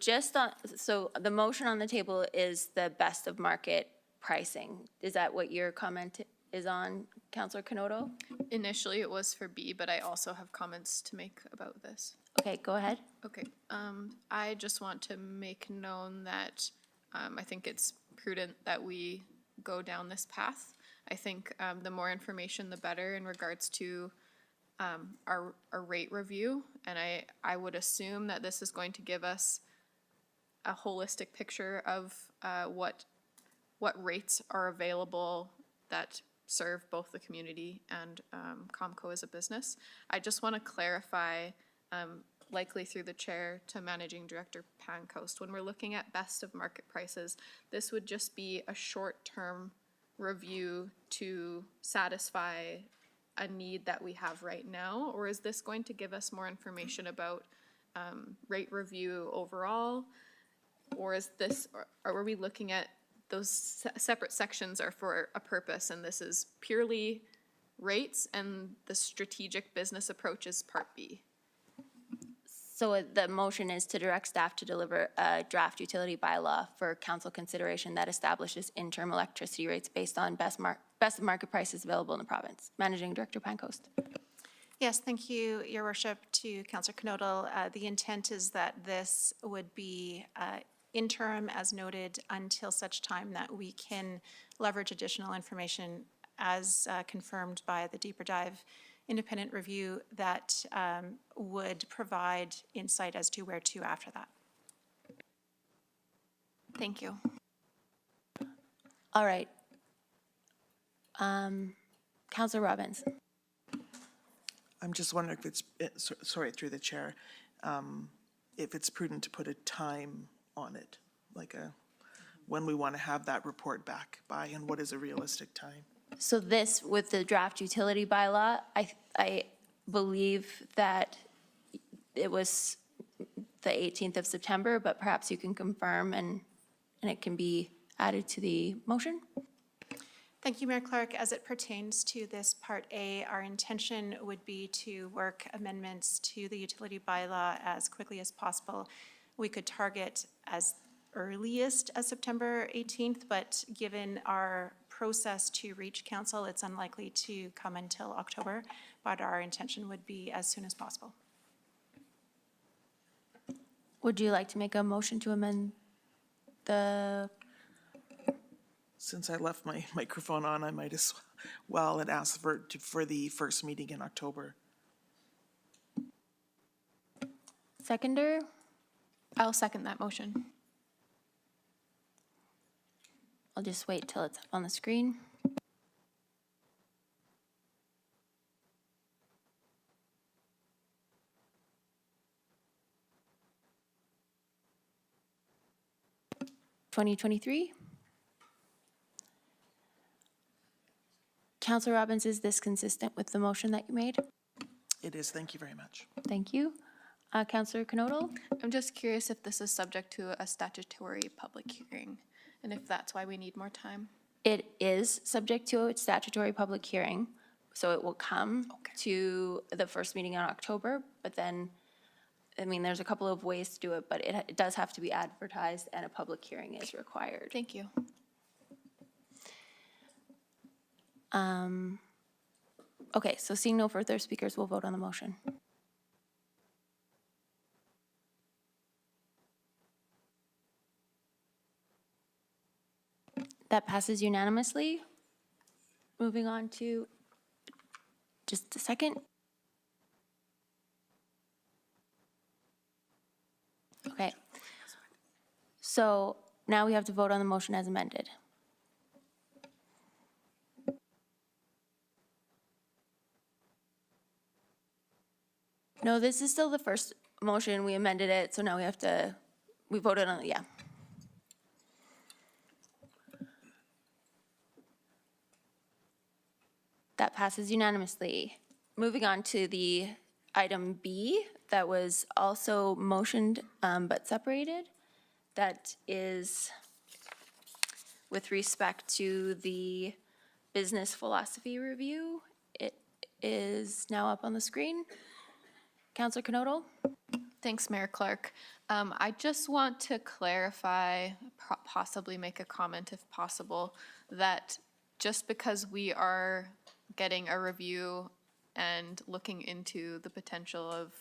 so the motion on the table is the best of market pricing. Is that what your comment is on, Counselor Canoto? Initially, it was for B, but I also have comments to make about this. Okay, go ahead. Okay, I just want to make known that I think it's prudent that we go down this path. I think the more information, the better in regards to our rate review. And I would assume that this is going to give us a holistic picture of what rates are available that serve both the community and Comco as a business. I just want to clarify, likely through the chair to Managing Director Pancoast, when we're looking at best of market prices, this would just be a short-term review to satisfy a need that we have right now? Or is this going to give us more information about rate review overall? Or is this, or are we looking at those separate sections are for a purpose and this is purely rates and the strategic business approach is part B? So the motion is to direct staff to deliver a draft utility bylaw for council consideration that establishes interim electricity rates based on best of market prices available in the province. Managing Director Pancoast. Yes, thank you, Your Worship, to Councillor Knodel. The intent is that this would be interim, as noted, until such time that we can leverage additional information as confirmed by the deeper dive independent review that would provide insight as to where to after that. Thank you. All right. Councillor Robbins. I'm just wondering if it's, sorry, through the chair, if it's prudent to put a time on it, like when we want to have that report back by, and what is a realistic time? So this, with the draft utility bylaw, I believe that it was the 18th of September, but perhaps you can confirm and it can be added to the motion. Thank you, Mayor Clark. As it pertains to this Part A, our intention would be to work amendments to the utility bylaw as quickly as possible. We could target as earliest as September 18th, but given our process to reach council, it's unlikely to come until October, but our intention would be as soon as possible. Would you like to make a motion to amend the? Since I left my microphone on, I might as well and ask for the first meeting in October. Seconder? I'll second that motion. I'll just wait till it's up on the screen. (2023) Councillor Robbins, is this consistent with the motion that you made? It is, thank you very much. Thank you. Councillor Knodel? I'm just curious if this is subject to a statutory public hearing and if that's why we need more time. It is subject to a statutory public hearing, so it will come to the first meeting in October, but then, I mean, there's a couple of ways to do it, but it does have to be advertised and a public hearing is required. Thank you. Okay, so seeing no further speakers, we'll vote on the motion. That passes unanimously. moving on to, just a second. Okay. So now we have to vote on the motion as amended. No, this is still the first motion. We amended it, so now we have to, we voted on it, yeah. That passes unanimously. Moving on to the item B that was also motioned but separated. That is with respect to the business philosophy review. It is now up on the screen. Councillor Knotel? Thanks, Mayor Clark. I just want to clarify, possibly make a comment if possible, that just because we are getting a review and looking into the potential of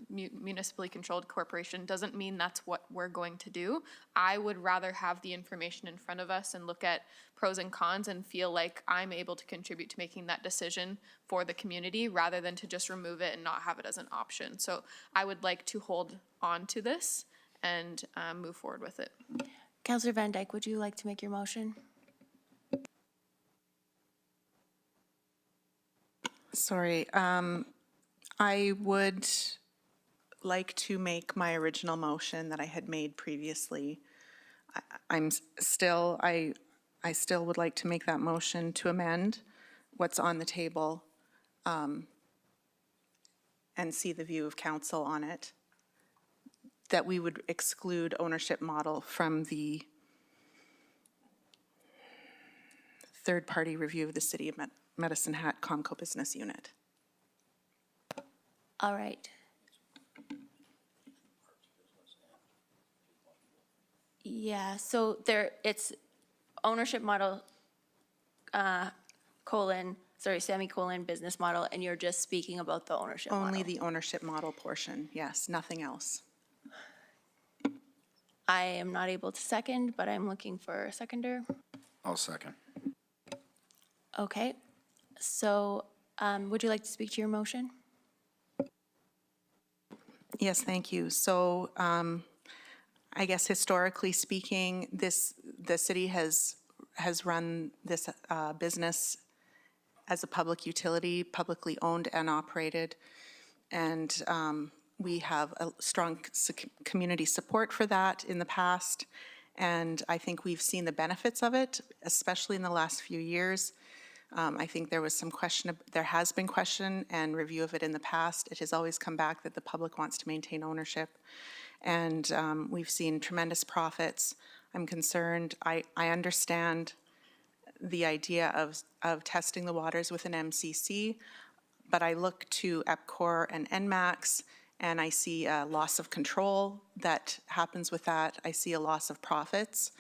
municipally controlled corporation doesn't mean that's what we're going to do. I would rather have the information in front of us and look at pros and cons and feel like I'm able to contribute to making that decision for the community rather than to just remove it and not have it as an option. So I would like to hold on to this and move forward with it. Councillor Van Dyke, would you like to make your motion? Sorry, I would like to make my original motion that I had made previously. I still would like to make that motion to amend what's on the table and see the view of council on it, that we would exclude ownership model from the third-party review of the City of Medicine Hat Comco Business Unit. All right. Yeah, so there, it's ownership model, semicolon, business model, and you're just speaking about the ownership model. Only the ownership model portion, yes, nothing else. I am not able to second, but I'm looking for a seconder. I'll second. Okay, so would you like to speak to your motion? Yes, thank you. So I guess historically speaking, the city has run this business as a public utility, publicly owned and operated. And we have a strong community support for that in the past. And I think we've seen the benefits of it, especially in the last few years. I think there was some there has been question and review of it in the past. It has always come back that the public wants to maintain ownership. And we've seen tremendous profits. I'm concerned. I understand the idea of testing the waters with an MCC, but I look to EPCOR and NMAX, and I see a loss of control that happens with that. I see a loss of profits.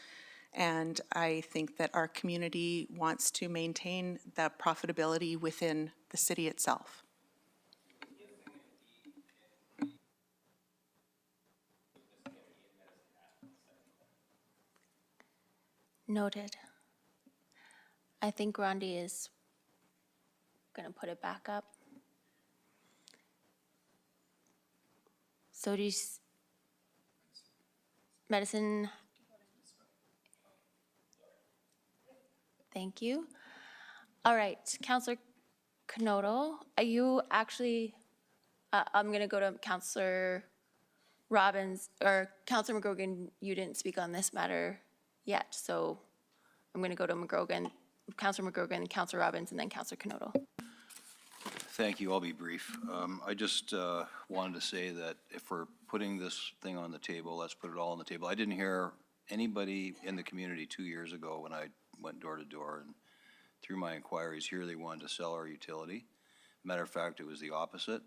And I think that our community wants to maintain the profitability within the city itself. Noted. I think Rondi is going to put it back up. So do you, medicine? Thank you. All right, Councillor Knotel, are you actually, I'm going to go to Councillor Robbins, or Councillor McGrogan, you didn't speak on this matter yet, so I'm going to go to Councillor McGrogan, Councillor Robbins, and then Councillor Knotel. Thank you. I'll be brief. I just wanted to say that if we're putting this thing on the table, let's put it all on the table. I didn't hear anybody in the community 2 years ago when I went door to door and through my inquiries here, they wanted to sell our utility. Matter of fact, it was the opposite,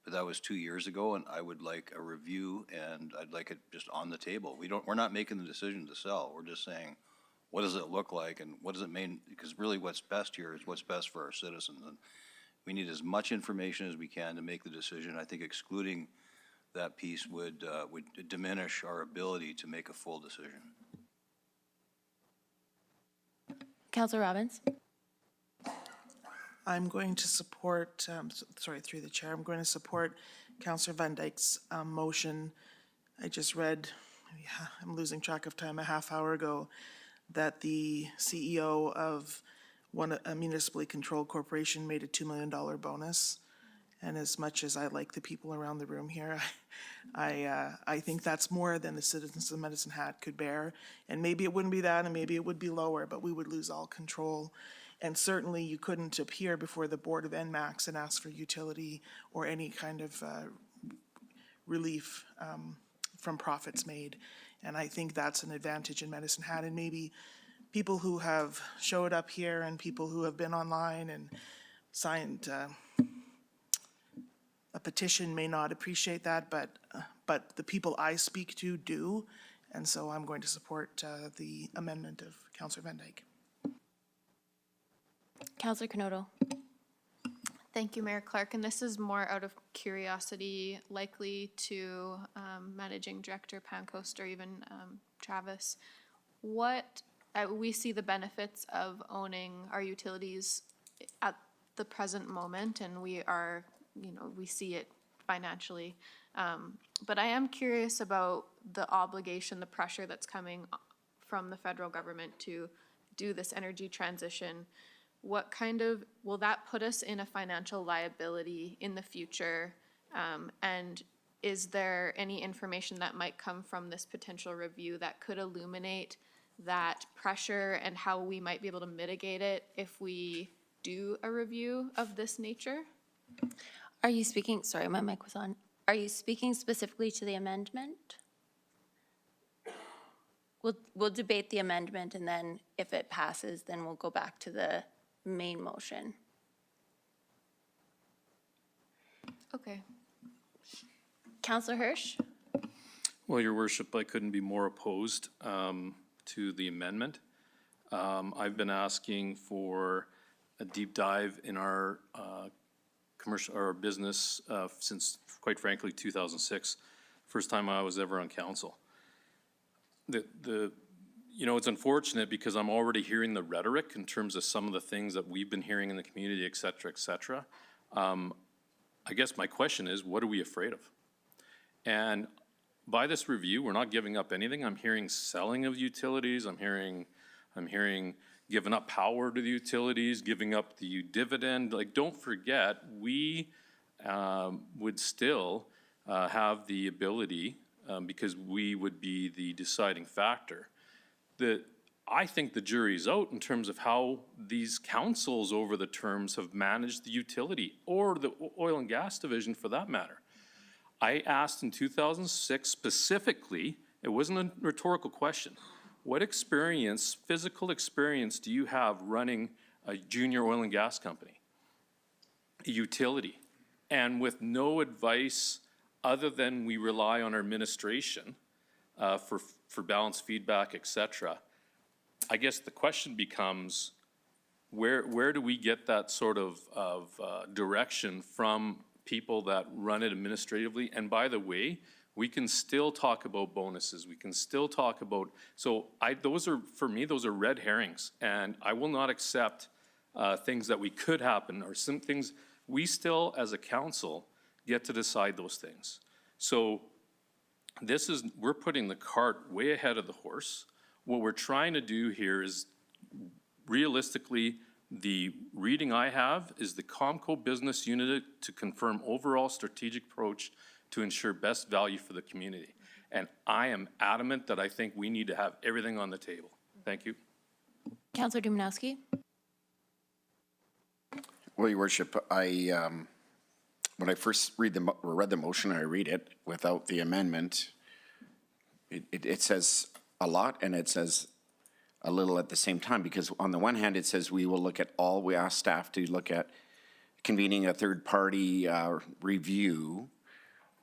but that was 2 years ago, and I would like a review, and I'd like it just on the table. We're not making the decision to sell. We're just saying, what does it look like, and what does it mean? Because really, what's best here is what's best for our citizens, and we need as much information as we can to make the decision. I think excluding that piece would diminish our ability to make a full decision. Counselor Robbins? I'm going to support, sorry, through the chair, I'm going to support Councillor Van Dyke's motion. I just read, I'm losing track of time, a half hour ago, that the CEO of a municipally controlled corporation made a $2 million bonus. And as much as I like the people around the room here, I think that's more than the citizens of Medicine Hat could bear. And maybe it wouldn't be that, and maybe it would be lower, but we would lose all control. And certainly you couldn't appear before the board of NMAX and ask for utility or any kind of relief from profits made. And I think that's an advantage in Medicine Hat. And maybe people who have showed up here and people who have been online and signed a petition may not appreciate that, but the people I speak to do. And so I'm going to support the amendment of Councillor Van Dyke. Counselor Canoto? Thank you, Mayor Clark. And this is more out of curiosity, likely to Managing Director Pancoast or even Travis. What, we see the benefits of owning our utilities at the present moment, and we are, we see it financially. But I am curious about the obligation, the pressure that's coming from the federal government to do this energy transition. What kind of, will that put us in a financial liability in the future? And is there any information that might come from this potential review that could illuminate that pressure and how we might be able to mitigate it if we do a review of this nature? Are you speaking, sorry, my mic was on. Are you speaking specifically to the amendment? We'll debate the amendment, and then if it passes, then we'll go back to the main motion. Okay. Councillor Hirsch? Well, Your Worship, I couldn't be more opposed to the amendment. I've been asking for a deep dive in our commercial or business since, quite frankly, 2006, first time I was ever on council. It's unfortunate because I'm already hearing the rhetoric in terms of some of the things that we've been hearing in the community, et cetera, et cetera. I guess my question is, what are we afraid of? And by this review, we're not giving up anything. I'm hearing selling of utilities. I'm hearing giving up power to the utilities, giving up the dividend. Like, don't forget, we would still have the ability, because we would be the deciding factor, that I think the jury's out in terms of how these councils over the terms have managed the utility, or the oil and gas division for that matter. I asked in 2006 specifically, it wasn't a rhetorical question, what experience, physical experience do you have running a junior oil and gas company, a utility? And with no advice other than we rely on our administration for balanced feedback, et cetera, I guess the question becomes, where do we get that sort of direction from people that run it administratively? And by the way, we can still talk about bonuses. We can still talk about, so those are, for me, those are red herrings. And I will not accept things that we could happen or some things, we still as a council get to decide those things. So we're putting the cart way ahead of the horse. What we're trying to do here is realistically, the reading I have is the Comco business unit to confirm overall strategic approach to ensure best value for the community. And I am adamant that I think we need to have everything on the table. Thank you. Councillor Dumanowski? Well, Your Worship, when I first read the motion, I read it without the amendment. It says a lot and it says a little at the same time, because on the one hand, it says we will look at all, we ask staff to look at convening a third-party review.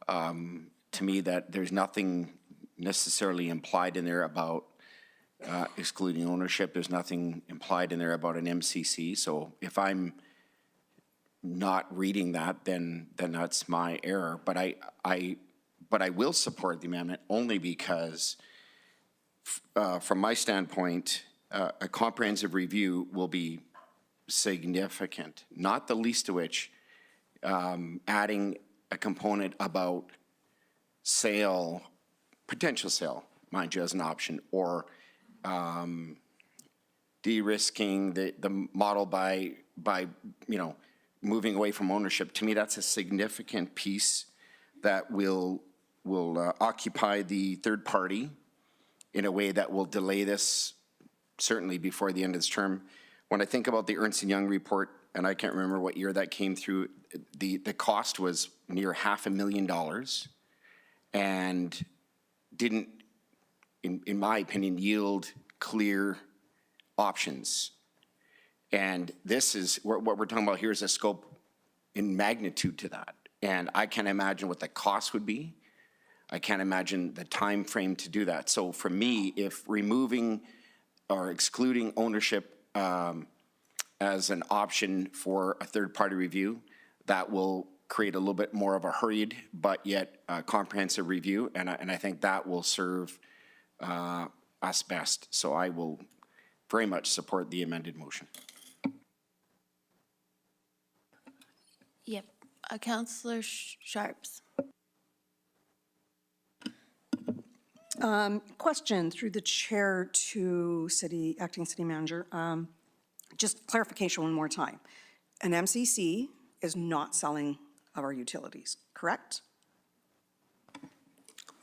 To me, that there's nothing necessarily implied in there about excluding ownership. There's nothing implied in there about an MCC. So if I'm not reading that, then that's my error. But I will support the amendment only because from my standpoint, a comprehensive review will be significant, not the least of which adding a component about sale, potential sale, mind you, as an option, or de-risking the model by moving away from ownership. To me, that's a significant piece that will occupy the third party in a way that will delay this certainly before the end of this term. When I think about the Ernst & Young report, and I can't remember what year that came through, the cost was near $500,000 and didn't, in my opinion, yield clear options. And this is, what we're talking about here is a scope in magnitude to that. And I can't imagine what the cost would be. I can't imagine the time frame to do that. So for me, if removing or excluding ownership as an option for a third-party review, that will create a little bit more of a hurried but yet comprehensive review, and I think that will serve us best. So I will very much support the amended motion. Yep. Councillor Sharps. Question through the chair to acting city manager. Just clarification one more time. An MCC is not selling our utilities, correct?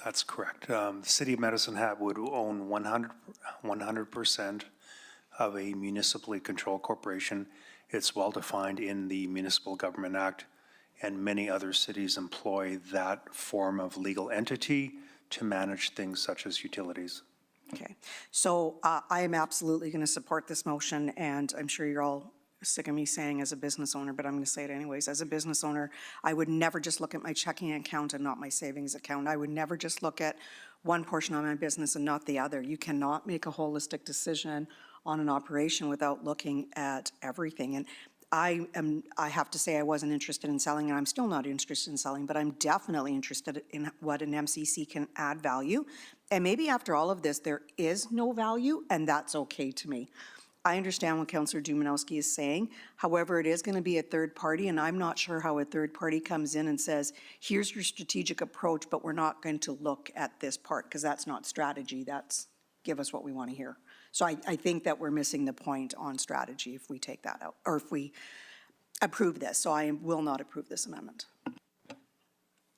That's correct. The City of Medicine Hat would own 100% of a municipally controlled corporation. It's well-defined in the Municipal Government Act, and many other cities employ that form of legal entity to manage things such as utilities. Okay, so I am absolutely going to support this motion, and I'm sure you're all sick of me saying as a business owner, but I'm going to say it anyways. As a business owner, I would never just look at my checking account and not my savings account. I would never just look at one portion of my business and not the other. You cannot make a holistic decision on an operation without looking at everything. And I have to say I wasn't interested in selling, and I'm still not interested in selling, but I'm definitely interested in what an MCC can add value. And maybe after all of this, there is no value, and that's okay to me. I understand what Councillor Dumanowski is saying. However, it is going to be a third party, and I'm not sure how a third party comes in and says, here's your strategic approach, but we're not going to look at this part, because that's not strategy. That's give us what we want to hear. So I think that we're missing the point on strategy if we take that out, or if we approve this. So I will not approve this amendment.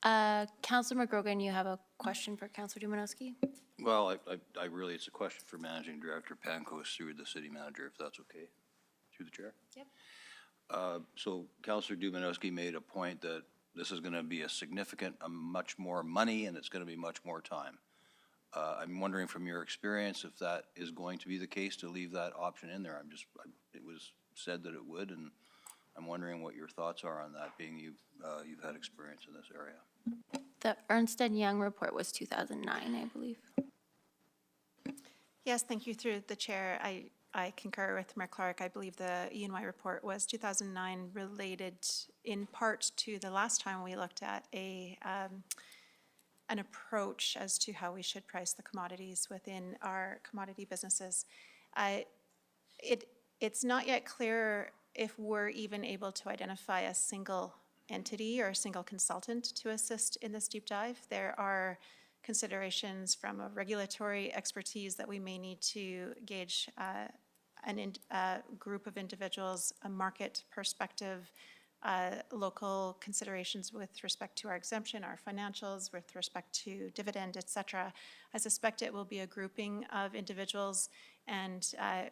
Councillor McGrogan, you have a question for Councillor Dumanowski? Well, I really, it's a question for Managing Director Pankos through the city manager, if that's okay, through the chair. Yep. So Councillor Dumanowski made a point that this is going to be a significant, much more money, and it's going to be much more time. I'm wondering from your experience if that is going to be the case to leave that option in there. It was said that it would, and I'm wondering what your thoughts are on that, being you've had experience in this area. The Ernst & Young report was 2009, I believe. Yes, thank you through the chair. I concur with Mayor Clark. I believe the E&Y report was 2009, related in part to the last time we looked at an approach as to how we should price the commodities within our commodity businesses. It's not yet clear if we're even able to identify a single entity or a single consultant to assist in this deep dive. There are considerations from a regulatory expertise that we may need to gauge a group of individuals, a market perspective, local considerations with respect to our exemption, our financials, with respect to dividend, et cetera. I suspect it will be a grouping of individuals, and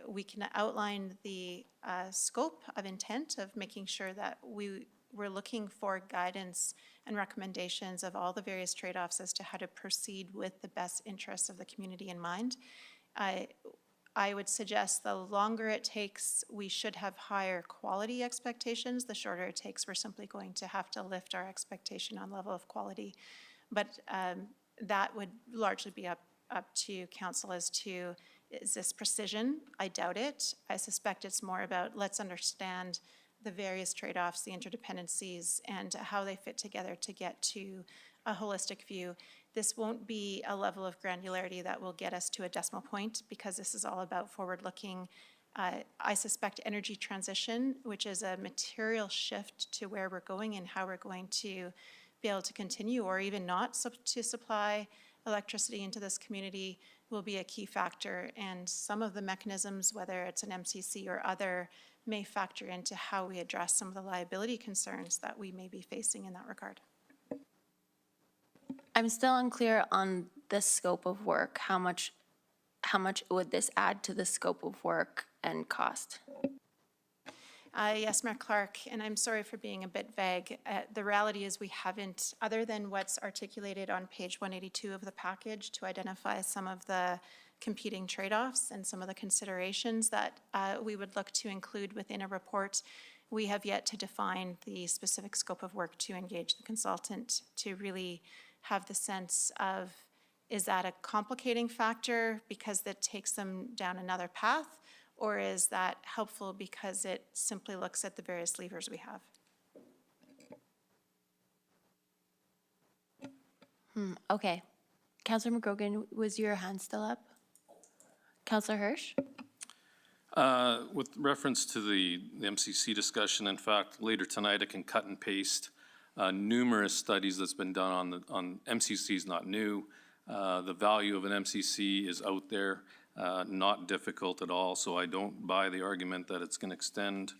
we can outline the scope of intent of making sure that we're looking for guidance and recommendations of all the various trade-offs as to how to proceed with the best interests of the community in mind. I would suggest the longer it takes, we should have higher quality expectations. The shorter it takes, we're simply going to have to lift our expectation on level of quality. But that would largely be up to council as to, is this precision? I doubt it. I suspect it's more about let's understand the various trade-offs, the interdependencies, and how they fit together to get to a holistic view. This won't be a level of granularity that will get us to a decimal point, because this is all about forward-looking, I suspect, energy transition, which is a material shift to where we're going and how we're going to be able to continue or even not to supply electricity into this community will be a key factor. And some of the mechanisms, whether it's an MCC or other, may factor into how we address some of the liability concerns that we may be facing in that regard. I'm still unclear on the scope of work. How much would this add to the scope of work and cost? Yes, Mayor Clark, and I'm sorry for being a bit vague. The reality is we haven't, other than what's articulated on page 182 of the package to identify some of the competing trade-offs and some of the considerations that we would look to include within a report, we have yet to define the specific scope of work to engage the consultant to really have the sense of, is that a complicating factor because that takes them down another path? Or is that helpful because it simply looks at the various levers we have? Okay. Councillor McGrogan, was your hand still up? Councillor Hirsch? With reference to the MCC discussion, in fact, later tonight I can cut and paste numerous studies that's been done on MCC is not new. The value of an MCC is out there. Not difficult at all, so I don't buy the argument that it's going to extend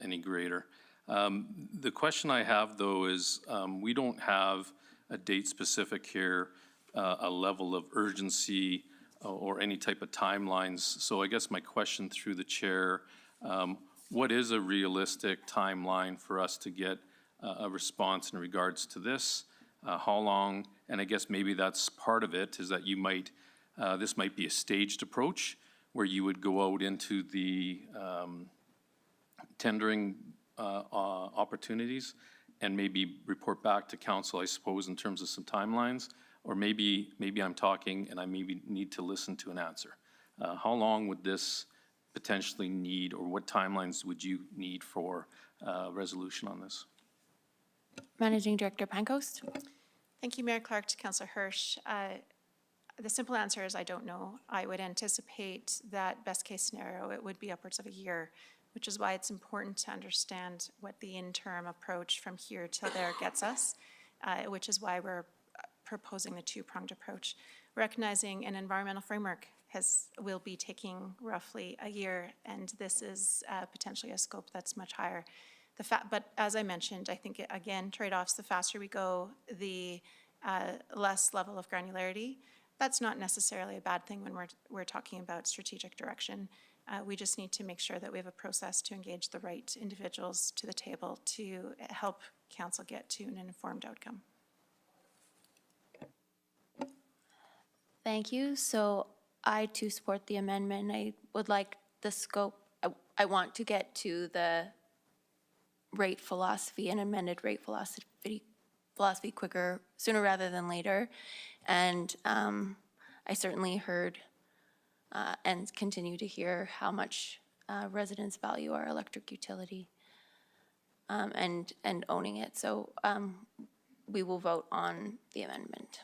any greater. The question I have, though, is we don't have a date specific here, a level of urgency or any type of timelines. So I guess my question through the chair, what is a realistic timeline for us to get a response in regards to this? How long? And I guess maybe that's part of it, is that you might this might be a staged approach where you would go out into the tendering opportunities and maybe report back to council, I suppose, in terms of some timelines. Or maybe I'm talking and I maybe need to listen to an answer. How long would this potentially need, or what timelines would you need for resolution on this? Managing Director Pancoast? Thank you, Mayor Clark. To Councillor Hirsch. The simple answer is I don't know. I would anticipate that best case scenario, it would be upwards of a year, which is why it's important to understand what the interim approach from here till there gets us, which is why we're proposing the two-pronged approach. Recognizing an environmental framework will be taking roughly a year, and this is potentially a scope that's much higher. But as I mentioned, I think, again, trade-offs, the faster we go, the less level of granularity. That's not necessarily a bad thing when we're talking about strategic direction. We just need to make sure that we have a process to engage the right individuals to the table to help council get to an informed outcome. Thank you. So I too support the amendment. I would like the scope, I want to get to the rate philosophy and amended rate philosophy quicker, sooner rather than later. And I certainly heard and continue to hear how much residents value our electric utility and owning it. So we will vote on the amendment.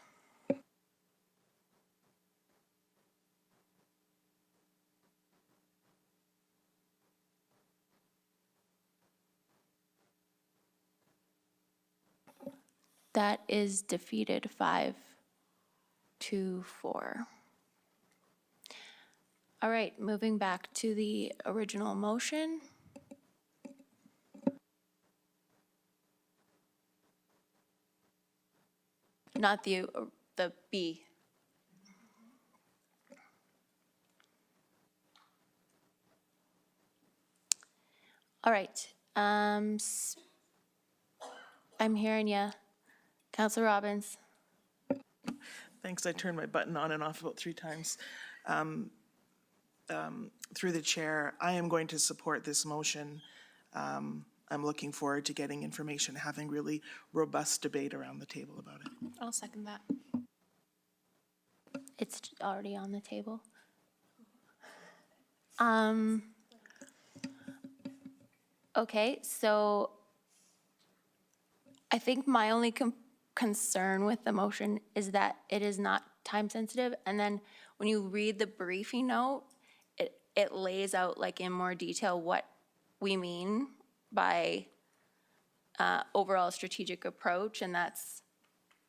That is defeated 5-4. All right, moving back to the original motion. Not the B. All right, I'm hearing you. Councillor Robbins. Thanks. I turned my button on and off about 3 times. Through the chair, I am going to support this motion. I'm looking forward to getting information, having really robust debate around the table about it. I'll second that. It's already on the table. Okay, so I think my only concern with the motion is that it is not time sensitive. And then when you read the briefing note, it lays out like in more detail what we mean by overall strategic approach. And that's,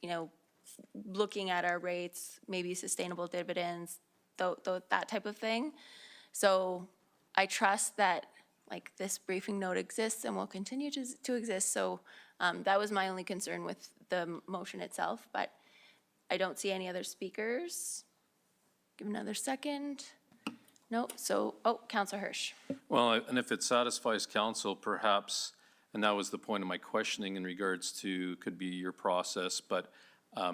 you know, looking at our rates, maybe sustainable dividends, that type of thing. So I trust that like this briefing note exists and will continue to exist. So that was my only concern with the motion itself, but I don't see any other speakers. Give another second. No, so, Councillor Hirsch. Well, and if it satisfies council, perhaps, and that was the point of my questioning in regards to, could be your process, but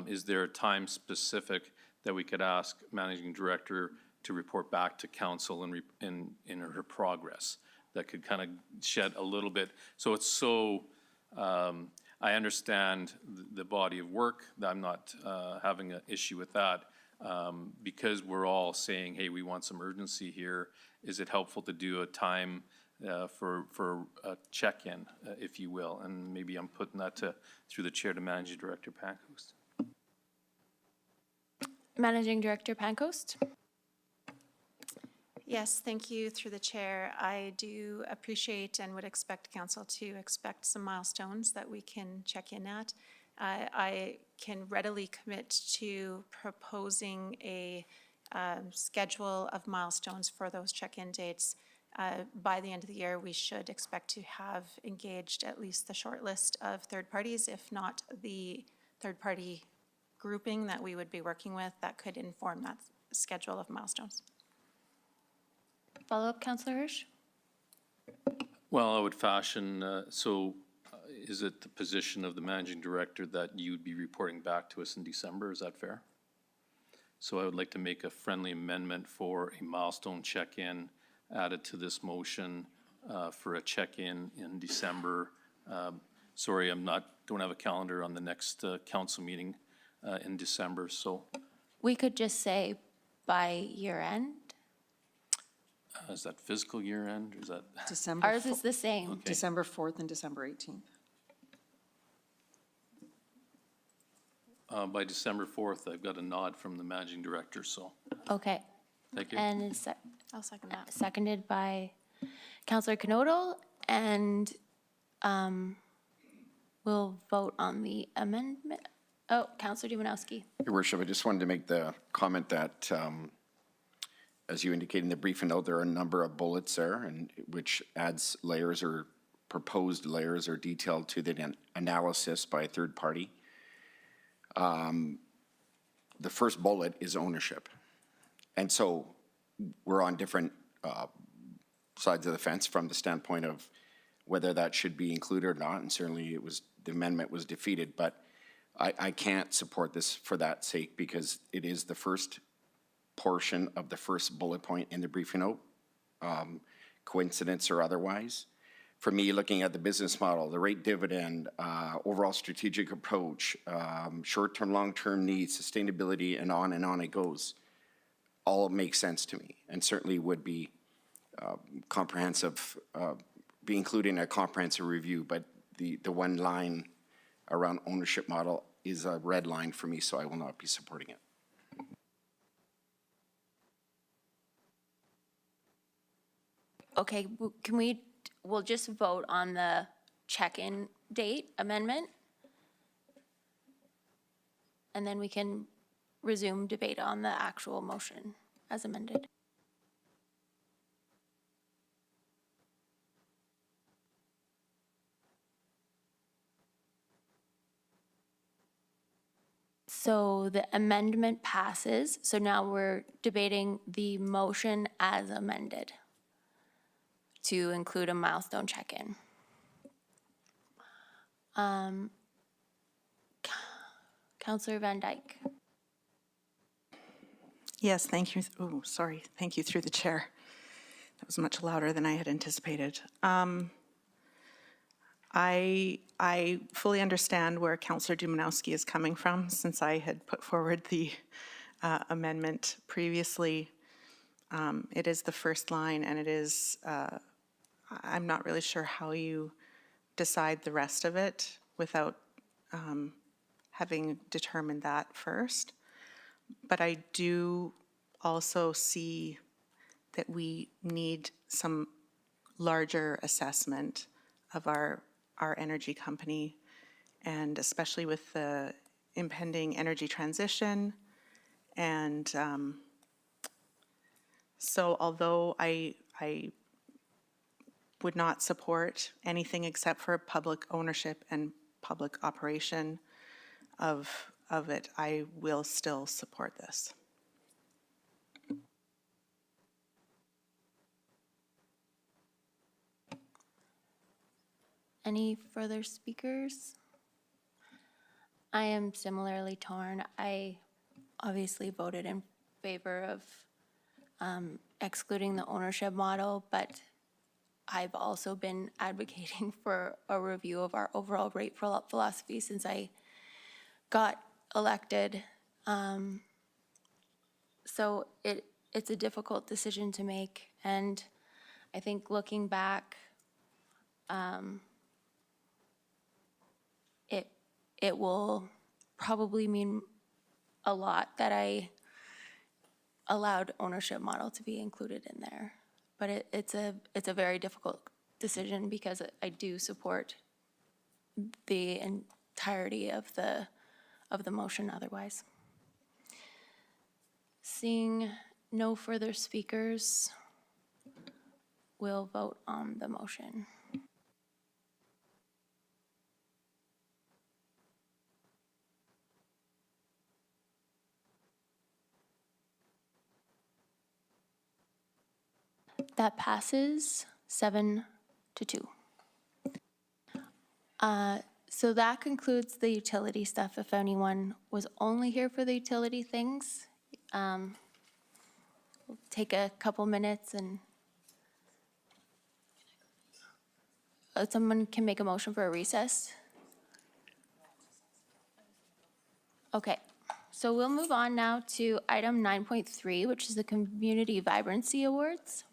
is there a time specific that we could ask managing director to report back to council in her progress? That could kind of shed a little bit. So it's so, I understand the body of work. I'm not having an issue with that. Because we're all saying, hey, we want some urgency here, is it helpful to do a time for a check-in, if you will? And maybe I'm putting that through the chair to Managing Director Pancoast. Managing Director Pancoast. Yes, thank you through the chair. I do appreciate and would expect council to expect some milestones that we can check in at. I can readily commit to proposing a schedule of milestones for those check-in dates. By the end of the year, we should expect to have engaged at least the short list of third parties, if not the third-party grouping that we would be working with that could inform that schedule of milestones. Follow-up, Councillor Hirsch? Well, I would fashion, is it the position of the managing director that you'd be reporting back to us in December? Is that fair? So I would like to make a friendly amendment for a milestone check-in added to this motion for a check-in in December. Sorry, don't have a calendar on the next council meeting in December, so. We could just say by year end. Is that fiscal year end, or is that? December. Ours is the same. Okay. December 4th and December 18th. By December 4th, I've got a nod from the managing director, so, Okay. thank you. And it's I'll second that. seconded by Councillor Knodel, and we'll vote on the amendment. Oh, Councillor Dumanowski. Your worship, I just wanted to make the comment that, as you indicated in the briefing note, there are a number of bullets there, and which adds layers or proposed layers or detail to the analysis by a third party. The first bullet is ownership. And so we're on different sides of the fence from the standpoint of whether that should be included or not, and certainly the amendment was defeated, but I can't support this for that sake because it is the first portion of the first bullet point in the briefing note, coincidence or otherwise. For me, looking at the business model, the rate dividend, overall strategic approach, short-term, long-term needs, sustainability, and on it goes, all makes sense to me and certainly would be comprehensive, be included in a comprehensive review, but the one line around ownership model is a red line for me, so I will not be supporting it. Okay, we'll just vote on the check-in date amendment. And then we can resume debate on the actual motion as amended. So the amendment passes. So now we're debating the motion as amended to include a milestone check-in. Councillor Van Dyke. Yes, thank you. Oh, sorry. Thank you through the chair. That was much louder than I had anticipated. I fully understand where Councillor Dumanowski is coming from, since I had put forward the amendment previously. It is the first line, and it is, I'm not really sure how you decide the rest of it without having determined that first. But I do also see that we need some larger assessment of our energy company, and especially with the impending energy transition. And so although I would not support anything except for public ownership and public operation of it, I will still support this. Any further speakers? I am similarly torn. I obviously voted in favor of excluding the ownership model, but I've also been advocating for a review of our overall rate philosophy since I got elected. So it's a difficult decision to make, and I think looking back, it will probably mean a lot that I allowed ownership model to be included in there. But it's a very difficult decision because I do support the entirety of the motion otherwise. Seeing no further speakers, we'll vote on the motion. That passes 7-2. So that concludes the utility stuff. If anyone was only here for the utility things, we'll take a couple minutes and someone can make a motion for a recess. Okay. So we'll move on now to item 9.3, which is the Community Vibrancy Awards.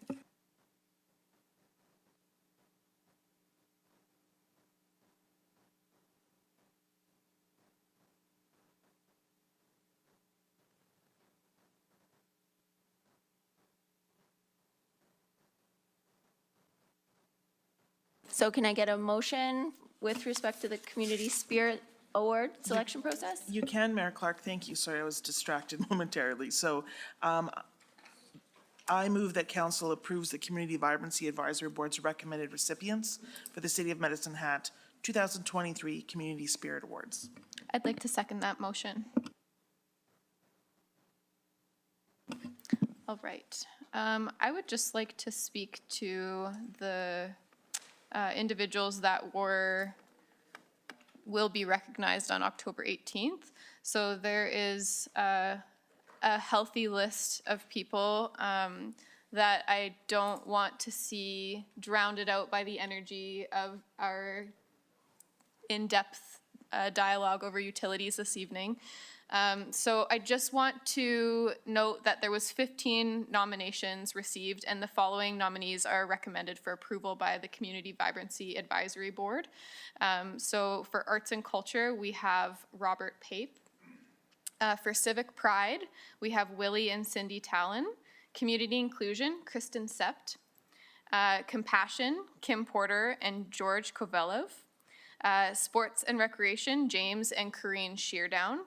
So can I get a motion with respect to the Community Spirit Award selection process? You can, Mayor Clark. Thank you. Sorry, I was distracted momentarily. So I move that council approves the Community Vibrancy Advisory Board's recommended recipients for the City of Medicine Hat 2023 Community Spirit Awards. I'd like to second that motion. All right. I would just like to speak to the individuals that will be recognized on October 18th. So there is a healthy list of people that I don't want to see drowned out by the energy of our in-depth dialogue over utilities this evening. So I just want to note that there was 15 nominations received, and the following nominees are recommended for approval by the Community Vibrancy Advisory Board. So for Arts and Culture, we have Robert Pape. For Civic Pride, we have Willie and Cindy Talon. Community Inclusion, Kristen Sept. Compassion, Kim Porter and George Kovelov. Sports and Recreation, James and Corrine Sheardown.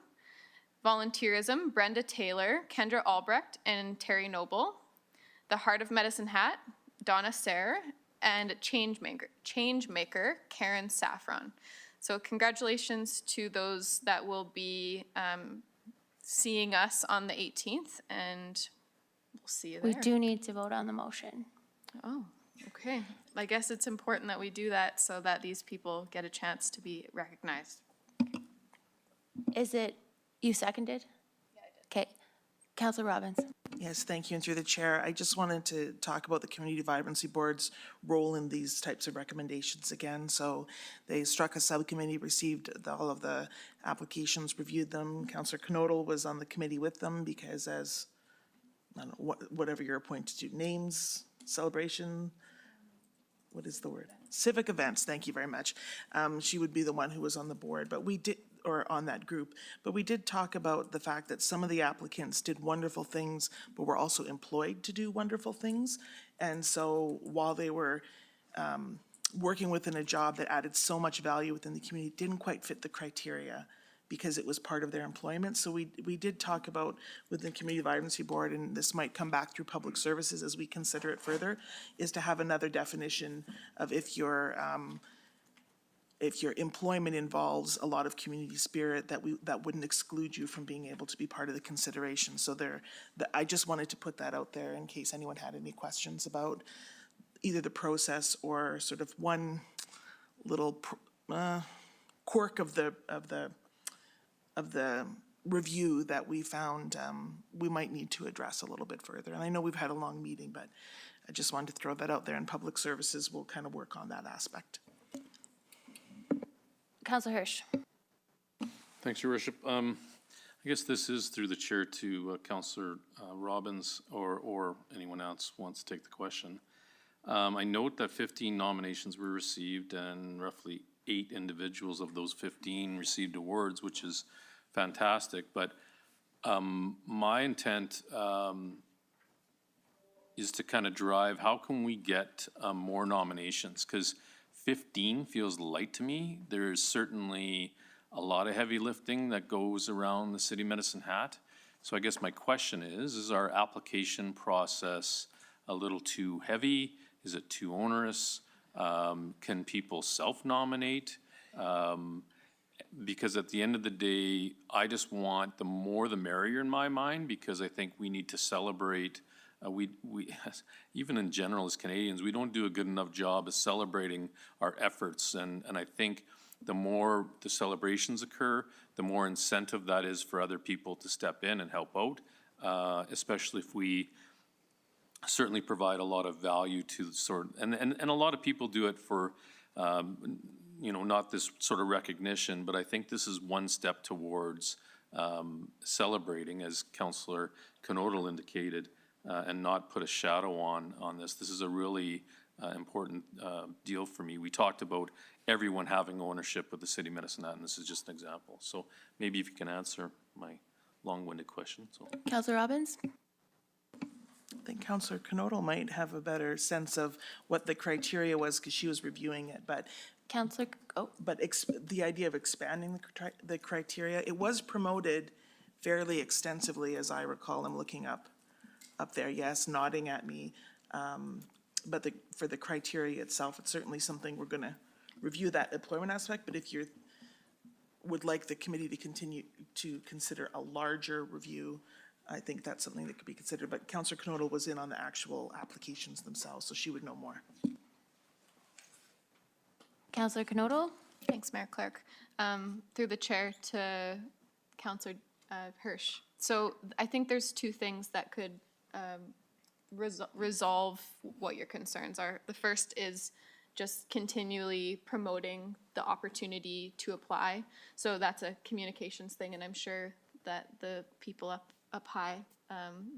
Volunteerism, Brenda Taylor, Kendra Albrecht, and Terry Noble. The Heart of Medicine Hat, Donna Sayre, and Changemaker, Karen Saffron. So congratulations to those that will be seeing us on the 18th, and we'll see you there. We do need to vote on the motion. Oh, okay. I guess it's important that we do that so that these people get a chance to be recognized. Is it, you seconded? Yeah, I did. Okay. Councilor Robbins. Yes, thank you. And through the chair, I just wanted to talk about the Community Vibrancy Board's role in these types of recommendations again. So they struck a subcommittee, received all of the applications, reviewed them. Councilor Knodel was on the committee with them because as, I don't know, whatever you're appointed to, names, celebration, what is the word? Civic events, thank you very much. She would be the one who was on the board. But we did, or on that group. But we did talk about the fact that some of the applicants did wonderful things, but were also employed to do wonderful things. And so while they were working within a job that added so much value within the community, it didn't quite fit the criteria because it was part of their employment. So we did talk about within the Community Vibrancy Board, and this might come back through Public Services as we consider it further, is to have another definition of if your employment involves a lot of community spirit, that wouldn't exclude you from being able to be part of the consideration. So I just wanted to put that out there in case anyone had any questions about either the process or sort of one little quirk of the review that we found we might need to address a little bit further. And I know we've had a long meeting, but I just wanted to throw that out there, and Public Services will kind of work on that aspect. Councillor Hirsch. Thanks, Your Worship. I guess this is through the chair to Councillor Robbins or anyone else who wants to take the question. I note that 15 nominations were received and roughly 8 individuals of those 15 received awards, which is fantastic. But my intent is to kind of drive, how can we get more nominations? Because 15 feels light to me. There's certainly a lot of heavy lifting that goes around the City Medicine Hat. So I guess my question is our application process a little too heavy? Is it too onerous? Can people self-nominate? Because at the end of the day, I just want the more the merrier in my mind, because I think we need to celebrate. We even in general as Canadians, we don't do a good enough job of celebrating our efforts. And I think the more the celebrations occur, the more incentive that is for other people to step in and help out, especially if we certainly provide a lot of value to and a lot of people do it for, not this sort of recognition, but I think this is one step towards celebrating, as Councillor Knodel indicated, and not put a shadow on this. This is a really important deal for me. We talked about everyone having ownership of the City Medicine Hat, and this is just an example. So maybe if you can answer my long-winded question. So. Councillor Robbins? I think Councillor Knodel might have a better sense of what the criteria was because she was reviewing it, but Councillor, but the idea of expanding the criteria, it was promoted fairly extensively, as I recall. I'm looking up there, yes, nodding at me. But for the criteria itself, it's certainly something we're going to review, that employment aspect. But if you would like the committee to continue to consider a larger review, I think that's something that could be considered. But Councillor Knodel was in on the actual applications themselves, so she would know more. Councillor Knodel? Thanks, Mayor Clark. Through the chair to Councillor Hirsch. So I think there's 2 things that could resolve what your concerns are. The first is just continually promoting the opportunity to apply. So that's a communications thing, and I'm sure that the people up high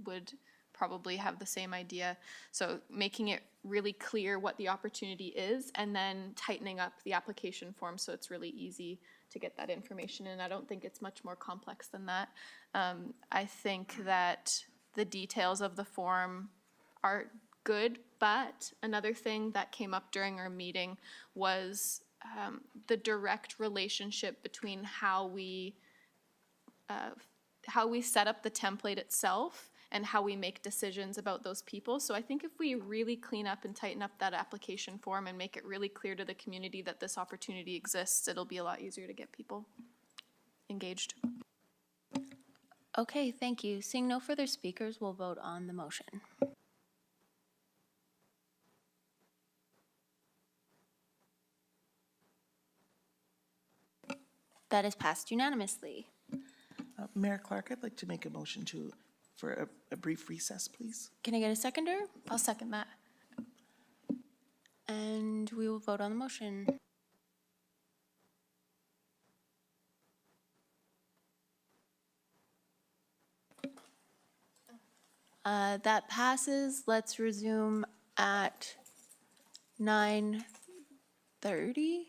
would probably have the same idea. So making it really clear what the opportunity is, and then tightening up the application form so it's really easy to get that information. And I don't think it's much more complex than that. I think that the details of the form are good, but another thing that came up during our meeting was the direct relationship between how we set up the template itself and how we make decisions about those people. So I think if we really clean up and tighten up that application form and make it really clear to the community that this opportunity exists, it'll be a lot easier to get people engaged. Okay, thank you. Seeing no further speakers, we'll vote on the motion. That is passed unanimously. Mayor Clark, I'd like to make a motion for a brief recess, please. Can I get a seconder? I'll second that. And we will vote on the motion. That passes. Let's resume at 9:30.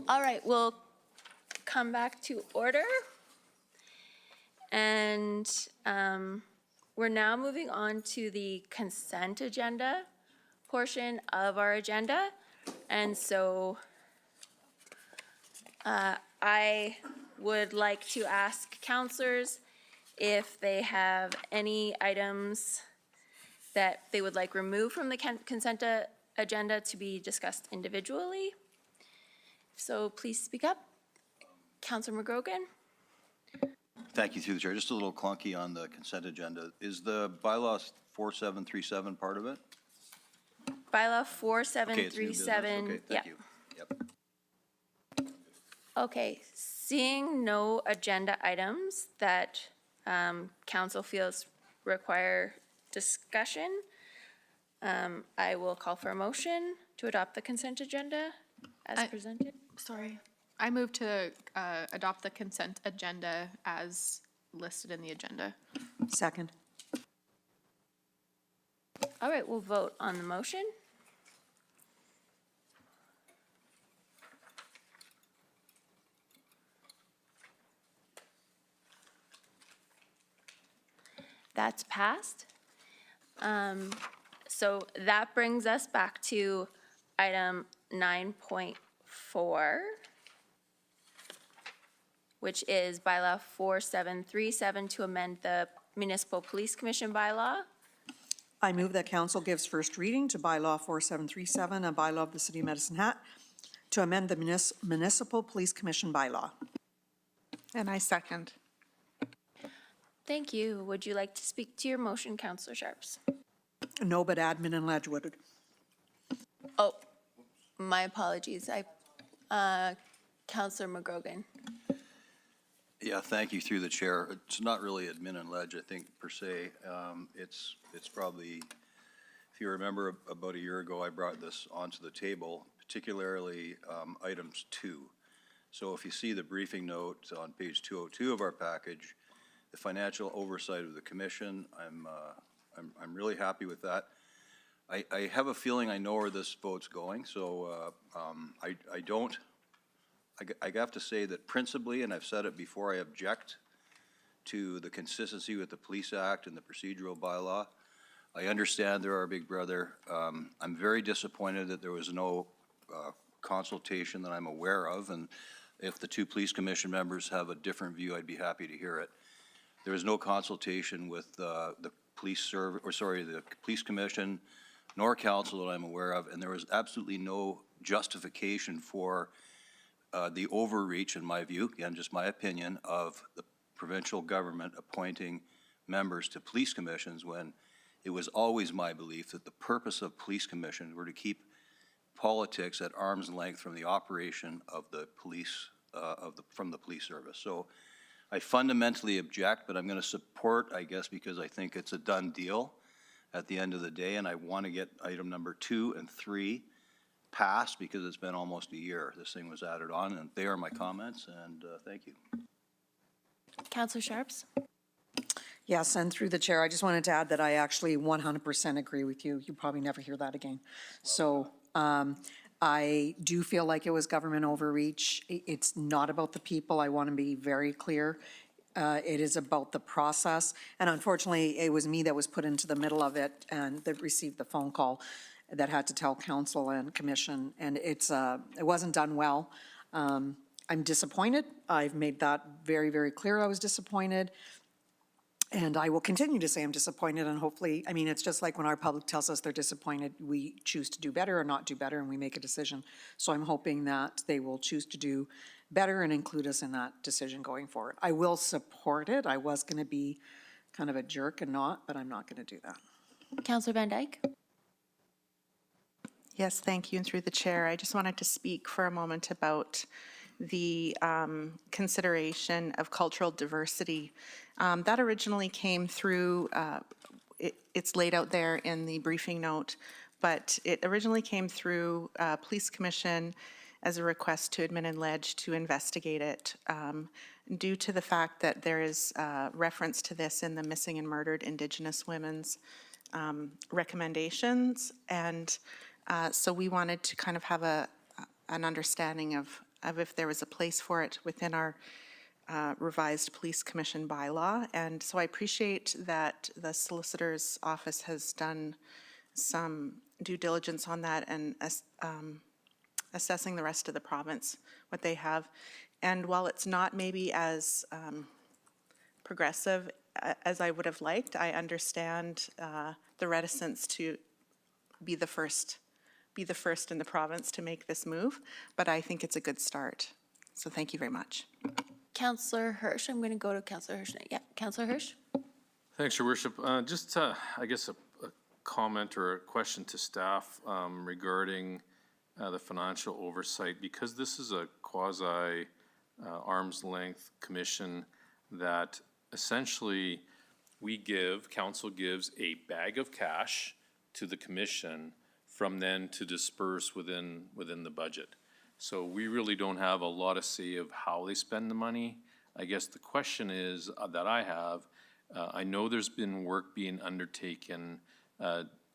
All right, we'll come back to order. And we're now moving on to the consent agenda portion of our agenda. And so I would like to ask counselors if they have any items that they would like removed from the consent agenda to be discussed individually. So please speak up. Councilor McGrogan? Thank you, through the chair. Just a little clunky on the consent agenda. Is the bylaw 4737 part of it? Bylaw Okay, it's new business. 4737, Okay, yeah. thank you. Yep. Okay, seeing no agenda items that council feels require discussion, I will call for a motion to adopt the consent agenda as presented. Sorry. I move to adopt the consent agenda as listed in the agenda. Second. All right, we'll vote on the motion. That's passed. So that brings us back to item 9.4, which is bylaw 4737 to amend the Municipal Police Commission bylaw. I move that council gives first reading to bylaw 4737, a bylaw of the City of Medicine Hat, to amend the Municipal Police Commission bylaw. And I second. Thank you. Would you like to speak to your motion, Councillor Sharps? No, but admin and ledge would. Oh, my apologies. Councillor McGrogan. Yeah, thank you, through the chair. It's not really admin and ledge, I think, per se. It's probably, if you remember, about a year ago, I brought this onto the table, particularly items 2. So if you see the briefing note on page 202 of our package, the financial oversight of the commission, I'm really happy with that. I have a feeling I know where this vote's going, so I have to say that principally, and I've said it before, I object to the consistency with the Police Act and the procedural bylaw. I understand there are Big Brother. I'm very disappointed that there was no consultation that I'm aware of, and if the 2 police commission members have a different view, I'd be happy to hear it. There was no consultation with the police the police commission nor council that I'm aware of, and there was absolutely no justification for the overreach, in my view, again, just my opinion, of the provincial government appointing members to police commissions, when it was always my belief that the purpose of police commissions were to keep politics at arm's length from the operation of the police, from the police service. So I fundamentally object, but I'm going to support, I guess, because I think it's a done deal at the end of the day, and I want to get item number 2 and 3 passed, because it's been almost a year. This thing was added on, and they are my comments, and thank you. Councillor Sharps? Yes, and through the chair, I just wanted to add that I actually 100% agree with you. You probably never hear that again. So I do feel like it was government overreach. It's not about the people. I want to be very clear. It is about the process. And unfortunately, it was me that was put into the middle of it and that received the phone call that had to tell council and commission. And it wasn't done well. I'm disappointed. I've made that very, very clear. I was disappointed. And I will continue to say I'm disappointed, and hopefully, I mean, it's just like when our public tells us they're disappointed, we choose to do better or not do better, and we make a decision. So I'm hoping that they will choose to do better and include us in that decision going forward. I will support it. I was going to be kind of a jerk and not, but I'm not going to do that. Councillor Van Dyke? Yes, thank you, and through the chair, I just wanted to speak for a moment about the consideration of cultural diversity. That originally came through, it's laid out there in the briefing note, but it originally came through Police Commission as a request to admin and ledge to investigate it, due to the fact that there is reference to this in the Missing and Murdered Indigenous Women's recommendations. And so we wanted to kind of have an understanding of of if there was a place for it within our revised police commission bylaw. And so I appreciate that the solicitor's office has done some due diligence on that and assessing the rest of the province, what they have. And while it's not maybe as progressive as I would have liked, I understand the reticence to be the first in the province to make this move, but I think it's a good start. So thank you very much. Councillor Hirsch, I'm going to go to Councillor Hirsch. Yeah, Councillor Hirsch? Thanks, Your Worship. Just, I guess, a comment or a question to staff regarding the financial oversight, because this is a quasi arm's length commission that essentially council gives a bag of cash to the commission from then to disperse within the budget. So we really don't have a lot of say of how they spend the money. I guess the question is that I have, I know there's been work being undertaken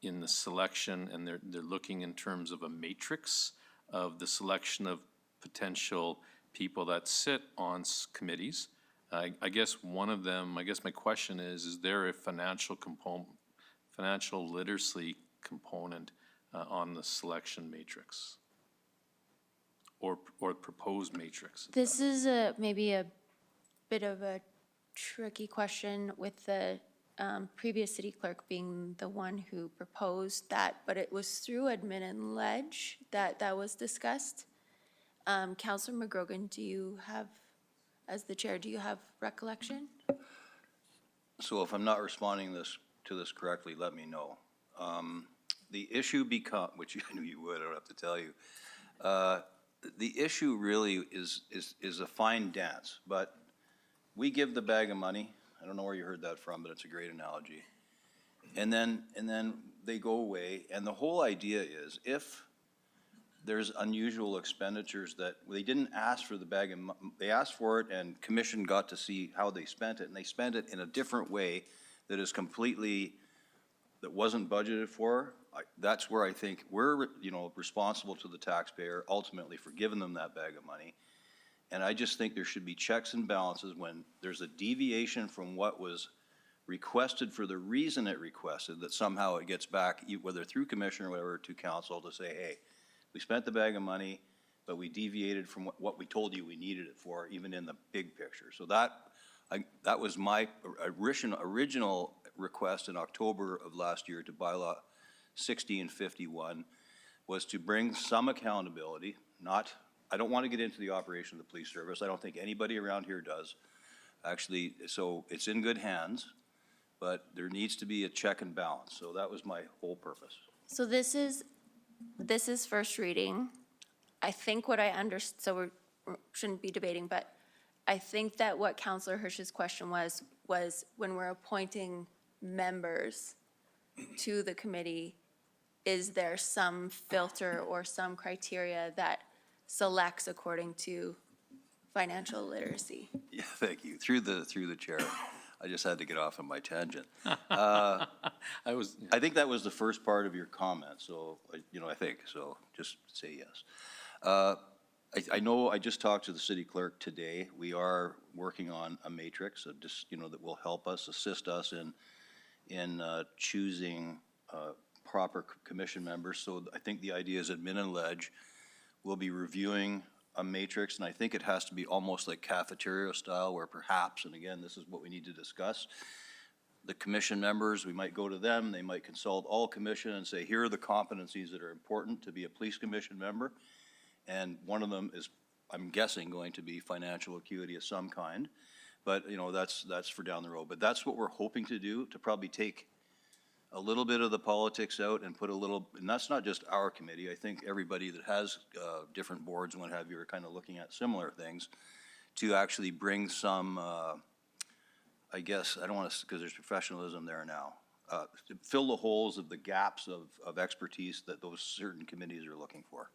in the selection, and they're looking in terms of a matrix of the selection of potential people that sit on committees. I guess one of them, I guess my question is there a financial literacy component on the selection matrix? Or proposed matrix? This is maybe a bit of a tricky question with the previous city clerk being the one who proposed that, but it was through admin and ledge that was discussed. Councillor McGrogan, do you have, as the chair, do you have recollection? So if I'm not responding to this correctly, let me know. The issue which I knew you would, I don't have to tell you. The issue really is a fine dance, but we give the bag of money. I don't know where you heard that from, but it's a great analogy. And then they go away, and the whole idea is if there's unusual expenditures that they didn't ask for the bag of money, they asked for it, and commission got to see how they spent it, and they spent it in a different way that wasn't budgeted for. That's where I think we're, responsible to the taxpayer ultimately for giving them that bag of money. And I just think there should be checks and balances when there's a deviation from what was requested for the reason it requested, that somehow it gets back, whether through commission or whatever, to council to say, hey, we spent the bag of money, but we deviated from what we told you we needed it for, even in the big picture. So that was my original request in October of last year to bylaw 60-51, was to bring some accountability, I don't want to get into the operation of the police service. I don't think anybody around here does. Actually, so it's in good hands, but there needs to be a check and balance. So that was my whole purpose. So this is first reading. I think what I understand, so we shouldn't be debating, but I think that what Councillor Hirsch's question was when we're appointing members to the committee, is there some filter or some criteria that selects according to financial literacy? Yeah, thank you. Through the chair. I just had to get off on my tangent. I think that was the first part of your comment, so, I think, so just say yes. I know I just talked to the city clerk today. We are working on a matrix of that will help us, assist us in choosing proper commission members. So I think the idea is admin and ledge will be reviewing a matrix, and I think it has to be almost like cafeteria style, where perhaps, and again, this is what we need to discuss, the commission members, we might go to them, they might consult all commission and say, here are the competencies that are important to be a police commission member, and one of them is, I'm guessing, going to be financial acuity of some kind, but that's for down the road. But that's what we're hoping to do, to probably take a little bit of the politics out and put a little, and that's not just our committee, I think everybody that has different boards and what have you are kind of looking at similar things, to actually bring some, I guess, I don't want to, because there's professionalism there now, to fill the holes of the gaps of expertise that those certain committees are looking for.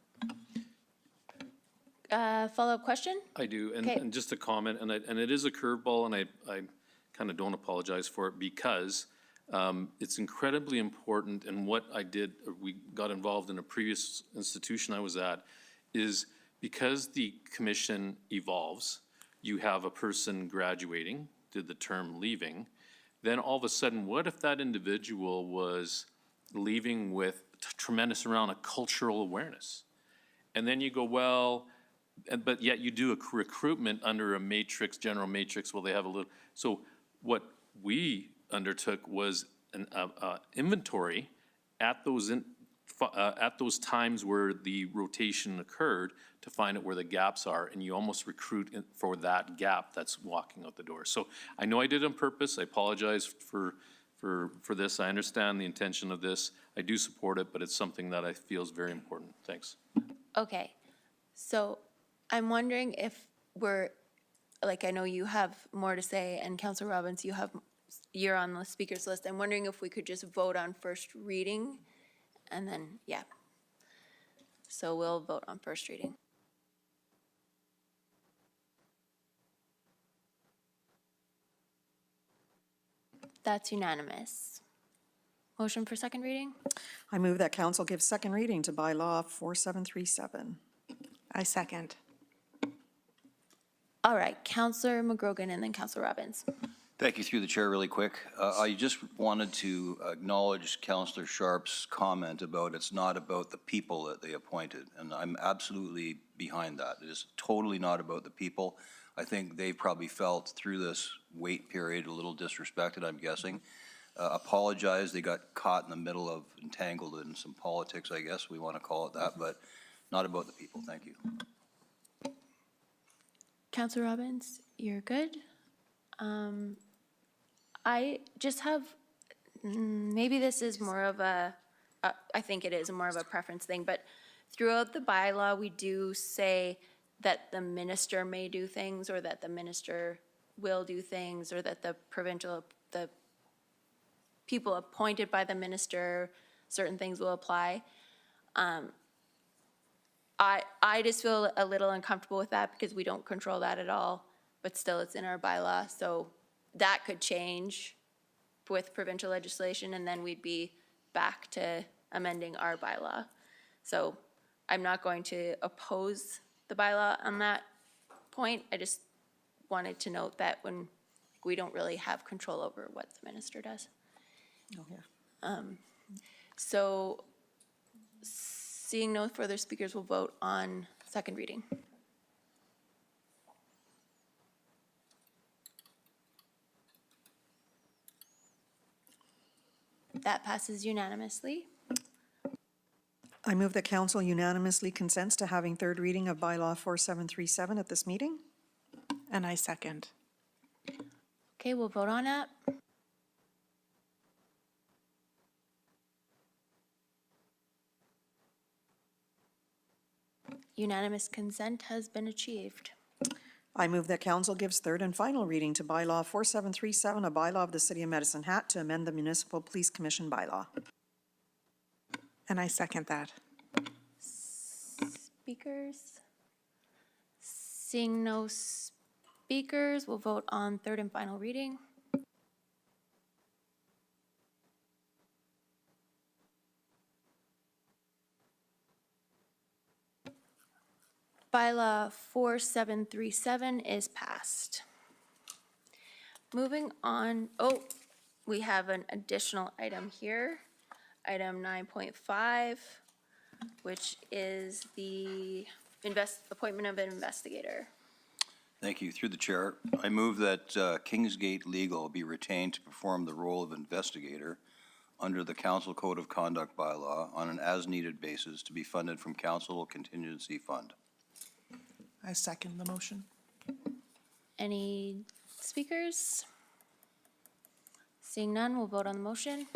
Follow-up question? I do, Okay. and just a comment, and it is a curveball, and I kind of don't apologize for it, because it's incredibly important, and what I did, we got involved in a previous institution I was at, is because the commission evolves, you have a person graduating, did the term leaving, then all of a sudden, what if that individual was leaving with a tremendous amount of cultural awareness? And then you go, well, but yet you do a recruitment under a matrix, general matrix, well, they have a little, so what we undertook was an inventory at those times where the rotation occurred to find out where the gaps are, and you almost recruit for that gap that's walking out the door. So I know I did it on purpose. I apologize for this. I understand the intention of this. I do support it, but it's something that I feel is very important. Thanks. Okay, so I'm wondering if we're, like, I know you have more to say, and Councillor Robbins, you're on the speakers list. I'm wondering if we could just vote on first reading, and then, yeah. So we'll vote on first reading. That's unanimous. Motion for second reading? I move that council give second reading to bylaw 4737. I second. All right, Councillor McGrogan and then Councillor Robbins. Thank you, through the chair, really quick. I just wanted to acknowledge Councillor Sharp's comment about it's not about the people that they appointed, and I'm absolutely behind that. It is totally not about the people. I think they probably felt through this wait period a little disrespected, I'm guessing. Apologize, they got caught in the middle of, entangled in some politics, I guess we want to call it that, but not about the people. Thank you. Councillor Robbins, you're good. I just have, maybe this is more of a, I think it is more of a preference thing, but throughout the bylaw, we do say that the minister may do things, or that the minister will do things, or that the people appointed by the minister, certain things will apply. I just feel a little uncomfortable with that because we don't control that at all, but still it's in our bylaw. So that could change with provincial legislation, and then we'd be back to amending our bylaw. So I'm not going to oppose the bylaw on that point. I just wanted to note that when we don't really have control over what the minister does. Oh, yeah. So seeing no further speakers, we'll vote on second reading. That passes unanimously. I move that council unanimously consents to having third reading of bylaw 4737 at this meeting. And I second. Okay, we'll vote on that. Unanimous consent has been achieved. I move that council gives third and final reading to bylaw 4737, a bylaw of the City of Medicine Hat to amend the Municipal Police Commission bylaw. And I second that. Speakers? Seeing no speakers, we'll vote on third and final reading. Bylaw 4737 is passed. Moving on, we have an additional item here, item 9.5, which is the appointment of an investigator. Thank you. Through the chair, I move that Kingsgate Legal be retained to perform the role of investigator under the Council Code of Conduct bylaw on an as-needed basis to be funded from Council Contingency Fund. I second the motion. Any speakers? Seeing none, we'll vote on the motion.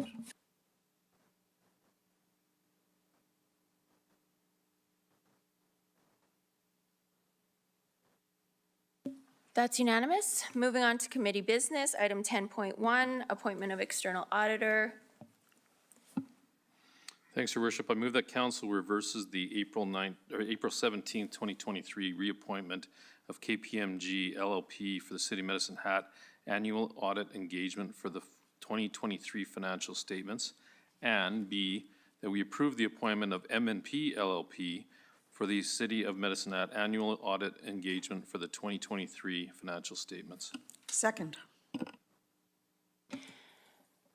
That's unanimous. Moving on to committee business, item 10.1, appointment of external auditor. Thanks, Your Worship. I move that council reverses the April 17th, 2023 reappointment of KPMG LLP for the City of Medicine Hat annual audit engagement for the 2023 financial statements, and B, that we approve the appointment of M&P LLP for the City of Medicine Hat annual audit engagement for the 2023 financial statements. Second.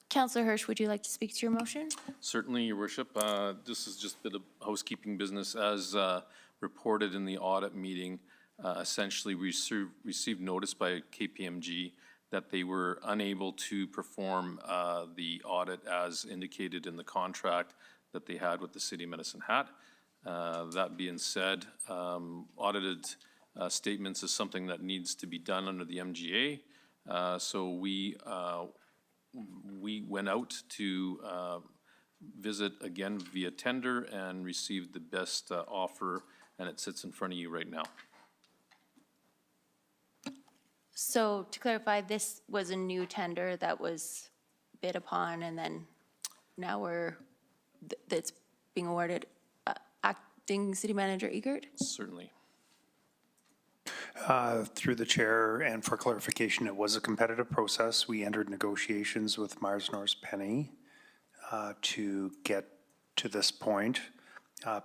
Counselor Hirsch, would you like to speak to your motion? Certainly, Your Worship. This is just a bit of housekeeping business. As reported in the audit meeting, essentially, we received notice by KPMG that they were unable to perform the audit as indicated in the contract that they had with the City of Medicine Hat. That being said, audited statements is something that needs to be done under the MGA. So we went out to visit again via tender and received the best offer, and it sits in front of you right now. So to clarify, this was a new tender that was bid upon, and then now that's being awarded Acting City Manager Egert? Certainly. Through the chair, and for clarification, it was a competitive process. We entered negotiations with Myers Norris Penny to get to this point.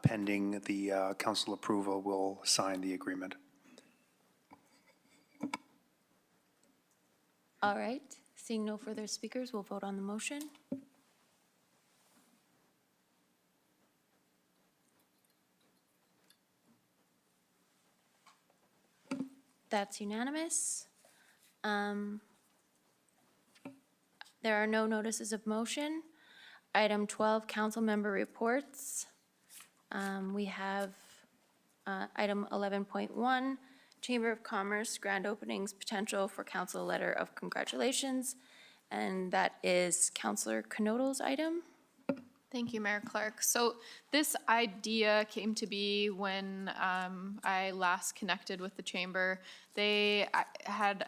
Pending the council approval, we'll sign the agreement. All right, seeing no further speakers, we'll vote on the motion. That's unanimous. There are no notices of motion. Item 12, council member reports. We have item 11.1, Chamber of Commerce grand openings potential for council letter of congratulations. And that is Councillor Knodl's item. Thank you, Mayor Clark. So this idea came to be when I last connected with the chamber. They had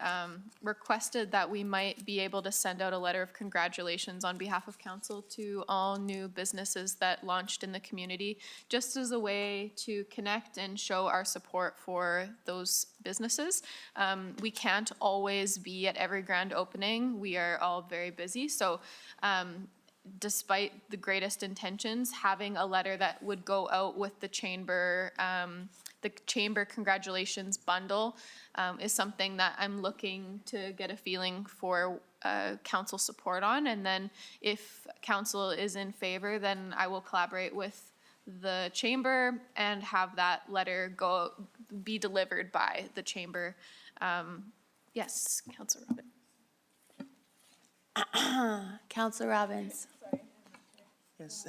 requested that we might be able to send out a letter of congratulations on behalf of council to all new businesses that launched in the community, just as a way to connect and show our support for those businesses. We can't always be at every grand opening. We are all very busy. So despite the greatest intentions, having a letter that would go out with the chamber congratulations bundle is something that I'm looking to get a feeling for council support on. And then if council is in favor, then I will collaborate with the chamber and have that letter be delivered by the chamber. Yes, Councilor Robbins. Councillor Robbins. Yes.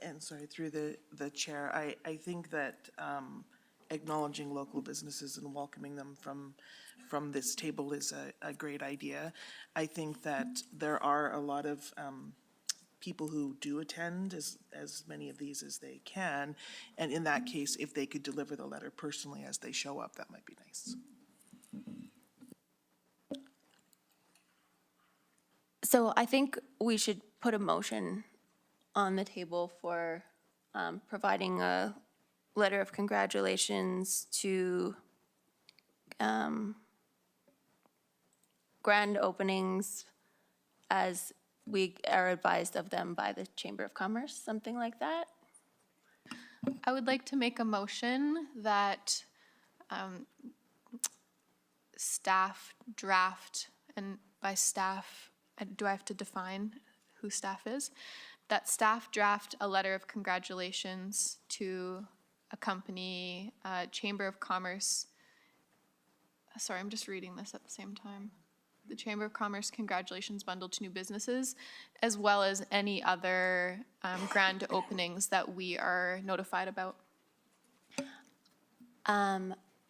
And sorry, through the chair, I think that acknowledging local businesses and welcoming them from this table is a great idea. I think that there are a lot of people who do attend, as many of these as they can, and in that case, if they could deliver the letter personally as they show up, that might be nice. So I think we should put a motion on the table for providing a letter of congratulations to grand openings as we are advised of them by the Chamber of Commerce, something like that. I would like to make a motion that staff draft, and by staff, do I have to define who staff is? That staff draft a letter of congratulations to accompany Chamber of Commerce. Sorry, I'm just reading this at the same time. The Chamber of Commerce congratulations bundle to new businesses, as well as any other grand openings that we are notified about.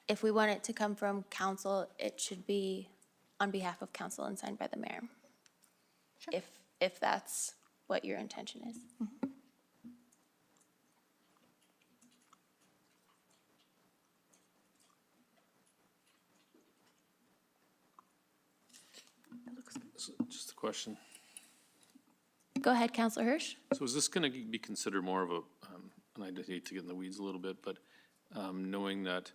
If we want it to come from council, it should be on behalf of council and signed by the mayor. Sure. If that's what your intention is. Mm-hmm. So just a question. Go ahead, Councillor Hirsch. So is this going to be considered more of a, and I hate to get in the weeds a little bit, but knowing that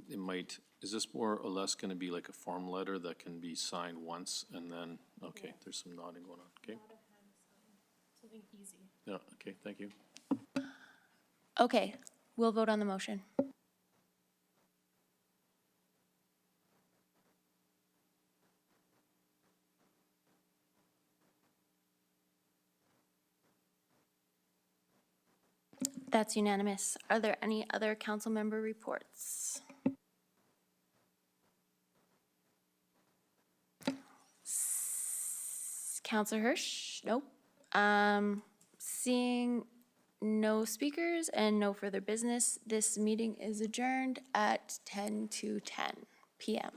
it might, is this more or less going to be like a form letter that can be signed once and then, okay, yeah. There's some nodding going on, okay? Something easy. Yeah, okay, thank you. Okay, we'll vote on the motion. That's unanimous. Are there any other council member reports? Councillor Hirsch? Nope. Seeing no speakers and no further business, this meeting is adjourned at 10 to 10 p.m.